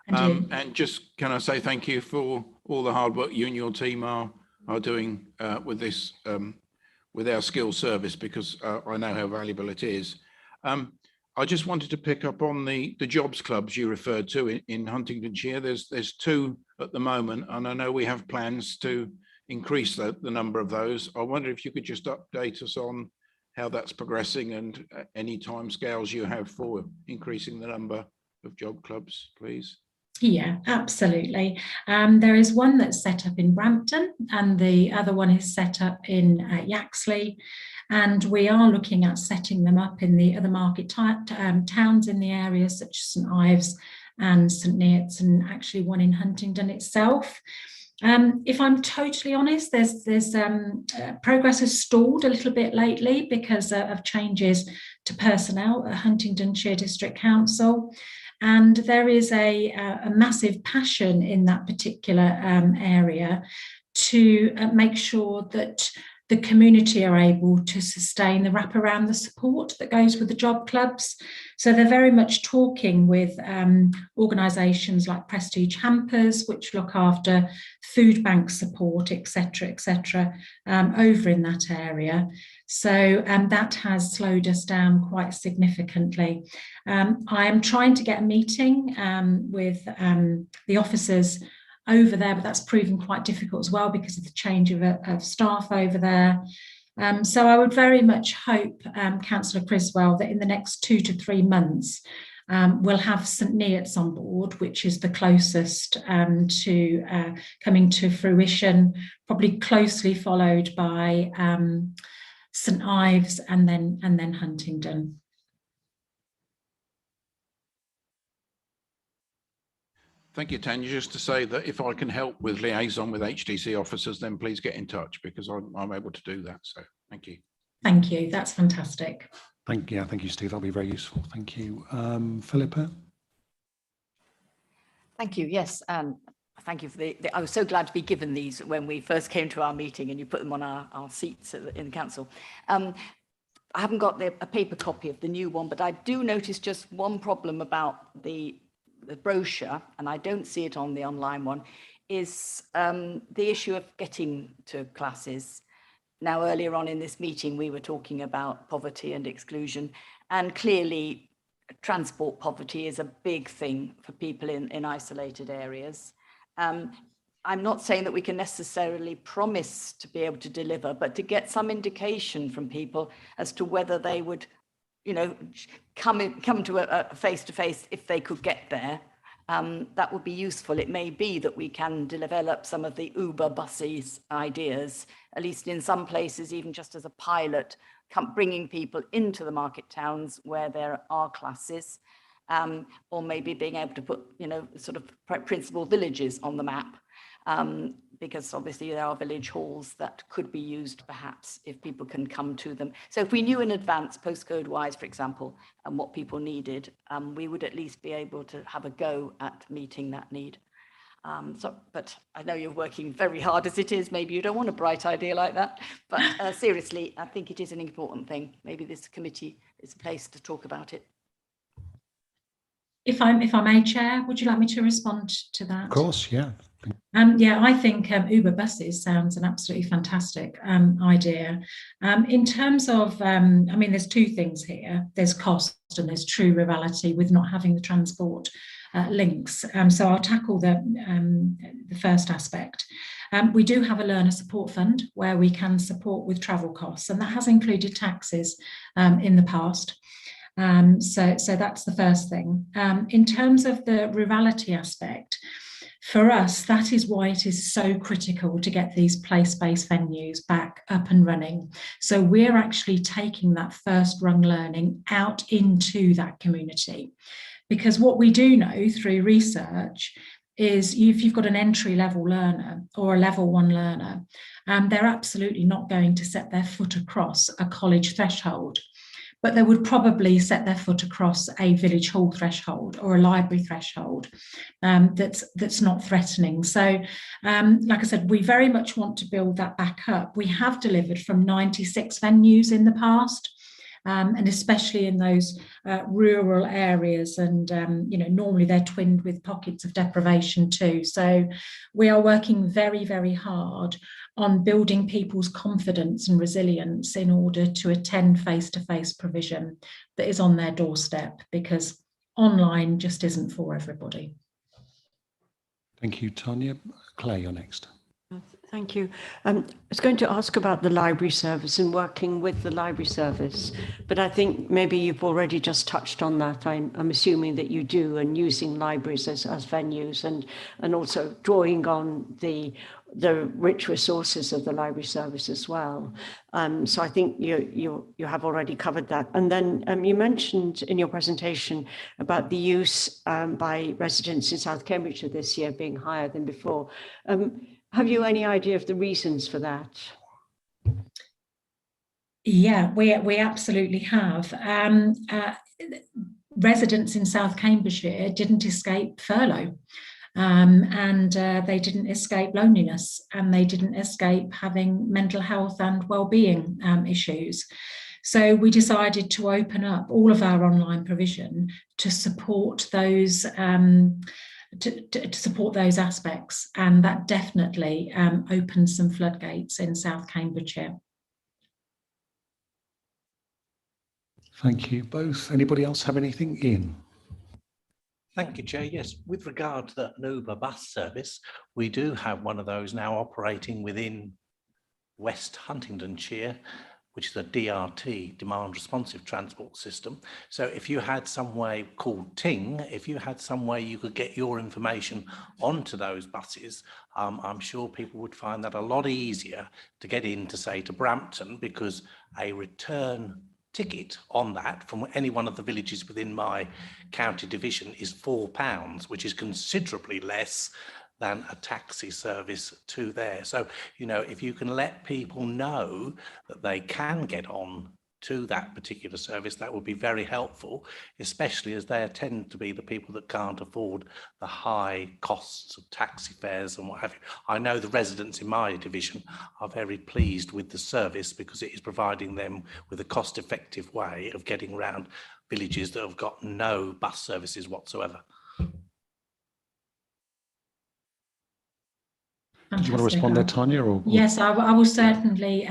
And just can I say thank you for all the hard work you and your team are doing with this, with our skills service, because I know how valuable it is. I just wanted to pick up on the jobs clubs you referred to in Huntingdonshire. There's 2 at the moment, and I know we have plans to increase the number of those. I wonder if you could just update us on how that's progressing and any timescales you have for increasing the number of job clubs, please. Yeah, absolutely. There is one that's set up in Brampton, and the other one is set up in Yaxley. And we are looking at setting them up in the other market towns in the area, such as St Ives and St Neots, and actually one in Huntingdon itself. If I'm totally honest, there's progress has stalled a little bit lately because of changes to personnel at Huntingdonshire District Council. And there is a massive passion in that particular area to make sure that the community are able to sustain the wraparound the support that goes with the job clubs. So they're very much talking with organisations like Prestige Hampers, which look after food bank support, etc., over in that area. So that has slowed us down quite significantly. I am trying to get a meeting with the officers over there, but that's proven quite difficult as well because of the change of staff over there. So I would very much hope, Councillor Criswell, that in the next 2 to 3 months, we'll have St Neots on board, which is the closest to coming to fruition, probably closely followed by St Ives and then Huntingdon. Thank you, Tanya. Just to say that if I can help with liaison with HDC officers, then please get in touch, because I'm able to do that. So thank you. Thank you. That's fantastic. Thank you, Steve. That'll be very useful. Thank you. Philippa? Thank you. Yes. Thank you for I was so glad to be given these when we first came to our meeting and you put them on our seats in the council. I haven't got a paper copy of the new one, but I do notice just one problem about the brochure, and I don't see it on the online one, is the issue of getting to classes. Now, earlier on in this meeting, we were talking about poverty and exclusion, and clearly transport poverty is a big thing for people in isolated areas. I'm not saying that we can necessarily promise to be able to deliver, but to get some indication from people as to whether they would, you know, come to a face-to-face if they could get there, that would be useful. It may be that we can develop some of the Uber buses ideas, at least in some places, even just as a pilot, bringing people into the market towns where there are classes, or maybe being able to put, you know, sort of principal villages on the map, because obviously there are village halls that could be used perhaps if people can come to them. So if we knew in advance, postcode wise, for example, and what people needed, we would at least be able to have a go at meeting that need. But I know you're working very hard as it is. Maybe you don't want a bright idea like that, but seriously, I think it is an important thing. Maybe this committee is a place to talk about it. If I may, Chair, would you like me to respond to that? Of course, yeah. Yeah, I think Uber buses sounds an absolutely fantastic idea. In terms of, I mean, there's 2 things here. There's cost and there's true rurality with not having the transport links. So I'll tackle the first aspect. We do have a learner support fund where we can support with travel costs, and that has included taxis in the past. So that's the first thing. In terms of the rurality aspect, For us, that is why it is so critical to get these place-based venues back up and running. So we're actually taking that first rung learning out into that community, because what we do know through research is if you've got an entry-level learner or a level 1 learner, they're absolutely not going to set their foot across a college threshold, but they would probably set their foot across a village hall threshold or a library threshold that's not threatening. So, like I said, we very much want to build that back up. We have delivered from 96 venues in the past, and especially in those rural areas, and normally they're twinned with pockets of deprivation too. So we are working very, very hard on building people's confidence and resilience in order to attend face-to-face provision that is on their doorstep, because online just isn't for everybody. Thank you, Tanya. Claire, you're next. Thank you. I was going to ask about the library service and working with the library service, but I think maybe you've already just touched on that. I'm assuming that you do, and using libraries as venues, and also drawing on the rich resources of the library service as well. So I think you have already covered that. And then you mentioned in your presentation about the use by residents in South Cambridgeshire this year being higher than before. Have you any idea of the reasons for that? Yeah, we absolutely have. Residents in South Cambridgeshire didn't escape furlough, and they didn't escape loneliness, and they didn't escape having mental health and well-being issues. So we decided to open up all of our online provision to support those to support those aspects, and that definitely opened some floodgates in South Cambridgeshire. Thank you both. Anybody else have anything in? Thank you, Chair. Yes, with regard to the Uber bus service, we do have one of those now operating within West Huntingdonshire, which is a DRT, demand responsive transport system. So if you had some way called Ting, if you had some way you could get your information onto those buses, I'm sure people would find that a lot easier to get into, say, to Brampton, because a return ticket on that from any one of the villages within my county division is £4, which is considerably less than a taxi service to there. So, if you can let people know that they can get on to that particular service, that would be very helpful, especially as they tend to be the people that can't afford the high costs of taxi fares and what have you. I know the residents in my division are very pleased with the service because it is providing them with a cost-effective way of getting around villages that have got no bus services whatsoever. Did you want to respond there, Tanya? Or? Yes, I will certainly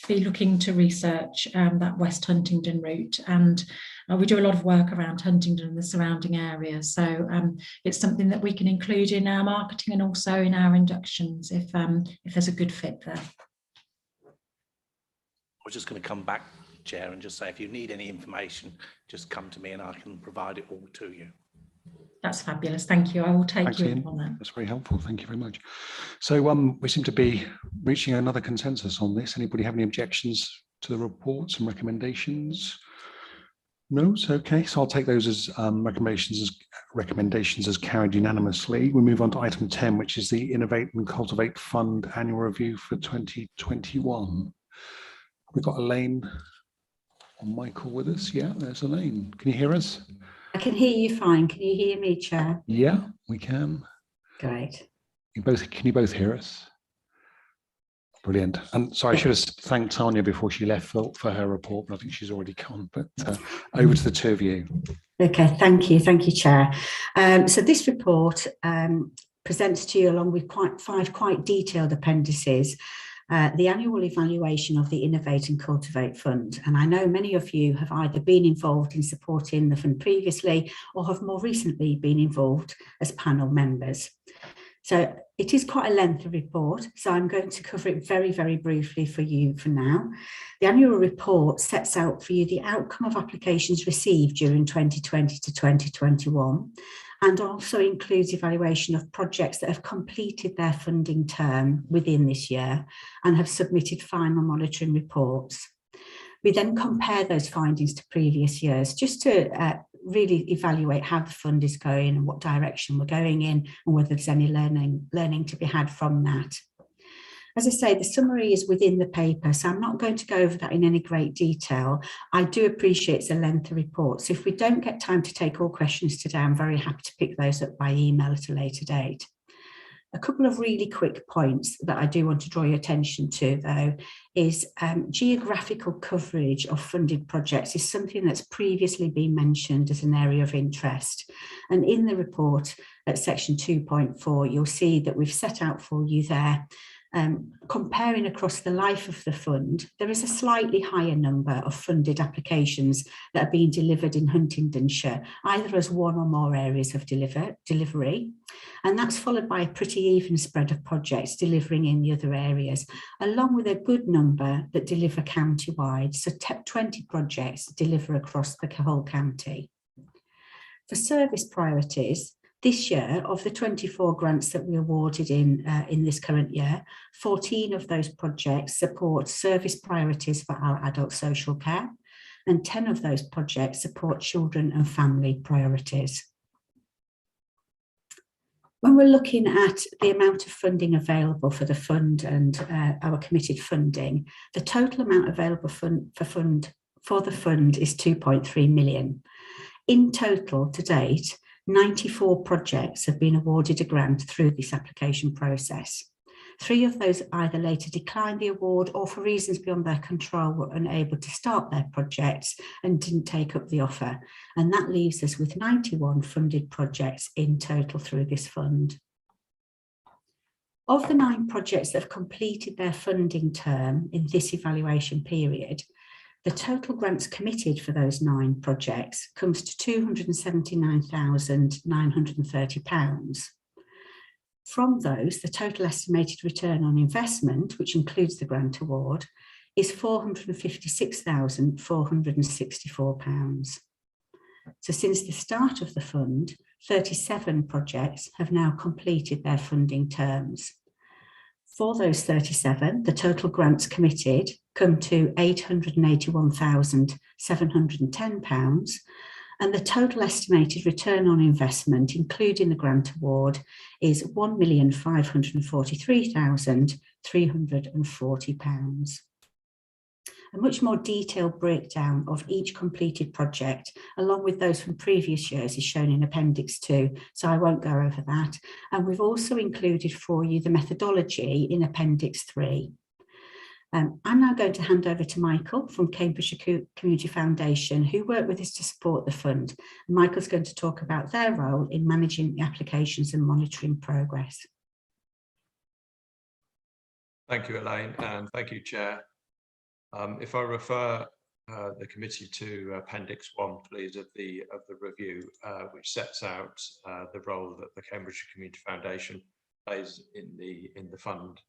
be looking to research that West Huntingdon route, and we do a lot of work around Huntingdon and the surrounding areas. So it's something that we can include in our marketing and also in our inductions if there's a good fit there. I was just going to come back, Chair, and just say if you need any information, just come to me and I can provide it all to you. That's fabulous. Thank you. I will take Thanks, you Ian. on that. That's very helpful. Thank you very much. So we seem to be reaching another consensus on this. Anybody have any objections to the reports and recommendations? No, it's okay. So I'll take those as recommendations as carried unanimously. We move on to item 10, which is the Innovate and Cultivate Fund annual review for 2021. We've got Elaine or Michael with us. Yeah, there's Elaine. Can you hear us? I can hear you fine. Can you hear me, Chair? Yeah, we can. Great. Can you both hear us? Brilliant. And sorry, I should have thanked Tanya before she left for her report, but I think she's already gone. But over to the two of you. Okay, thank you. Thank you, Chair. So this report presents to you, along with five quite detailed appendices, the annual evaluation of the Innovate and Cultivate Fund. And I know many of you have either been involved in supporting the fund previously or have more recently been involved as panel members. So it is quite a lengthy report, so I'm going to cover it very, very briefly for you for now. The annual report sets out for you the outcome of applications received during 2020 to 2021, and also includes evaluation of projects that have completed their funding term within this year and have submitted final monitoring reports. We then compare those findings to previous years just to really evaluate how the fund is going and what direction we're going in and whether there's any learning to be had from that. As I say, the summary is within the paper, so I'm not going to go over that in any great detail. I do appreciate it's a lengthy report, so if we don't get time to take all questions today, I'm very happy to pick those up by email at a later date. A couple of really quick points that I do want to draw your attention to, though, is geographical coverage of funded projects is something that's previously been mentioned as an area of interest. And in the report at section 2.4, you'll see that we've set out for you there, comparing across the life of the fund, there is a slightly higher number of funded applications that are being delivered in Huntingdonshire, either as one or more areas of delivery, and that's followed by a pretty even spread of projects delivering in the other areas, along with a good number that deliver county-wide, so 20 projects deliver across the whole county. For service priorities, this year, of the 24 grants that we awarded in this current year, 14 of those projects support service priorities for our adult social care, and 10 of those projects support children and family priorities. When we're looking at the amount of funding available for the fund and our committed funding, the total amount available for the fund is 2.3 million. In total, to date, 94 projects have been awarded a grant through this application process. 3 of those either later declined the award or for reasons beyond their control were unable to start their projects and didn't take up the offer. And that leaves us with 91 funded projects in total through this fund. Of the 9 projects that have completed their funding term in this evaluation period, the total grants committed for those 9 projects comes to £279,930. From those, the total estimated return on investment, which includes the grant award, is £456,464. So since the start of the fund, 37 projects have now completed their funding terms. For those 37, the total grants committed come to £881,710, and the total estimated return on investment, including the grant award, is £1,543,340. A much more detailed breakdown of each completed project, along with those from previous years, is shown in Appendix 2, so I won't go over that. And we've also included for you the methodology in Appendix 3. I'm now going to hand over to Michael from Cambridgeshire Community Foundation, who worked with us to support the fund. And Michael's going to talk about their role in managing the applications and monitoring progress. Thank you, Elaine, and thank you, Chair. If I refer the committee to Appendix 1, please, of the review, which sets out the role that the Cambridgeshire Community Foundation plays in the fund.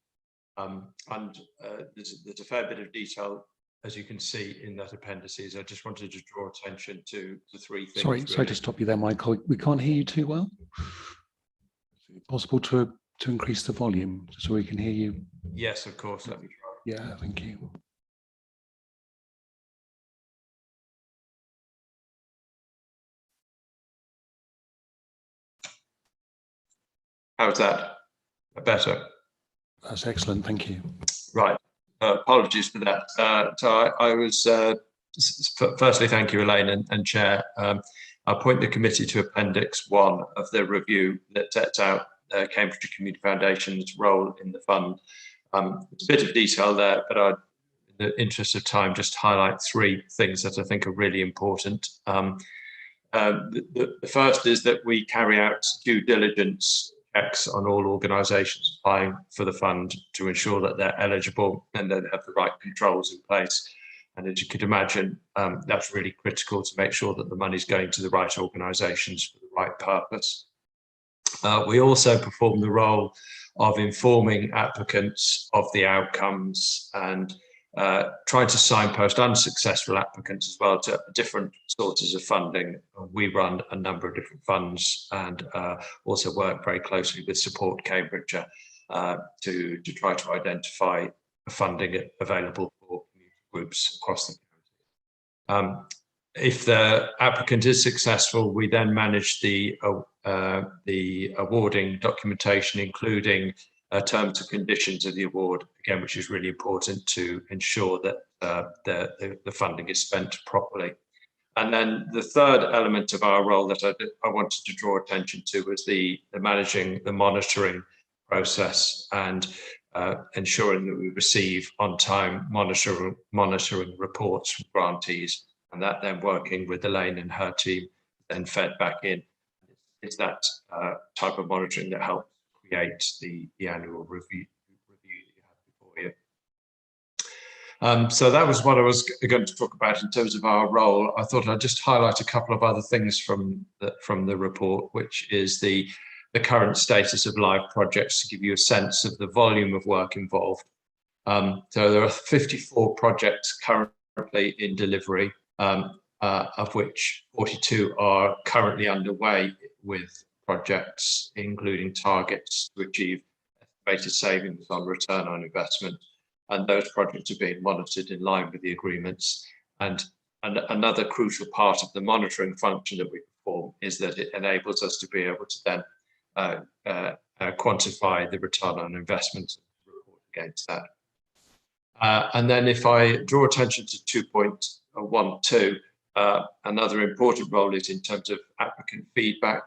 There's a fair bit of detail, as you can see in that appendices. I just wanted to draw attention to the 3 things. Sorry to stop you there, Michael. We can't hear you too well. Is it possible to increase the volume so we can hear you? Yes, of course. Let me try. Yeah, thank you. How's that? Better? That's excellent, thank you. Right, apologies for that. So I was, firstly, thank you, Elaine and Chair. I'll point the committee to Appendix 1 of the review that sets out Cambridgeshire Community Foundation's role in the fund. There's a bit of detail there, but in the interest of time, just highlight 3 things that I think are really important. The first is that we carry out due diligence checks on all organisations applying for the fund to ensure that they're eligible and that they have the right controls in place. And as you could imagine, that's really critical to make sure that the money's going to the right organisations for the right purpose. We also perform the role of informing applicants of the outcomes and trying to signpost unsuccessful applicants as well to different sources of funding. We run a number of different funds and also work very closely with Support Cambridgeshire to try to identify funding available for groups across the country. If the applicant is successful, we then manage the awarding documentation, including terms and conditions of the award, again, which is really important to ensure that the funding is spent properly. And then the third element of our role that I wanted to draw attention to was the managing the monitoring process and ensuring that we receive on-time monitoring reports from grantees, and that then working with Elaine and her team then fed back in. It's that type of monitoring that helps create the annual review that you have before you. So that was what I was going to talk about in terms of our role. I thought I'd just highlight a couple of other things from the report, which is the current status of live projects, to give you a sense of the volume of work involved. So there are 54 projects currently in delivery, of which 42 are currently underway with projects, including targets to achieve estimated savings on return on investment. And those projects are being monitored in line with the agreements. And another crucial part of the monitoring function that we perform is that it enables us to be able to then quantify the return on investment and report against that. And then if I draw attention to 2.12, another important role is in terms of applicant feedback.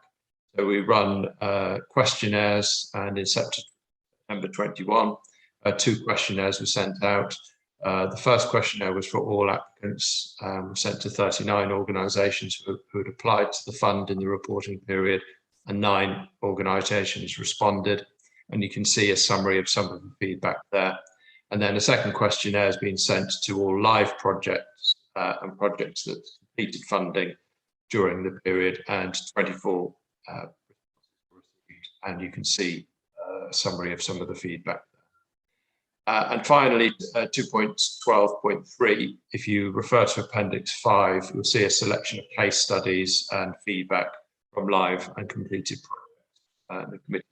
So we run questionnaires, and in September 21, 2 questionnaires were sent out. The first questionnaire was for all applicants, sent to 39 organisations who had applied to the fund in the reporting period, and 9 organisations responded. And you can see a summary of some of the feedback there. And then a second questionnaire has been sent to all live projects and projects that completed funding during the period, and 24 and you can see a summary of some of the feedback there. And finally, 2.12.3, if you refer to Appendix 5, you'll see a selection of case studies and feedback from live and completed projects. The committee.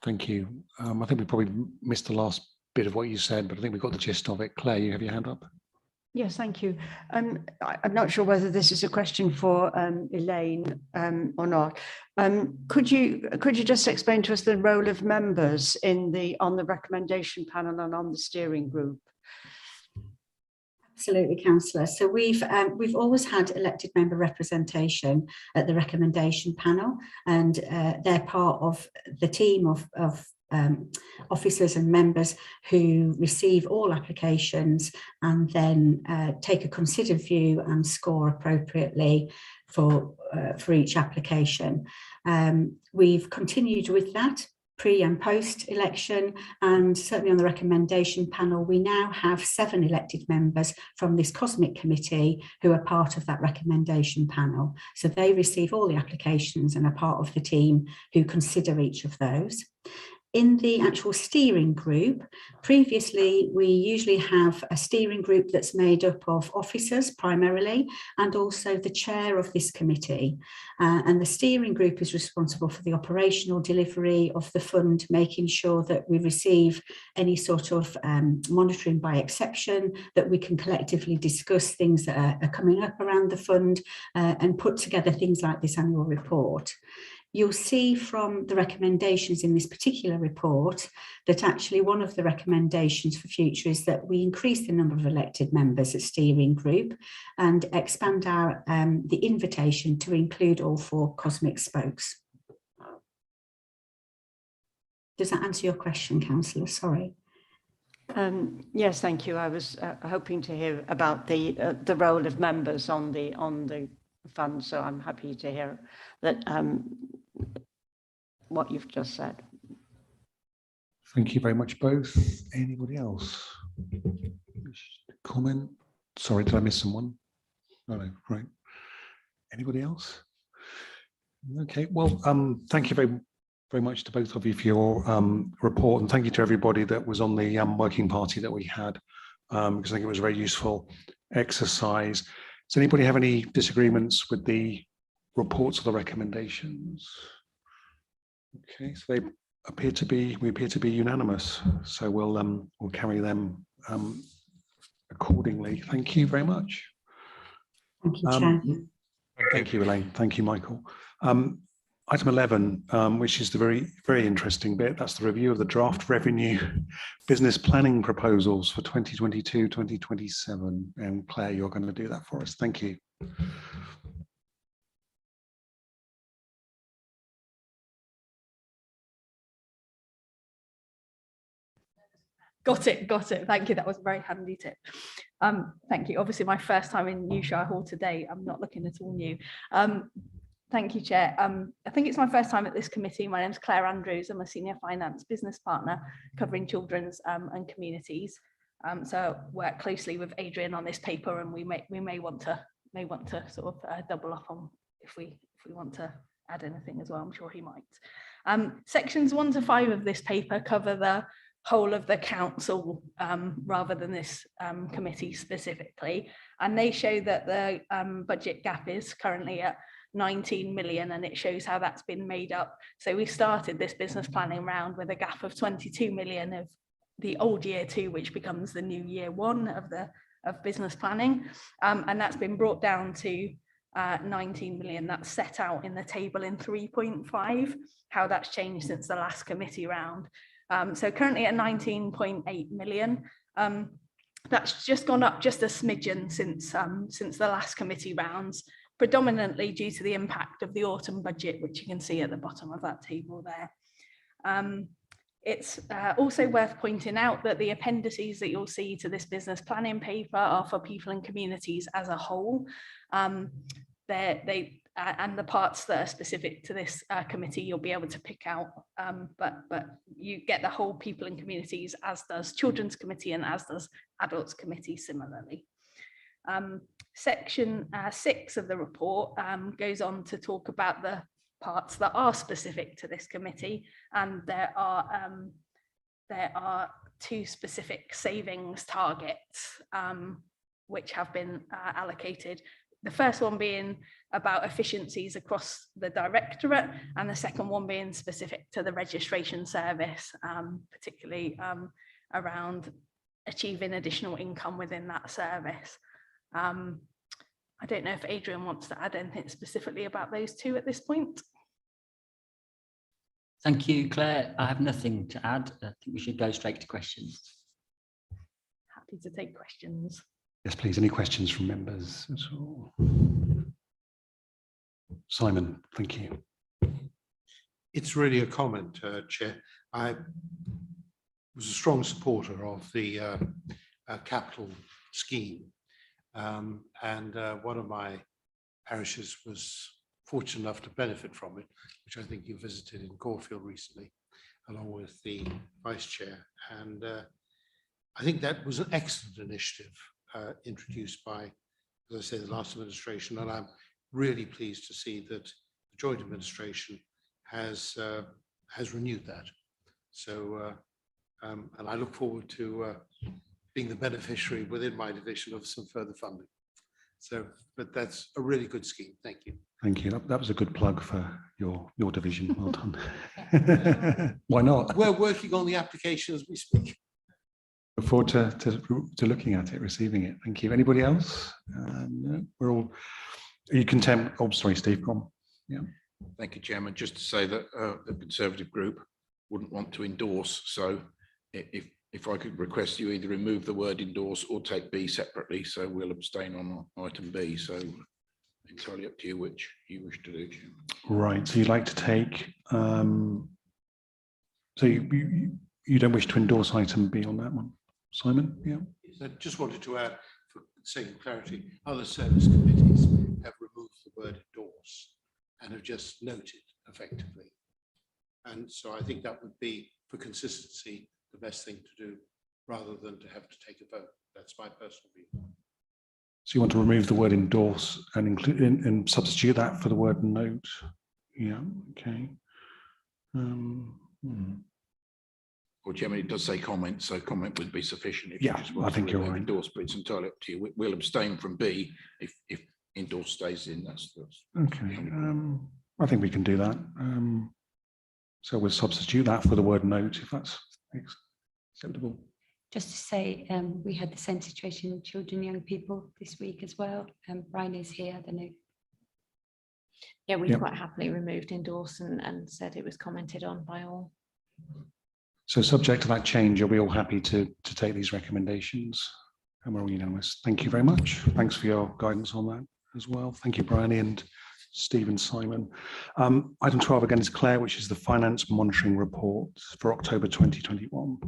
Thank you. I think we probably missed the last bit of what you said, but I think we got the gist of it. Claire, you have your hand up. Yes, thank you. I'm not sure whether this is a question for Elaine or not. Could you just explain to us the role of members on the recommendation panel and on the steering group? Absolutely, Councillor. So we've always had elected member representation at the recommendation panel, and they're part of the team of officers and members who receive all applications and then take a considered view and score appropriately for each application. We've continued with that pre and post election, and certainly on the recommendation panel we now have 7 elected members from this COSMIC committee who are part of that recommendation panel. So they receive all the applications and are part of the team who consider each of those. In the actual steering group, previously we usually have a steering group that's made up of officers primarily, and also the chair of this committee. And the steering group is responsible for the operational delivery of the fund, making sure that we receive any sort of monitoring by exception, that we can collectively discuss things that are coming up around the fund, and put together things like this annual report. You'll see from the recommendations in this particular report that actually one of the recommendations for future is that we increase the number of elected members at steering group and expand our the invitation to include all 4 COSMIC spokes. Does that answer your question, Councillor? Sorry. Yes, thank you. I was hoping to hear about the role of members on the fund, so I'm happy to hear that what you've just said. Thank you very much, both. Anybody else? Comment? Sorry, did I miss someone? No, right. Anybody else? Okay, well, thank you very much to both of you for your report, and thank you to everybody that was on the working party that we had, because I think it was a very useful exercise. Does anybody have any disagreements with the reports or the recommendations? Okay, so we appear to be unanimous. So we'll carry them accordingly. Thank you very much. Thank you, Chair. Thank you, Elaine. Thank you, Michael. Item 11, which is the very interesting bit, that's the review of the draft revenue business planning proposals for 2022-2027. And Claire, you're going to do that for us. Thank you. Got it. Thank you. That was a very handy tip. Thank you. Obviously, my first time in New Shire Hall today. I'm not looking at all new. Thank you, Chair. I think it's my first time at this committee. My name's Claire Andrews. I'm a senior finance business partner covering children's and communities. So I work closely with Adrian on this paper, and we may want to sort of double up on if we want to add anything as well. I'm sure he might. Sections 1 to 5 of this paper cover the whole of the council rather than this committee specifically, and they show that the budget gap is currently at 19 million, and it shows how that's been made up. So we started this business planning round with a gap of 22 million of the old year 2, which becomes the new year 1 of business planning, and that's been brought down to 19 million. That's set out in the table in 3.5 how that's changed since the last committee round. So currently at 19.8 million. That's just gone up just a smidgen since the last committee rounds, predominantly due to the impact of the autumn budget, which you can see at the bottom of that table there. It's also worth pointing out that the appendices that you'll see to this business planning paper are for people and communities as a whole. And the parts that are specific to this committee you'll be able to pick out, but you get the whole people and communities, as does Children's Committee and as does Adults Committee similarly. Section 6 of the report goes on to talk about the parts that are specific to this committee, and there are 2 specific savings targets which have been allocated. The first one being about efficiencies across the directorate, and the second one being specific to the registration service, particularly around achieving additional income within that service. I don't know if Adrian wants to add anything specifically about those 2 at this point. Thank you, Claire. I have nothing to add. I think we should go straight to questions. Happy to take questions. Yes, please. Any questions from members at all? Simon, thank you. It's really a comment, Chair. I was a strong supporter of the capital scheme, and one of my parishes was fortunate enough to benefit from it, which I think you visited in Caulfield recently, along with the Vice Chair. And I think that was an excellent initiative introduced by, as I say, the last administration, and I'm really pleased to see that the joint administration has renewed that. So, and I look forward to being the beneficiary within my division of some further funding. So, but that's a really good scheme. Thank you. Thank you. That was a good plug for your division. Well done. Why not? We're working on the application as we speak. Look forward to looking at it, receiving it. Thank you. Anybody else? No, we're all. Are you content? Oh, sorry, Steve. Come on. Yeah. Thank you, Chairman. Just to say that the Conservative group wouldn't want to endorse. So if I could request you either remove the word endorse or take B separately. So we'll abstain on item B. So entirely up to you which you wish to do, Chairman. Right. So you'd like to take. So you don't wish to endorse item B on that one, Simon? Yeah. I just wanted to add, for sake of clarity, other service committees have removed the word endorse and have just noted effectively. And so I think that would be, for consistency, the best thing to do rather than to have to take a vote. That's my personal view. So you want to remove the word endorse and include and substitute that for the word note. Yeah, okay. Or Chairman, it does say comment, so comment would be sufficient. If Yeah, you just want I think to you're remove right. endorse, but it's entirely up to you. We'll abstain from B if endorse stays in. That's Okay. I think we can do that. So we'll substitute that for the word note if that's acceptable. Just to say, we had the same situation with children and young people this week as well. Brian is here, I don't know. Yeah, we Yep. quite happily removed endorse and said it was commented on by all. So subject to that change, are we all happy to take these recommendations? And we're all unanimous. Thank you very much. Thanks for your guidance on that as well. Thank you, Bryony and Steve and Simon. Item 12 again is Claire, which is the Finance Monitoring Report for October 2021.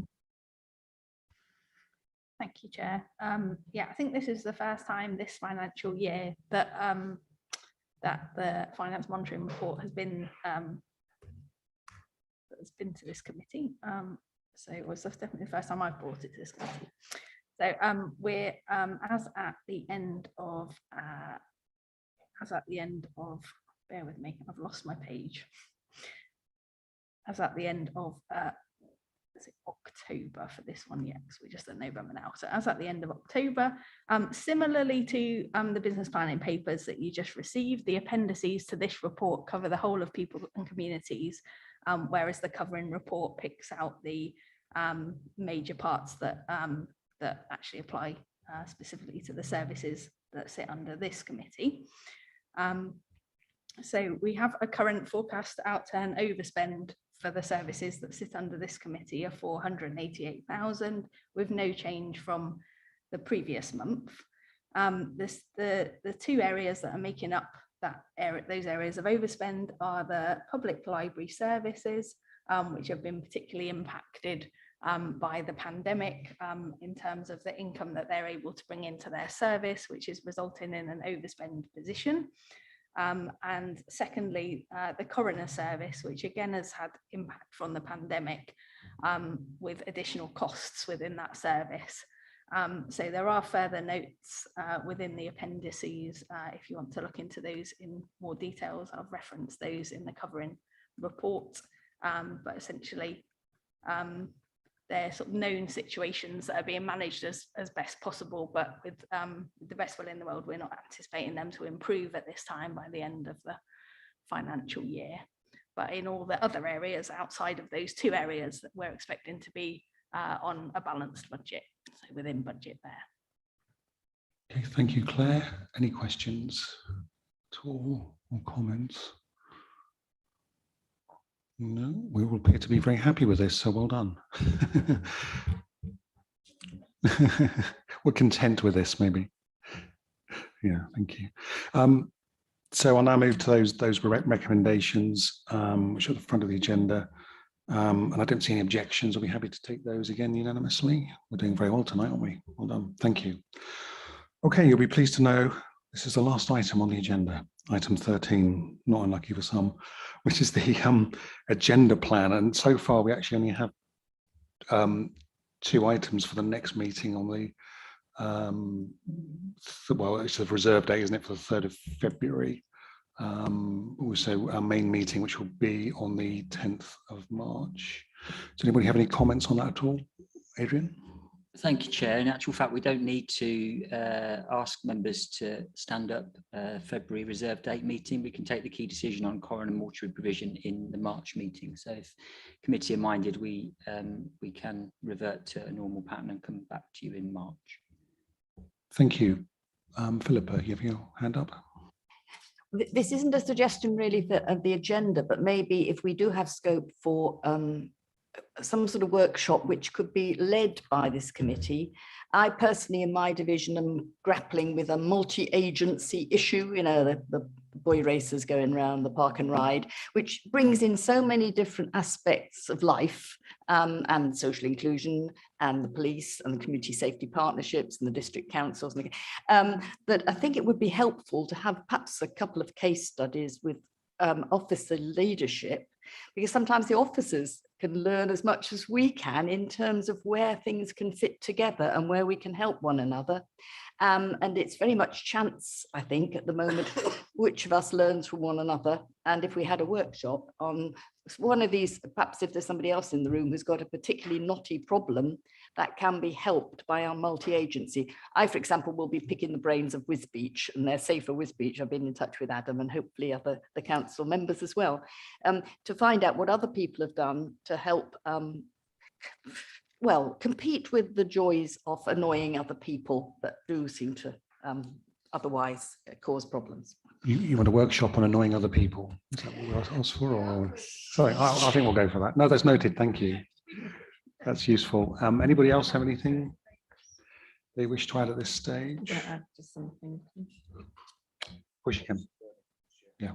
Thank you, Chair. Yeah, I think this is the first time this financial year that that the Finance Monitoring Report has been to this committee. So it was definitely the first time I brought it to this committee. So we're as at the end of bear with me, I've lost my page. As at the end of is it October for this one? Yeah, because we're just at November now. So as at the end of October, similarly to the business planning papers that you just received, the appendices to this report cover the whole of people and communities, whereas the covering report picks out the major parts that that actually apply specifically to the services that sit under this committee. So we have a current forecast outturn overspend for the services that sit under this committee of 488,000, with no change from the previous month. The two areas that are making up those areas of overspend are the public library services, which have been particularly impacted by the pandemic in terms of the income that they're able to bring into their service, which is resulting in an overspend position. And secondly, the coroner service, which again has had impact from the pandemic with additional costs within that service. So there are further notes within the appendices. If you want to look into those in more details, I've referenced those in the covering report. But essentially, they're sort of known situations that are being managed as best possible, but with the best will in the world, we're not anticipating them to improve at this time by the end of the financial year. But in all the other areas outside of those two areas, that we're expecting to be on a balanced budget, so within budget there. Okay, thank you, Claire. Any questions at all or comments? No, we all appear to be very happy with this, so well done. We're content with this, maybe. Yeah, thank you. So I'll now move to those recommendations, which are at the front of the agenda. And I don't see any objections. Are we happy to take those again unanimously? We're doing very well tonight, aren't we? Well done. Thank you. Okay, you'll be pleased to know this is the last item on the agenda, item 13, not unlucky for some, which is the agenda plan. And so far, we actually only have 2 items for the next meeting on the, well, it's a reserve date, isn't it, for the 3rd of February. Also our main meeting, which will be on the 10th of March. Does anybody have any comments on that at all? Adrian? Thank you, Chair. In actual fact, we don't need to ask members to stand up February reserve date meeting. We can take the key decision on coroner and mortuary provision in the March meeting. So if committee are minded, we can revert to a normal pattern and come back to you in March. Thank you. Philippa, you have your hand up. This isn't a suggestion really of the agenda, but maybe if we do have scope for some sort of workshop which could be led by this committee. I personally, in my division, am grappling with a multi-agency issue, you know, the boy racers going around the park and ride, which brings in so many different aspects of life and social inclusion and the police and the community safety partnerships and the district councils. That I think it would be helpful to have perhaps a couple of case studies with officer leadership, because sometimes the officers can learn as much as we can in terms of where things can fit together and where we can help one another. And it's very much chance, I think, at the moment, which of us learns from one another. And if we had a workshop on one of these, perhaps if there's somebody else in the room who's got a particularly knotty problem, that can be helped by our multi-agency. I, for example, will be picking the brains of Wisbech and their Safer Wisbech. I've been in touch with Adam and hopefully the council members as well, to find out what other people have done to help, well, compete with the joys of annoying other people that do seem to otherwise cause problems. You want a workshop on annoying other people? Is that what we're asked for? Or... Sorry, I think we'll go for that. No, that's noted. Thank you. That's useful. Anybody else have anything they wish to add at this stage? Just something. Push you can. Yeah.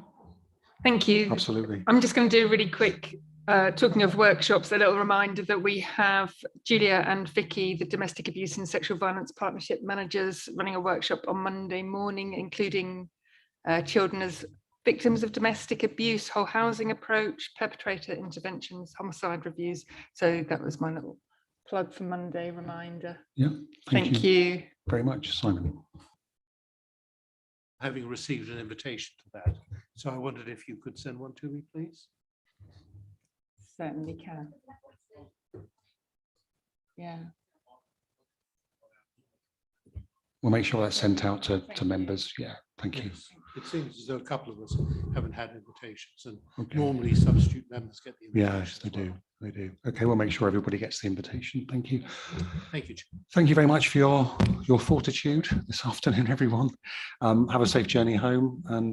Thank you. Absolutely. I'm just going to do a really quick, talking of workshops, a little reminder that we have Julia and Vicky, the Domestic Abuse and Sexual Violence Partnership Managers, running a workshop on Monday morning, including children as victims of domestic abuse, whole housing approach, perpetrator interventions, homicide reviews. So that was my little plug for Monday reminder. Yeah. Thank you very much, Simon. Having received an invitation to that. So I wondered if you could send one to me, please. Certainly can. Yeah. We'll make sure that's sent out to members. Yeah, thank you. Yes. It seems as though a couple of us haven't had invitations, and Okay. normally substitute members get the invitation. Yes, they do. They do. Okay, we'll make sure everybody gets the invitation. Thank you. Thank you. Thank you very much for your fortitude this afternoon, everyone. Have a safe journey home, and